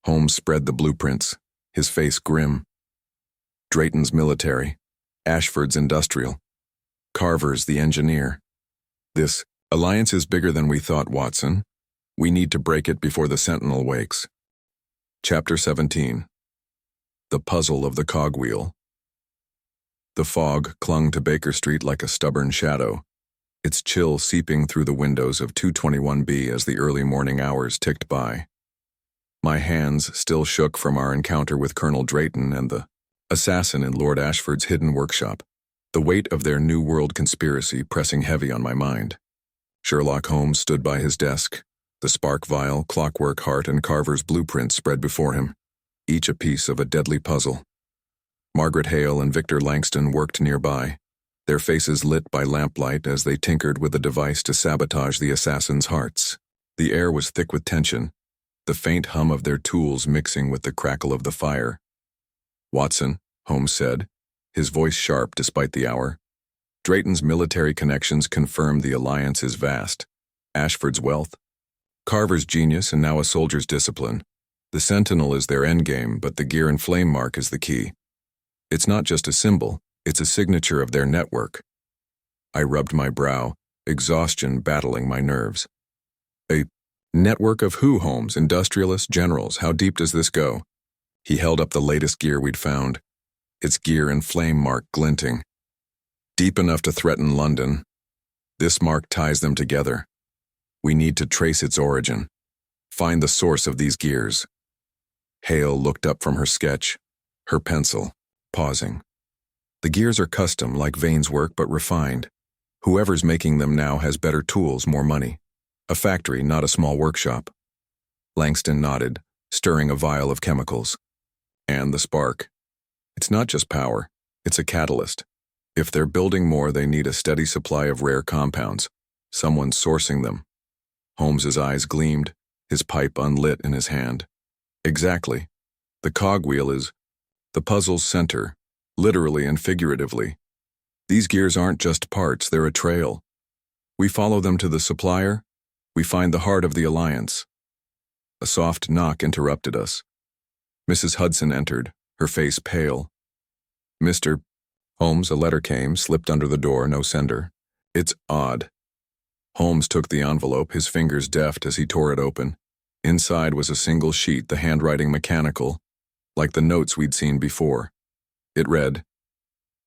Holmes spread the blueprints, his face grim. Drayton's military, Ashford's industrial, Carver's the engineer. This alliance is bigger than we thought, Watson. We need to break it before the Sentinel wakes. Chapter 17. The Puzzle of the Cogwheel. The fog clung to Baker Street like a stubborn shadow, its chill seeping through the windows of 221B as the early morning hours ticked by. My hands still shook from our encounter with Colonel Drayton and the assassin in Lord Ashford's hidden workshop, the weight of their New World conspiracy pressing heavy on my mind. Sherlock Holmes stood by his desk, the spark vial, clockwork heart, and Carver's blueprint spread before him, each a piece of a deadly puzzle. Margaret Hale and Victor Langston worked nearby, their faces lit by lamplight as they tinkered with a device to sabotage the assassin's hearts. The air was thick with tension, the faint hum of their tools mixing with the crackle of the fire. "Watson," Holmes said, his voice sharp despite the hour. "Drayton's military connections confirm the alliance is vast. Ashford's wealth, Carver's genius, and now a soldier's discipline. The Sentinel is their endgame, but the gear and flame mark is the key. It's not just a symbol, it's a signature of their network." I rubbed my brow, exhaustion battling my nerves. "A network of who, Holmes? Industrialists, generals? How deep does this go?" He held up the latest gear we'd found, its gear and flame mark glinting. "Deep enough to threaten London. This mark ties them together. We need to trace its origin, find the source of these gears." Hale looked up from her sketch, her pencil, pausing. "The gears are custom, like Vane's work, but refined. Whoever's making them now has better tools, more money. A factory, not a small workshop." Langston nodded, stirring a vial of chemicals. "And the spark. It's not just power, it's a catalyst. If they're building more, they need a steady supply of rare compounds. Someone's sourcing them." Holmes's eyes gleamed, his pipe unlit in his hand. "Exactly. The cogwheel is the puzzle's center, literally and figuratively. These gears aren't just parts, they're a trail. We follow them to the supplier, we find the heart of the alliance." A soft knock interrupted us. Mrs. Hudson entered, her face pale. "Mr. Holmes," a letter came, slipped under the door, no sender. "It's odd." Holmes took the envelope, his fingers deft as he tore it open. Inside was a single sheet, the handwriting mechanical, like the notes we'd seen before. It read,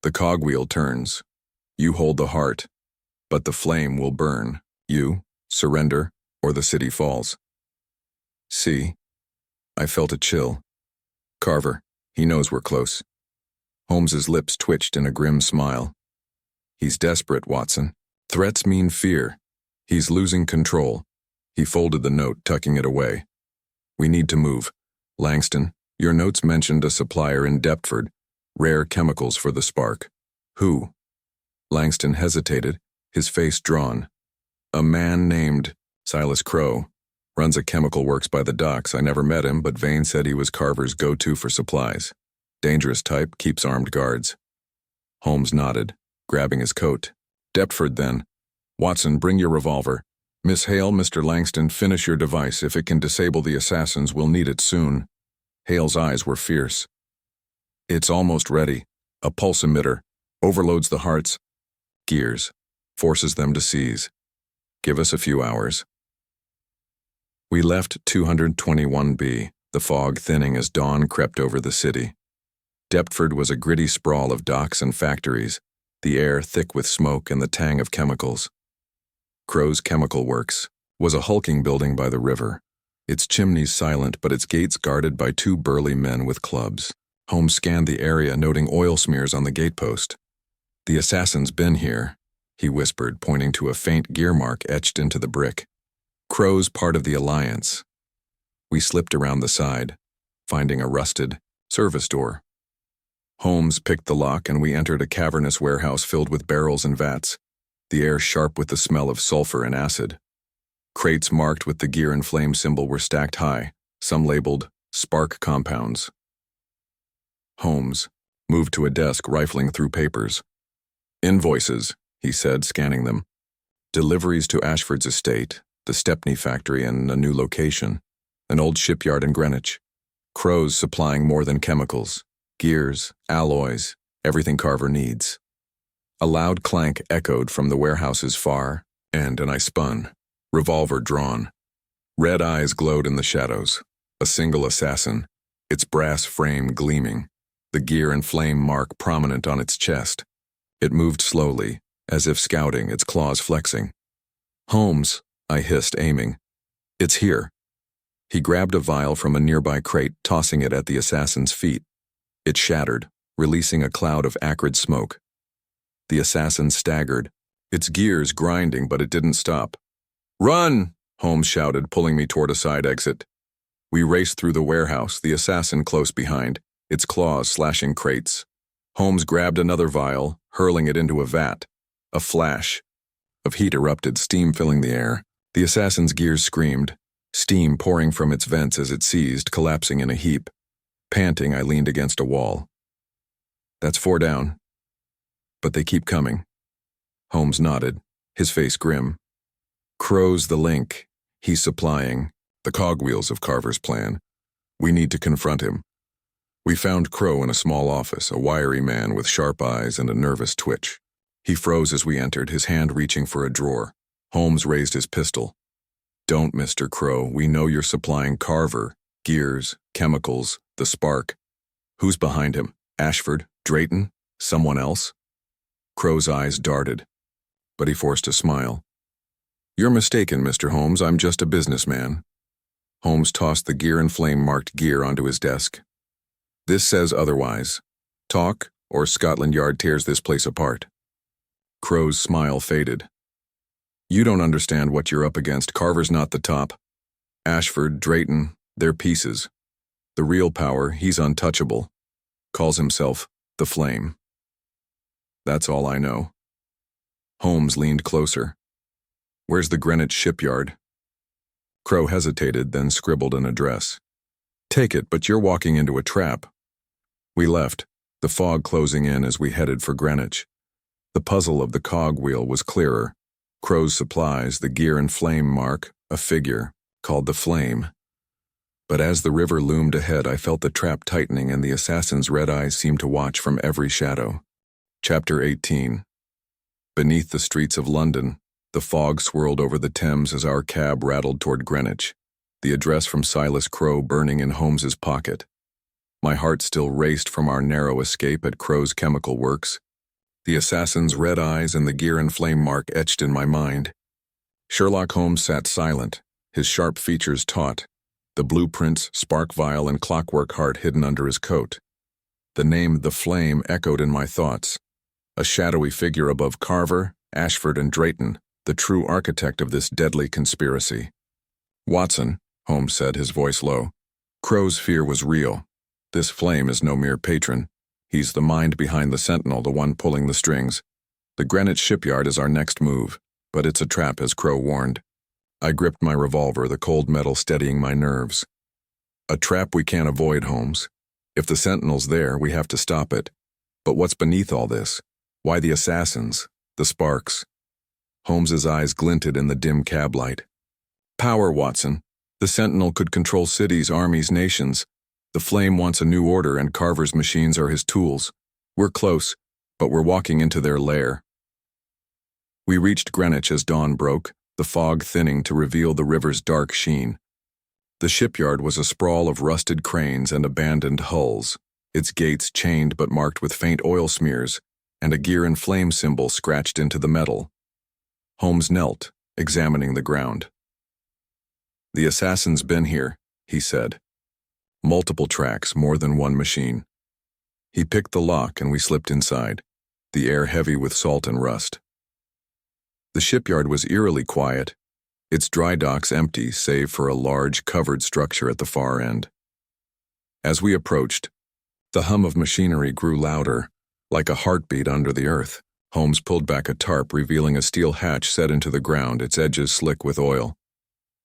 "The cogwheel turns. You hold the heart, but the flame will burn. You surrender, or the city falls." "See?" I felt a chill. "Carver, he knows we're close." Holmes's lips twitched in a grim smile. "He's desperate, Watson. Threats mean fear. He's losing control." He folded the note, tucking it away. "We need to move. Langston, your notes mentioned a supplier in Deptford, rare chemicals for the spark. Who?" Langston hesitated, his face drawn. "A man named Silas Crowe. Runs a chemical works by the docks. I never met him, but Vane said he was Carver's go-to for supplies. Dangerous type, keeps armed guards." Holmes nodded, grabbing his coat. "Deptford, then. Watson, bring your revolver. Miss Hale, Mr. Langston, finish your device. If it can disable the assassins, we'll need it soon." Hale's eyes were fierce. "It's almost ready. A pulse emitter. Overloads the hearts. Gears. Forces them to seize. Give us a few hours." We left 221B, the fog thinning as dawn crept over the city. Deptford was a gritty sprawl of docks and factories, the air thick with smoke and the tang of chemicals. Crowe's Chemical Works was a hulking building by the river, its chimneys silent but its gates guarded by two burly men with clubs. Holmes scanned the area, noting oil smears on the gatepost. "The assassin's been here," he whispered, pointing to a faint gear mark etched into the brick. Crow's part of the alliance. We slipped around the side, finding a rusted service door. Holmes picked the lock and we entered a cavernous warehouse filled with barrels and vats, the air sharp with the smell of sulfur and acid. Crates marked with the gear and flame symbol were stacked high, some labeled spark compounds. Holmes moved to a desk, rifling through papers. Invoices, he said, scanning them. Deliveries to Ashford's estate, the Stepney factory, and a new location, an old shipyard in Greenwich. Crow's supplying more than chemicals, gears, alloys, everything Carver needs. A loud clank echoed from the warehouse's far end, and I spun, revolver drawn. Red eyes glowed in the shadows. A single assassin, its brass frame gleaming, the gear and flame mark prominent on its chest. It moved slowly, as if scouting, its claws flexing. "Holmes," I hissed, aiming. "It's here." He grabbed a vial from a nearby crate, tossing it at the assassin's feet. It shattered, releasing a cloud of acrid smoke. The assassin staggered, its gears grinding, but it didn't stop. "Run!" Holmes shouted, pulling me toward a side exit. We raced through the warehouse, the assassin close behind, its claws slashing crates. Holmes grabbed another vial, hurling it into a vat. A flash of heat erupted, steam filling the air. The assassin's gears screamed, steam pouring from its vents as it seized, collapsing in a heap. Panting, I leaned against a wall. "That's 4 down. But they keep coming." Holmes nodded, his face grim. "Crow's the link. He's supplying the cogwheels of Carver's plan. We need to confront him." We found Crow in a small office, a wiry man with sharp eyes and a nervous twitch. He froze as we entered, his hand reaching for a drawer. Holmes raised his pistol. "Don't, Mr. Crow. We know you're supplying Carver, gears, chemicals, the spark. Who's behind him? Ashford? Drayton? Someone else?" Crow's eyes darted, but he forced a smile. "You're mistaken, Mr. Holmes. I'm just a businessman." Holmes tossed the gear and flame-marked gear onto his desk. "This says otherwise. Talk, or Scotland Yard tears this place apart." Crow's smile faded. "You don't understand what you're up against. Carver's not the top. Ashford, Drayton, they're pieces. The real power, he's untouchable. Calls himself the Flame. That's all I know." Holmes leaned closer. "Where's the Greenwich shipyard?" Crow hesitated, then scribbled an address. "Take it, but you're walking into a trap." We left, the fog closing in as we headed for Greenwich. The puzzle of the cogwheel was clearer. Crow's supplies, the gear and flame mark, a figure, called the Flame. But as the river loomed ahead, I felt the trap tightening and the assassin's red eyes seemed to watch from every shadow. Chapter 18. Beneath the streets of London, the fog swirled over the Thames as our cab rattled toward Greenwich, the address from Silas Crow burning in Holmes's pocket. My heart still raced from our narrow escape at Crow's chemical works, the assassin's red eyes and the gear and flame mark etched in my mind. Sherlock Holmes sat silent, his sharp features taut, the blueprints, spark vial, and clockwork heart hidden under his coat. The name The Flame echoed in my thoughts, a shadowy figure above Carver, Ashford, and Drayton, the true architect of this deadly conspiracy. "Watson," Holmes said, his voice low. "Crow's fear was real. This Flame is no mere patron. He's the mind behind the Sentinel, the one pulling the strings. The Greenwich shipyard is our next move, but it's a trap, as Crow warned." I gripped my revolver, the cold metal steadying my nerves. "A trap we can't avoid, Holmes. If the Sentinel's there, we have to stop it. But what's beneath all this? Why the assassins? The sparks?" Holmes's eyes glinted in the dim cab light. "Power, Watson. The Sentinel could control cities, armies, nations. The Flame wants a new order, and Carver's machines are his tools. We're close, but we're walking into their lair." We reached Greenwich as dawn broke, the fog thinning to reveal the river's dark sheen. The shipyard was a sprawl of rusted cranes and abandoned hulls, its gates chained but marked with faint oil smears, and a gear and flame symbol scratched into the metal. Holmes knelt, examining the ground. "The assassin's been here," he said. "Multiple tracks, more than one machine." He picked the lock and we slipped inside, the air heavy with salt and rust. The shipyard was eerily quiet, its dry docks empty save for a large, covered structure at the far end. As we approached, the hum of machinery grew louder, like a heartbeat under the earth. Holmes pulled back a tarp, revealing a steel hatch set into the ground, its edges slick with oil.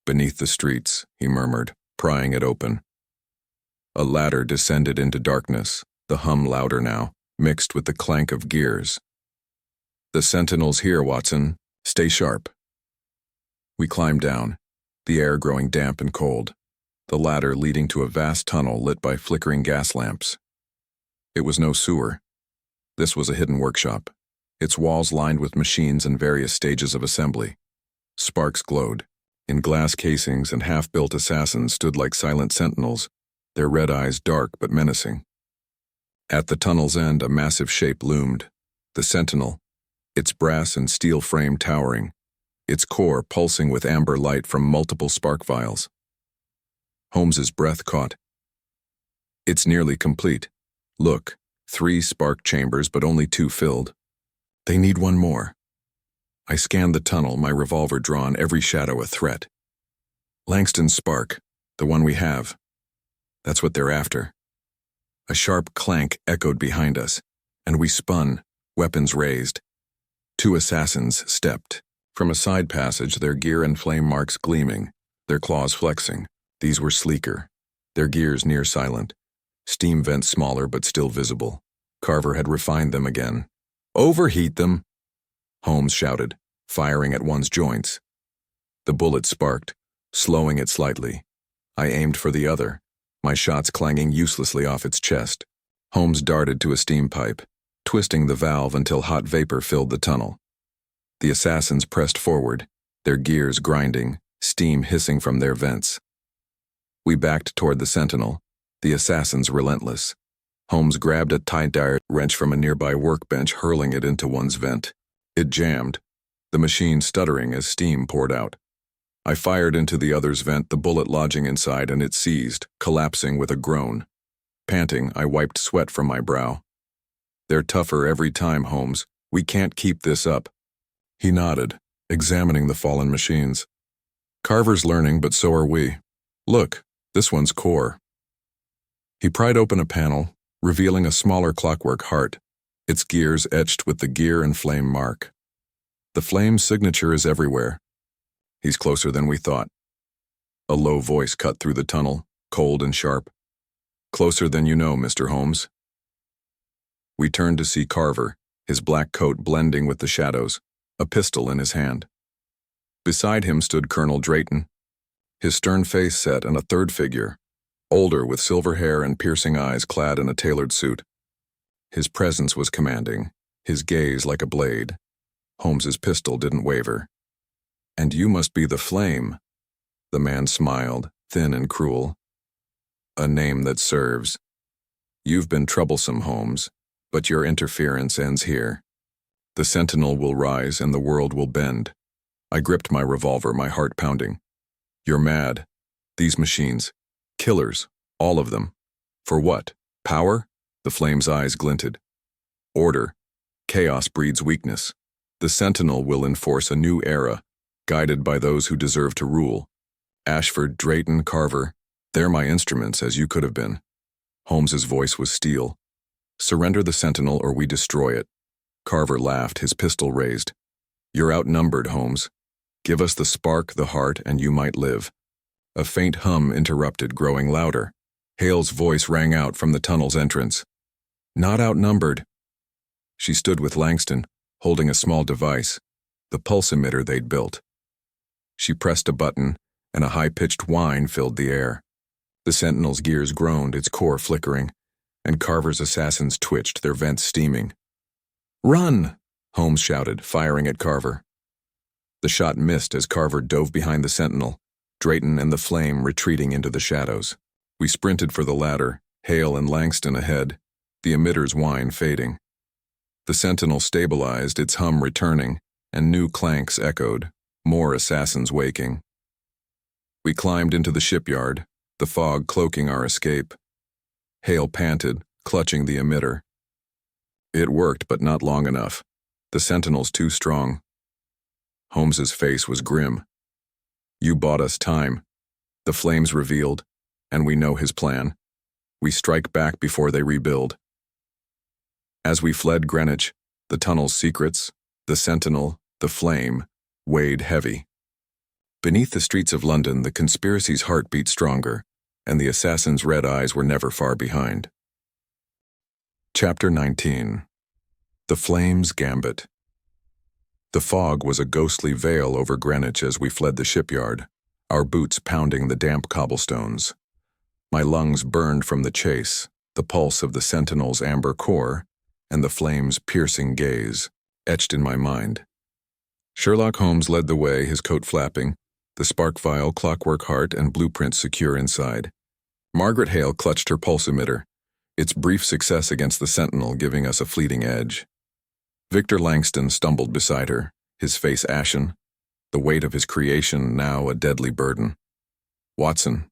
"Beneath the streets," he murmured, prying it open. A ladder descended into darkness, the hum louder now, mixed with the clank of gears. "The sentinel's here, Watson. Stay sharp." We climbed down, the air growing damp and cold, the ladder leading to a vast tunnel lit by flickering gas lamps. It was no sewer. This was a hidden workshop, its walls lined with machines in various stages of assembly. Sparks glowed. In glass casings, and half-built assassins stood like silent sentinels, their red eyes dark but menacing. At the tunnel's end, a massive shape loomed, the sentinel, its brass and steel frame towering, its core pulsing with amber light from multiple spark vials. Holmes's breath caught. "It's nearly complete. Look, 3 spark chambers, but only 2 filled. They need 1 more." I scanned the tunnel, my revolver drawn, every shadow a threat. "Langston's spark, the one we have. That's what they're after." A sharp clank echoed behind us, and we spun, weapons raised. 2 assassins stepped. From a side passage, their gear and flame marks gleaming, their claws flexing. These were sleeker, their gears near silent, steam vents smaller but still visible. Carver had refined them again. "Overheat them," Holmes shouted, firing at one's joints. The bullet sparked, slowing it slightly. I aimed for the other, my shots clanging uselessly off its chest. Holmes darted to a steam pipe, twisting the valve until hot vapor filled the tunnel. The assassins pressed forward, their gears grinding, steam hissing from their vents. We backed toward the sentinel, the assassins relentless. Holmes grabbed a tie-dye wrench from a nearby workbench, hurling it into one's vent. It jammed, the machine stuttering as steam poured out. I fired into the other's vent, the bullet lodging inside, and it seized, collapsing with a groan. Panting, I wiped sweat from my brow. "They're tougher every time, Holmes. We can't keep this up." He nodded, examining the fallen machines. "Carver's learning, but so are we. Look, this one's core." He pried open a panel, revealing a smaller clockwork heart, its gears etched with the gear and flame mark. "The flame signature is everywhere." "He's closer than we thought." A low voice cut through the tunnel, cold and sharp. "Closer than you know, Mr. Holmes." We turned to see Carver, his black coat blending with the shadows, a pistol in his hand. Beside him stood Colonel Drayton, his stern face set, and a third figure, older with silver hair and piercing eyes, clad in a tailored suit. His presence was commanding, his gaze like a blade. Holmes's pistol didn't waver. "And you must be the Flame." The man smiled, thin and cruel. "A name that serves. You've been troublesome, Holmes, but your interference ends here. The sentinel will rise and the world will bend." I gripped my revolver, my heart pounding. "You're mad. These machines. Killers. All of them. For what? Power?" The Flame's eyes glinted. "Order. Chaos breeds weakness. The sentinel will enforce a new era, guided by those who deserve to rule. Ashford, Drayton, Carver, they're my instruments, as you could have been." Holmes's voice was steel. "Surrender the sentinel or we destroy it." Carver laughed, his pistol raised. "You're outnumbered, Holmes. Give us the spark, the heart, and you might live." A faint hum interrupted, growing louder. Hale's voice rang out from the tunnel's entrance. "Not outnumbered." She stood with Langston, holding a small device, the pulse emitter they'd built. She pressed a button, and a high-pitched whine filled the air. The sentinel's gears groaned, its core flickering, and Carver's assassins twitched, their vents steaming. "Run!" Holmes shouted, firing at Carver. The shot missed as Carver dove behind the sentinel, Drayton and the Flame retreating into the shadows. We sprinted for the ladder, Hale and Langston ahead, the emitter's whine fading. The sentinel stabilized, its hum returning, and new clanks echoed, more assassins waking. We climbed into the shipyard, the fog cloaking our escape. Hale panted, clutching the emitter. It worked, but not long enough. The sentinel's too strong. Holmes's face was grim. You bought us time. The flames revealed, and we know his plan. We strike back before they rebuild. As we fled Greenwich, the tunnel's secrets, the sentinel, the flame, weighed heavy. Beneath the streets of London, the conspiracy's heart beat stronger, and the assassin's red eyes were never far behind. Chapter 19. The Flame's Gambit. The fog was a ghostly veil over Greenwich as we fled the shipyard, our boots pounding the damp cobblestones. My lungs burned from the chase, the pulse of the sentinel's amber core, and the flame's piercing gaze, etched in my mind. Sherlock Holmes led the way, his coat flapping, the spark vial, clockwork heart, and blueprint secure inside. Margaret Hale clutched her pulse emitter, its brief success against the sentinel giving us a fleeting edge. Victor Langston stumbled beside her, his face ashen, the weight of his creation now a deadly burden. "Watson,"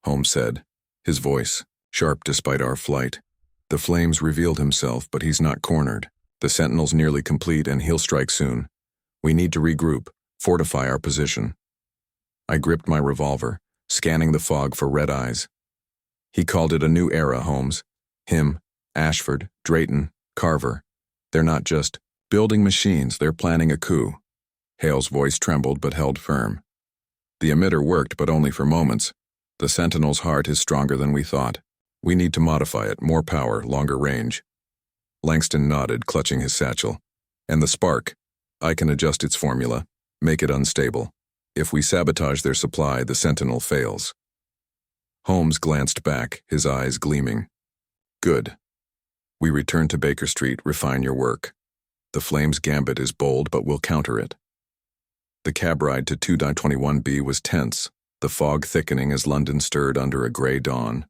Holmes said, his voice sharp despite our flight. "The flames revealed himself, but he's not cornered. The sentinel's nearly complete and he'll strike soon. We need to regroup, fortify our position." I gripped my revolver, scanning the fog for red eyes. "He called it a new era, Holmes. Him, Ashford, Drayton, Carver. They're not just building machines, they're planning a coup." Hale's voice trembled but held firm. "The emitter worked, but only for moments. The sentinel's heart is stronger than we thought. We need to modify it, more power, longer range." Langston nodded, clutching his satchel. "And the spark? I can adjust its formula, make it unstable. If we sabotage their supply, the sentinel fails." Holmes glanced back, his eyes gleaming. "Good. We return to Baker Street, refine your work. The flame's gambit is bold, but we'll counter it." The cab ride to 2-21B was tense, the fog thickening as London stirred under a gray dawn.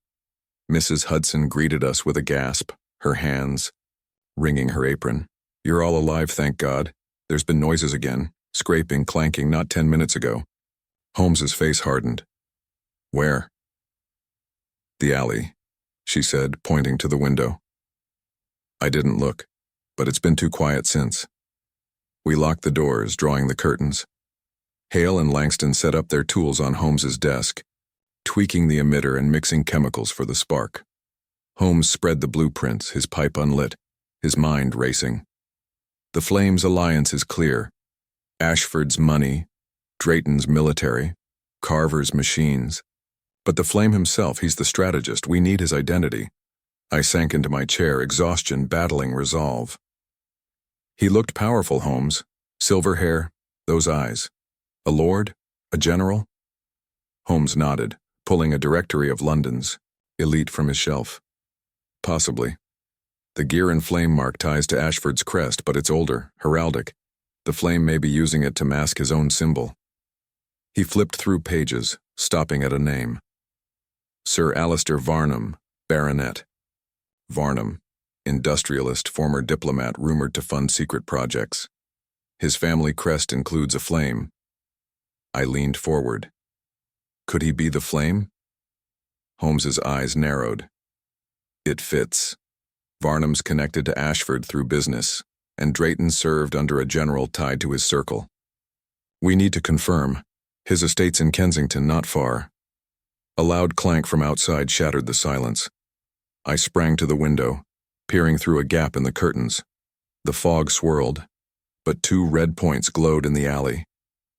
Mrs. Hudson greeted us with a gasp, her hands wringing her apron. "You're all alive, thank God. There's been noises again, scraping, clanking, not 10 minutes ago." Holmes's face hardened. "Where?" "The alley," she said, pointing to the window. I didn't look, but it's been too quiet since. We locked the doors, drawing the curtains. Hale and Langston set up their tools on Holmes's desk, tweaking the emitter and mixing chemicals for the spark. Holmes spread the blueprints, his pipe unlit, his mind racing. The flame's alliance is clear. Ashford's money, Drayton's military, Carver's machines. But the flame himself, he's the strategist. We need his identity. I sank into my chair, exhaustion battling resolve. "He looked powerful, Holmes. Silver hair, those eyes. A lord? A general?" Holmes nodded, pulling a directory of London's elite from his shelf. "Possibly. The gear and flame mark ties to Ashford's crest, but it's older, heraldic. The flame may be using it to mask his own symbol." He flipped through pages, stopping at a name. Sir Alistair Varnum, Baronet. Varnum, industrialist, former diplomat rumored to fund secret projects. His family crest includes a flame. I leaned forward. Could he be the flame? Holmes's eyes narrowed. It fits. Varnum's connected to Ashford through business, and Drayton served under a general tied to his circle. We need to confirm. His estate's in Kensington, not far. A loud clank from outside shattered the silence. I sprang to the window, peering through a gap in the curtains. The fog swirled, but 2 red points glowed in the alley.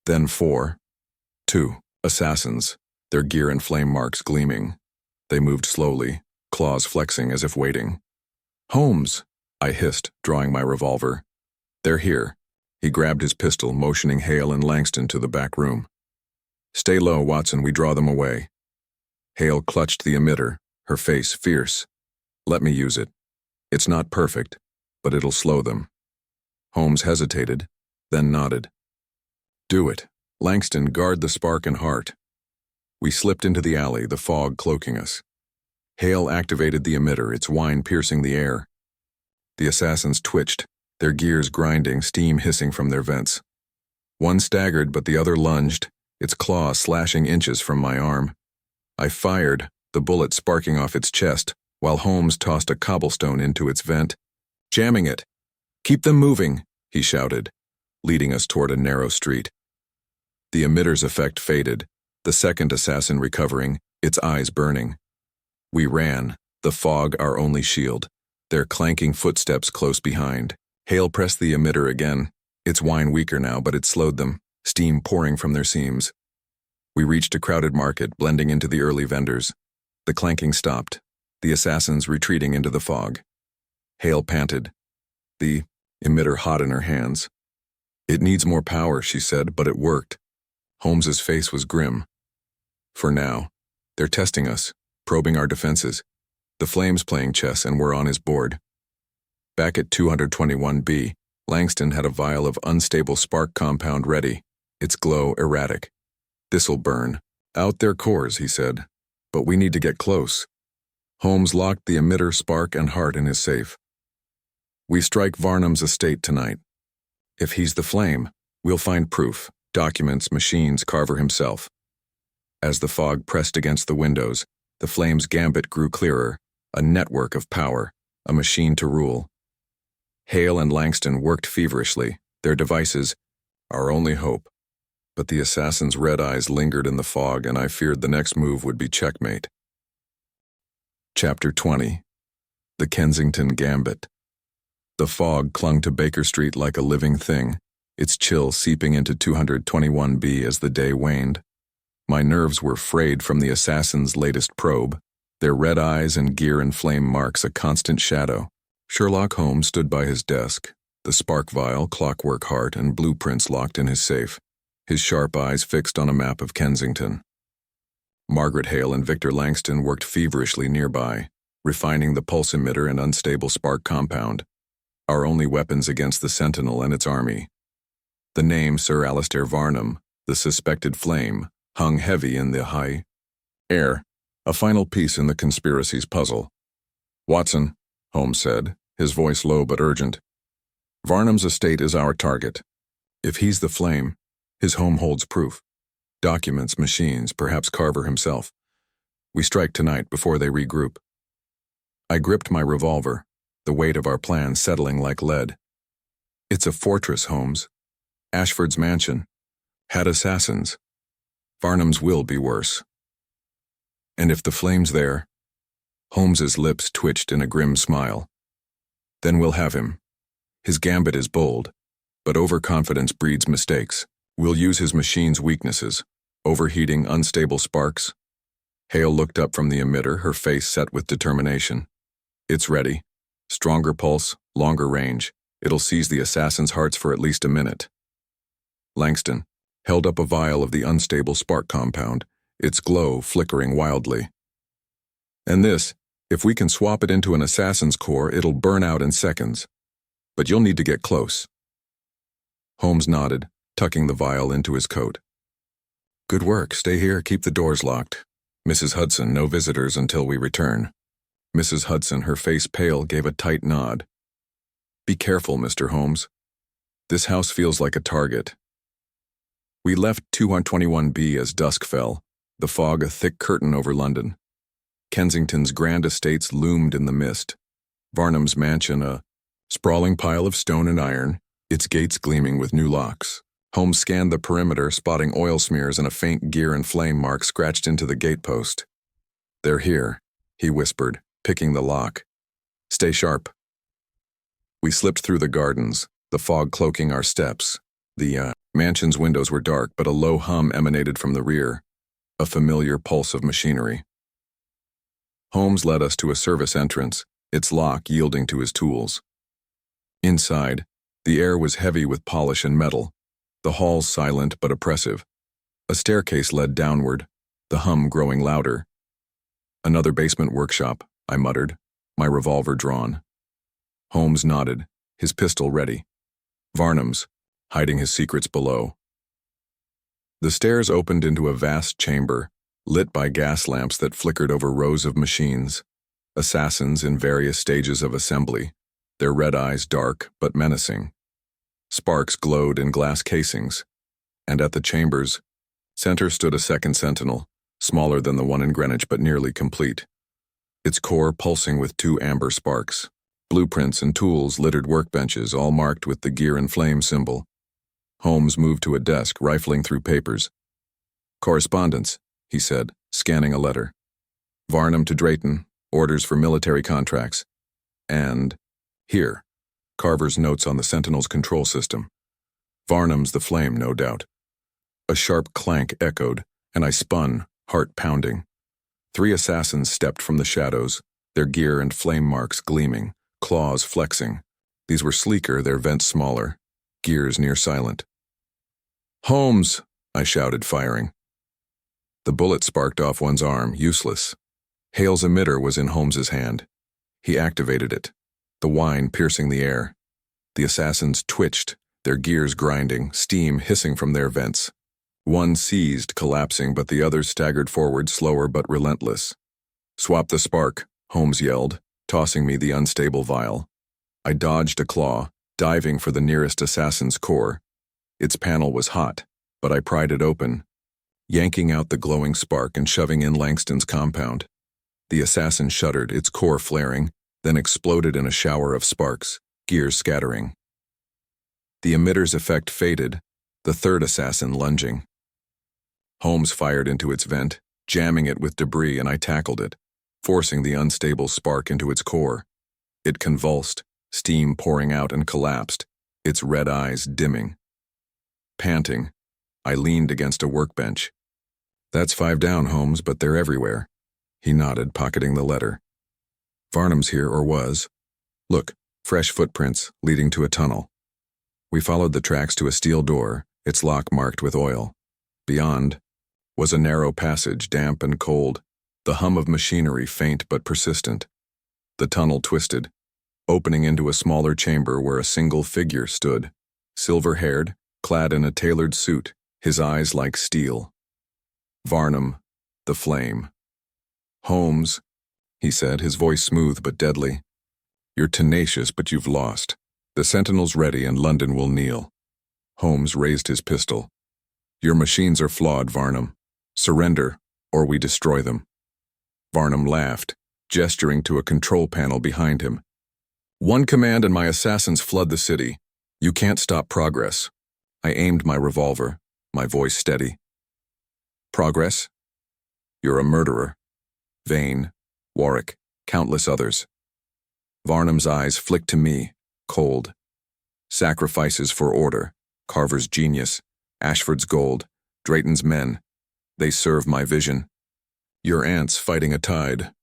Then 4. 2 assassins, their gear and flame marks gleaming. They moved slowly, claws flexing as if waiting. "Holmes!" I hissed, drawing my revolver. "They're here." He grabbed his pistol, motioning Hale and Langston to the back room. "Stay low, Watson, we draw them away." Hale clutched the emitter, her face fierce. "Let me use it. It's not perfect, but it'll slow them." Holmes hesitated, then nodded. "Do it. Langston, guard the spark and heart." We slipped into the alley, the fog cloaking us. Hale activated the emitter, its whine piercing the air. The assassins twitched, their gears grinding, steam hissing from their vents. One staggered, but the other lunged, its claws slashing inches from my arm. I fired, the bullet sparking off its chest, while Holmes tossed a cobblestone into its vent. "Jamming it! Keep them moving!" he shouted, leading us toward a narrow street. The emitter's effect faded, the second assassin recovering, its eyes burning. We ran, the fog our only shield, their clanking footsteps close behind. Hale pressed the emitter again, its whine weaker now, but it slowed them, steam pouring from their seams. We reached a crowded market, blending into the early vendors. The clanking stopped, the assassins retreating into the fog. Hale panted, the emitter hot in her hands. "It needs more power," she said, but it worked. Holmes's face was grim. "For now. They're testing us, probing our defenses. The Flame's playing chess, and we're on his board." Back at 221B, Langston had a vial of unstable spark compound ready, its glow erratic. "This'll burn out their cores," he said, "but we need to get close." Holmes locked the emitter, spark, and heart in his safe. "We strike Varnum's estate tonight. If he's the Flame, we'll find proof, documents, machines, Carver himself." As the fog pressed against the windows, the Flame's gambit grew clearer, a network of power, a machine to rule. Hale and Langston worked feverishly, their devices, our only hope. But the assassin's red eyes lingered in the fog, and I feared the next move would be checkmate. Chapter 20. The Kensington Gambit. The fog clung to Baker Street like a living thing, its chill seeping into 221B as the day waned. My nerves were frayed from the assassin's latest probe, their red eyes and gear and flame marks a constant shadow. Sherlock Holmes stood by his desk, the spark vial, clockwork heart, and blueprints locked in his safe, his sharp eyes fixed on a map of Kensington. Margaret Hale and Victor Langston worked feverishly nearby, refining the pulse emitter and unstable spark compound, our only weapons against the Sentinel and its army. The name Sir Alistair Varnum, the suspected Flame, hung heavy in the high air, a final piece in the conspiracy's puzzle. "Watson," Holmes said, his voice low but urgent, "Varnum's estate is our target. If he's the Flame, his home holds proof. Documents, machines, perhaps Carver himself. We strike tonight before they regroup." I gripped my revolver, the weight of our plan settling like lead. "It's a fortress, Holmes. Ashford's mansion. Had assassins. Varnum's will be worse. And if the Flame's there..." Holmes's lips twitched in a grim smile. "Then we'll have him. His gambit is bold, but overconfidence breeds mistakes. We'll use his machine's weaknesses, overheating, unstable sparks." Hale looked up from the emitter, her face set with determination. "It's ready. Stronger pulse, longer range. It'll seize the assassin's hearts for at least a minute." Langston held up a vial of the unstable spark compound, its glow flickering wildly. "And this, if we can swap it into an assassin's core, it'll burn out in seconds. But you'll need to get close." Holmes nodded, tucking the vial into his coat. "Good work. Stay here, keep the doors locked. Mrs. Hudson, no visitors until we return." Mrs. Hudson, her face pale, gave a tight nod. "Be careful, Mr. Holmes. This house feels like a target." We left 221B as dusk fell, the fog a thick curtain over London. Kensington's grand estates loomed in the mist. Varnum's mansion a sprawling pile of stone and iron, its gates gleaming with new locks. Holmes scanned the perimeter, spotting oil smears and a faint gear and flame mark scratched into the gatepost. "They're here," he whispered, picking the lock. "Stay sharp." We slipped through the gardens, the fog cloaking our steps. The mansion's windows were dark, but a low hum emanated from the rear, a familiar pulse of machinery. Holmes led us to a service entrance, its lock yielding to his tools. Inside, the air was heavy with polish and metal, the halls silent but oppressive. A staircase led downward, the hum growing louder. "Another basement workshop," I muttered, my revolver drawn. Holmes nodded, his pistol ready. "Varnum's, hiding his secrets below." The stairs opened into a vast chamber, lit by gas lamps that flickered over rows of machines. Assassins in various stages of assembly, their red eyes dark but menacing. Sparks glowed in glass casings, and at the chamber's center stood a second sentinel, smaller than the one in Greenwich but nearly complete, its core pulsing with 2 amber sparks. Blueprints and tools littered workbenches, all marked with the gear and flame symbol. Holmes moved to a desk, rifling through papers. Correspondence, he said, scanning a letter. Varnum to Drayton, orders for military contracts. And here, Carver's notes on the Sentinel's control system. Varnum's the flame, no doubt. A sharp clank echoed, and I spun, heart pounding. 3 assassins stepped from the shadows, their gear and flame marks gleaming, claws flexing. These were sleeker, their vents smaller, gears near silent. "Holmes!" I shouted, firing. The bullet sparked off one's arm, useless. Hale's emitter was in Holmes's hand. He activated it, the whine piercing the air. The assassins twitched, their gears grinding, steam hissing from their vents. One seized, collapsing, but the others staggered forward, slower but relentless. "Swap the spark," Holmes yelled, tossing me the unstable vial. I dodged a claw, diving for the nearest assassin's core. Its panel was hot, but I pried it open, yanking out the glowing spark and shoving in Langston's compound. The assassin shuddered, its core flaring, then exploded in a shower of sparks, gears scattering. The emitter's effect faded, the third assassin lunging. Holmes fired into its vent, jamming it with debris, and I tackled it, forcing the unstable spark into its core. It convulsed, steam pouring out, and collapsed, its red eyes dimming. Panting, I leaned against a workbench. "That's 5 down, Holmes, but they're everywhere." He nodded, pocketing the letter. "Varnum's here, or was. Look, fresh footprints leading to a tunnel." We followed the tracks to a steel door, its lock marked with oil. Beyond was a narrow passage, damp and cold, the hum of machinery faint but persistent. The tunnel twisted, opening into a smaller chamber where a single figure stood, silver-haired, clad in a tailored suit, his eyes like steel. Varnum, the flame. "Holmes," he said, his voice smooth but deadly. "You're tenacious, but you've lost. The Sentinel's ready and London will kneel." Holmes raised his pistol. "Your machines are flawed, Varnum. Surrender, or we destroy them." Varnum laughed, gesturing to a control panel behind him. "One command and my assassins flood the city. You can't stop progress." I aimed my revolver, my voice steady. "Progress? You're a murderer. Vane, Warwick, countless others." Varnum's eyes flicked to me, cold. "Sacrifices for order, Carver's genius, Ashford's gold, Drayton's men. They serve my vision. Your ants fighting a tide."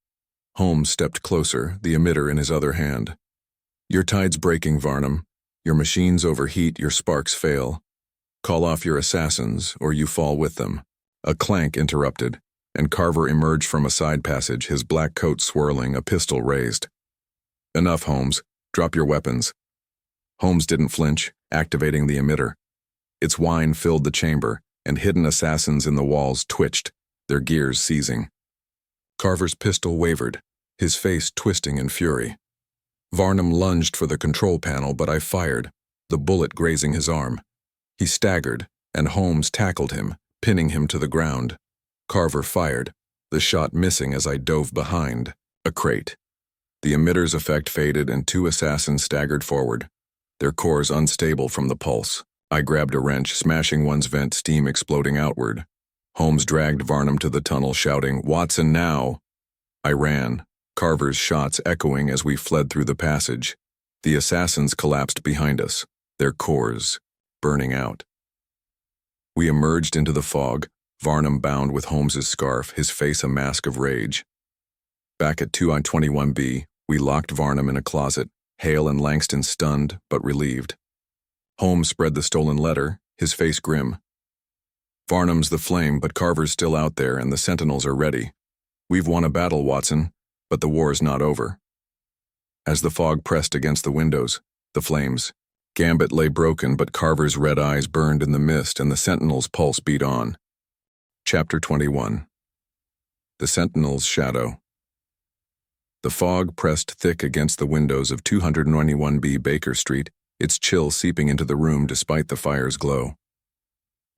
Holmes stepped closer, the emitter in his other hand. "Your tide's breaking, Varnum. Your machines overheat, your sparks fail. Call off your assassins, or you fall with them." A clank interrupted, and Carver emerged from a side passage, his black coat swirling, a pistol raised. "Enough, Holmes. Drop your weapons." Holmes didn't flinch, activating the emitter. Its whine filled the chamber, and hidden assassins in the walls twitched, their gears seizing. Carver's pistol wavered, his face twisting in fury. Varnum lunged for the control panel, but I fired, the bullet grazing his arm. He staggered, and Holmes tackled him, pinning him to the ground. Carver fired, the shot missing as I dove behind. A crate. The emitter's effect faded, and 2 assassins staggered forward, their cores unstable from the pulse. I grabbed a wrench, smashing one's vent, steam exploding outward. Holmes dragged Varnum to the tunnel, shouting, "Watson, now!" I ran, Carver's shots echoing as we fled through the passage. The assassins collapsed behind us, their cores burning out. We emerged into the fog, Varnum bound with Holmes's scarf, his face a mask of rage. Back at 2I-21B, we locked Varnum in a closet, Hale and Langston stunned but relieved. Holmes spread the stolen letter, his face grim. "Varnum's the flame, but Carver's still out there, and the Sentinels are ready. We've won a battle, Watson, but the war's not over." As the fog pressed against the windows, the flames, Gambit lay broken, but Carver's red eyes burned in the mist, and the Sentinel's pulse beat on. Chapter 21. The Sentinel's Shadow. The fog pressed thick against the windows of 291B Baker Street, its chill seeping into the room despite the fire's glow.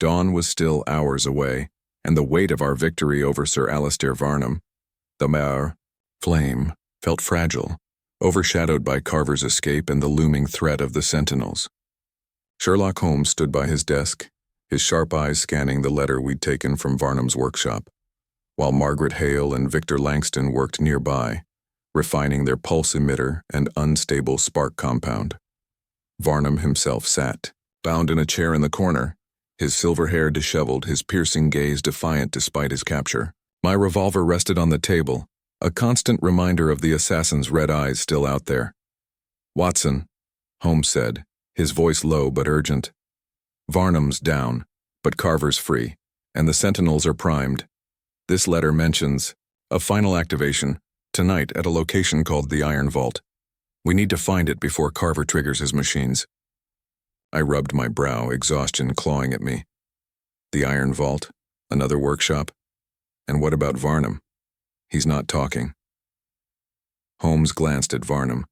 Dawn was still hours away, and the weight of our victory over Sir Alistair Varnum, the Mayor, flame, felt fragile, overshadowed by Carver's escape and the looming threat of the Sentinels. Sherlock Holmes stood by his desk, his sharp eyes scanning the letter we'd taken from Varnum's workshop, while Margaret Hale and Victor Langston worked nearby, refining their pulse emitter and unstable spark compound. Varnum himself sat, bound in a chair in the corner, his silver hair disheveled, his piercing gaze defiant despite his capture. My revolver rested on the table, a constant reminder of the assassin's red eyes still out there. "Watson," Holmes said, his voice low but urgent. "Varnum's down, but Carver's free, and the sentinels are primed. This letter mentions a final activation tonight at a location called the Iron Vault. We need to find it before Carver triggers his machines." I rubbed my brow, exhaustion clawing at me. The Iron Vault? Another workshop? And what about Varnum? He's not talking. Holmes glanced at Varnum,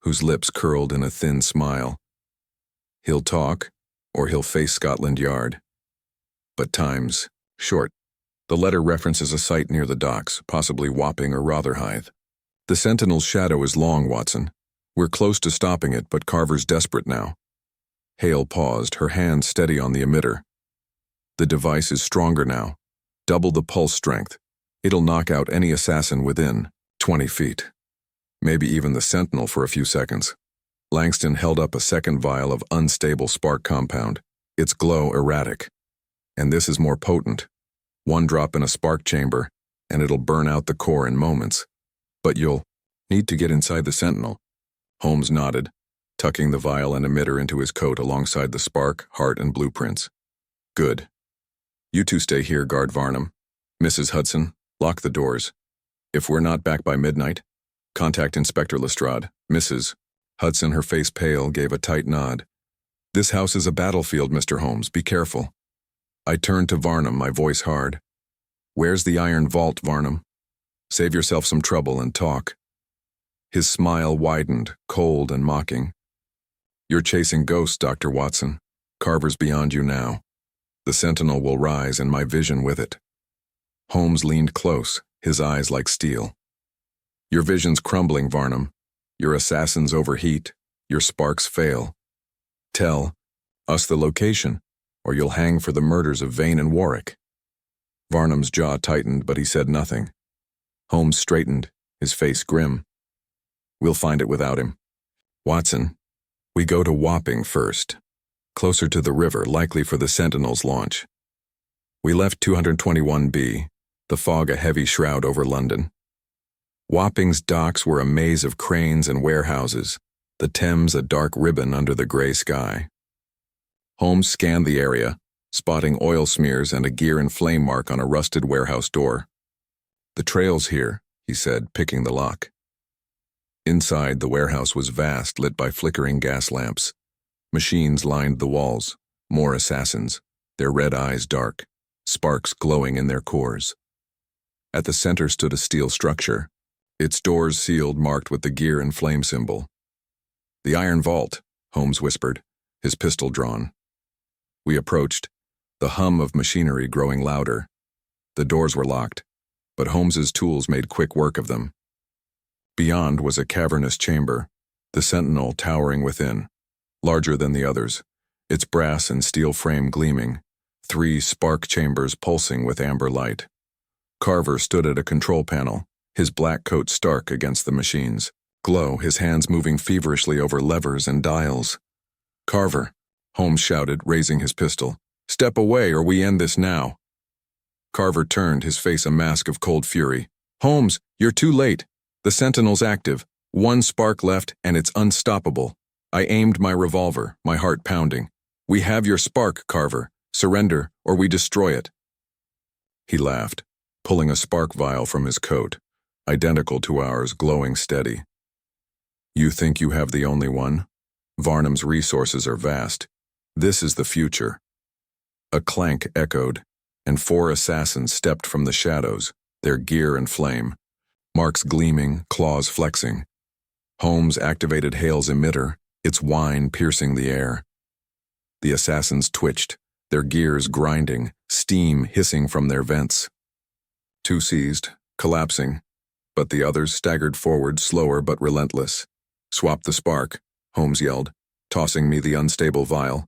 whose lips curled in a thin smile. He'll talk, or he'll face Scotland Yard. But time's short. The letter references a site near the docks, possibly Wapping or Rotherhithe. The Sentinel's shadow is long, Watson. We're close to stopping it, but Carver's desperate now. Hale paused, her hand steady on the emitter. The device is stronger now. Double the pulse strength. It'll knock out any assassin within 20 feet. Maybe even the Sentinel for a few seconds. Langston held up a second vial of unstable spark compound, its glow erratic. And this is more potent. One drop in a spark chamber, and it'll burn out the core in moments. But you'll need to get inside the Sentinel. Holmes nodded, tucking the vial and emitter into his coat alongside the spark, heart, and blueprints. Good. You two stay here, guard Varnum. Mrs. Hudson, lock the doors. If we're not back by midnight, contact Inspector Lestrade. Mrs. Hudson, her face pale, gave a tight nod. This house is a battlefield, Mr. Holmes. Be careful. I turned to Varnum, my voice hard. Where's the Iron Vault, Varnum? Save yourself some trouble and talk. His smile widened, cold and mocking. You're chasing ghosts, Dr. Watson. Carver's beyond you now. The Sentinel will rise and my vision with it. Holmes leaned close, his eyes like steel. Your vision's crumbling, Varnum. Your assassins overheat, your sparks fail. Tell us the location, or you'll hang for the murders of Vane and Warwick. Varnum's jaw tightened, but he said nothing. Holmes straightened, his face grim. We'll find it without him. Watson, we go to Wapping first, closer to the river, likely for the Sentinel's launch. We left 221B, the fog a heavy shroud over London. Wapping's docks were a maze of cranes and warehouses, the Thames a dark ribbon under the gray sky. Holmes scanned the area, spotting oil smears and a gear and flame mark on a rusted warehouse door. The trail's here, he said, picking the lock. Inside, the warehouse was vast, lit by flickering gas lamps. Machines lined the walls, more assassins, their red eyes dark, sparks glowing in their cores. At the center stood a steel structure, its doors sealed, marked with the gear and flame symbol. The Iron Vault, Holmes whispered, his pistol drawn. We approached, the hum of machinery growing louder. The doors were locked, but Holmes's tools made quick work of them. Beyond was a cavernous chamber, the Sentinel towering within, larger than the others, its brass and steel frame gleaming, 3 spark chambers pulsing with amber light. Carver stood at a control panel, his black coat stark against the machines, glow, his hands moving feverishly over levers and dials. Carver, Holmes shouted, raising his pistol. Step away or we end this now. Carver turned, his face a mask of cold fury. Holmes, you're too late. The Sentinel's active. 1 spark left and it's unstoppable. I aimed my revolver, my heart pounding. We have your spark, Carver. Surrender or we destroy it. He laughed, pulling a spark vial from his coat, identical to ours, glowing steady. You think you have the only one? Varnum's resources are vast. This is the future. A clank echoed, and 4 assassins stepped from the shadows, their gear in flame, marks gleaming, claws flexing. Holmes activated Hale's emitter, its whine piercing the air. The assassins twitched, their gears grinding, steam hissing from their vents. 2 seized, collapsing, but the others staggered forward, slower but relentless. Swap the spark, Holmes yelled, tossing me the unstable vial.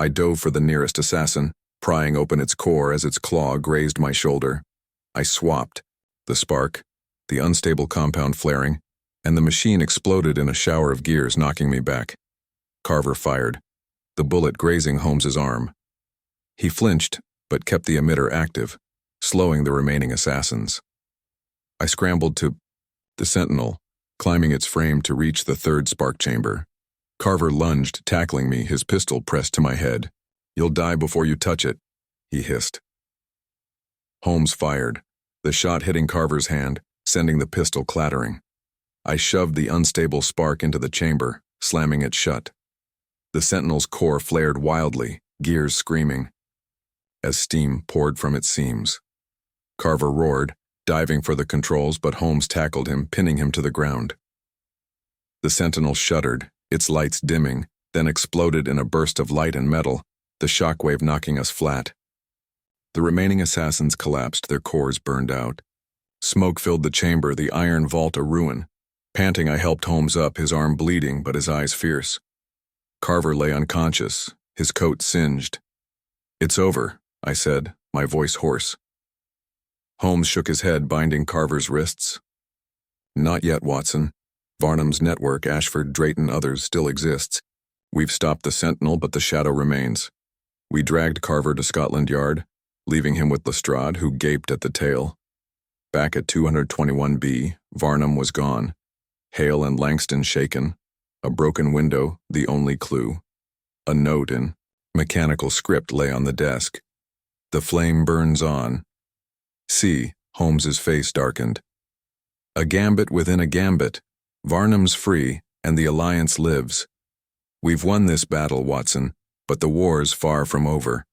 I dove for the nearest assassin, prying open its core as its claw grazed my shoulder. I swapped. The spark, the unstable compound flaring, and the machine exploded in a shower of gears, knocking me back. Carver fired, the bullet grazing Holmes's arm. He flinched, but kept the emitter active, slowing the remaining assassins. I scrambled to the sentinel, climbing its frame to reach the third spark chamber. Carver lunged, tackling me, his pistol pressed to my head. "You'll die before you touch it," he hissed. Holmes fired, the shot hitting Carver's hand, sending the pistol clattering. I shoved the unstable spark into the chamber, slamming it shut. The sentinel's core flared wildly, gears screaming, as steam poured from its seams. Carver roared, diving for the controls, but Holmes tackled him, pinning him to the ground. The sentinel shuddered, its lights dimming, then exploded in a burst of light and metal, the shockwave knocking us flat. The remaining assassins collapsed, their cores burned out. Smoke filled the chamber, the iron vault a ruin. Panting, I helped Holmes up, his arm bleeding but his eyes fierce. Carver lay unconscious, his coat singed. "It's over," I said, my voice hoarse. Holmes shook his head, binding Carver's wrists. "Not yet, Watson. Varnum's network, Ashford, Drayton, others, still exists. We've stopped the Sentinel, but the shadow remains." We dragged Carver to Scotland Yard, leaving him with Lestrade, who gaped at the tail. Back at 221B, Varnum was gone. Hale and Langston shaken. A broken window, the only clue. A note in mechanical script lay on the desk. "The flame burns on." See, Holmes's face darkened. "A gambit within a gambit. Varnum's free, and the Alliance lives. We've won this battle, Watson, but the war's far from over.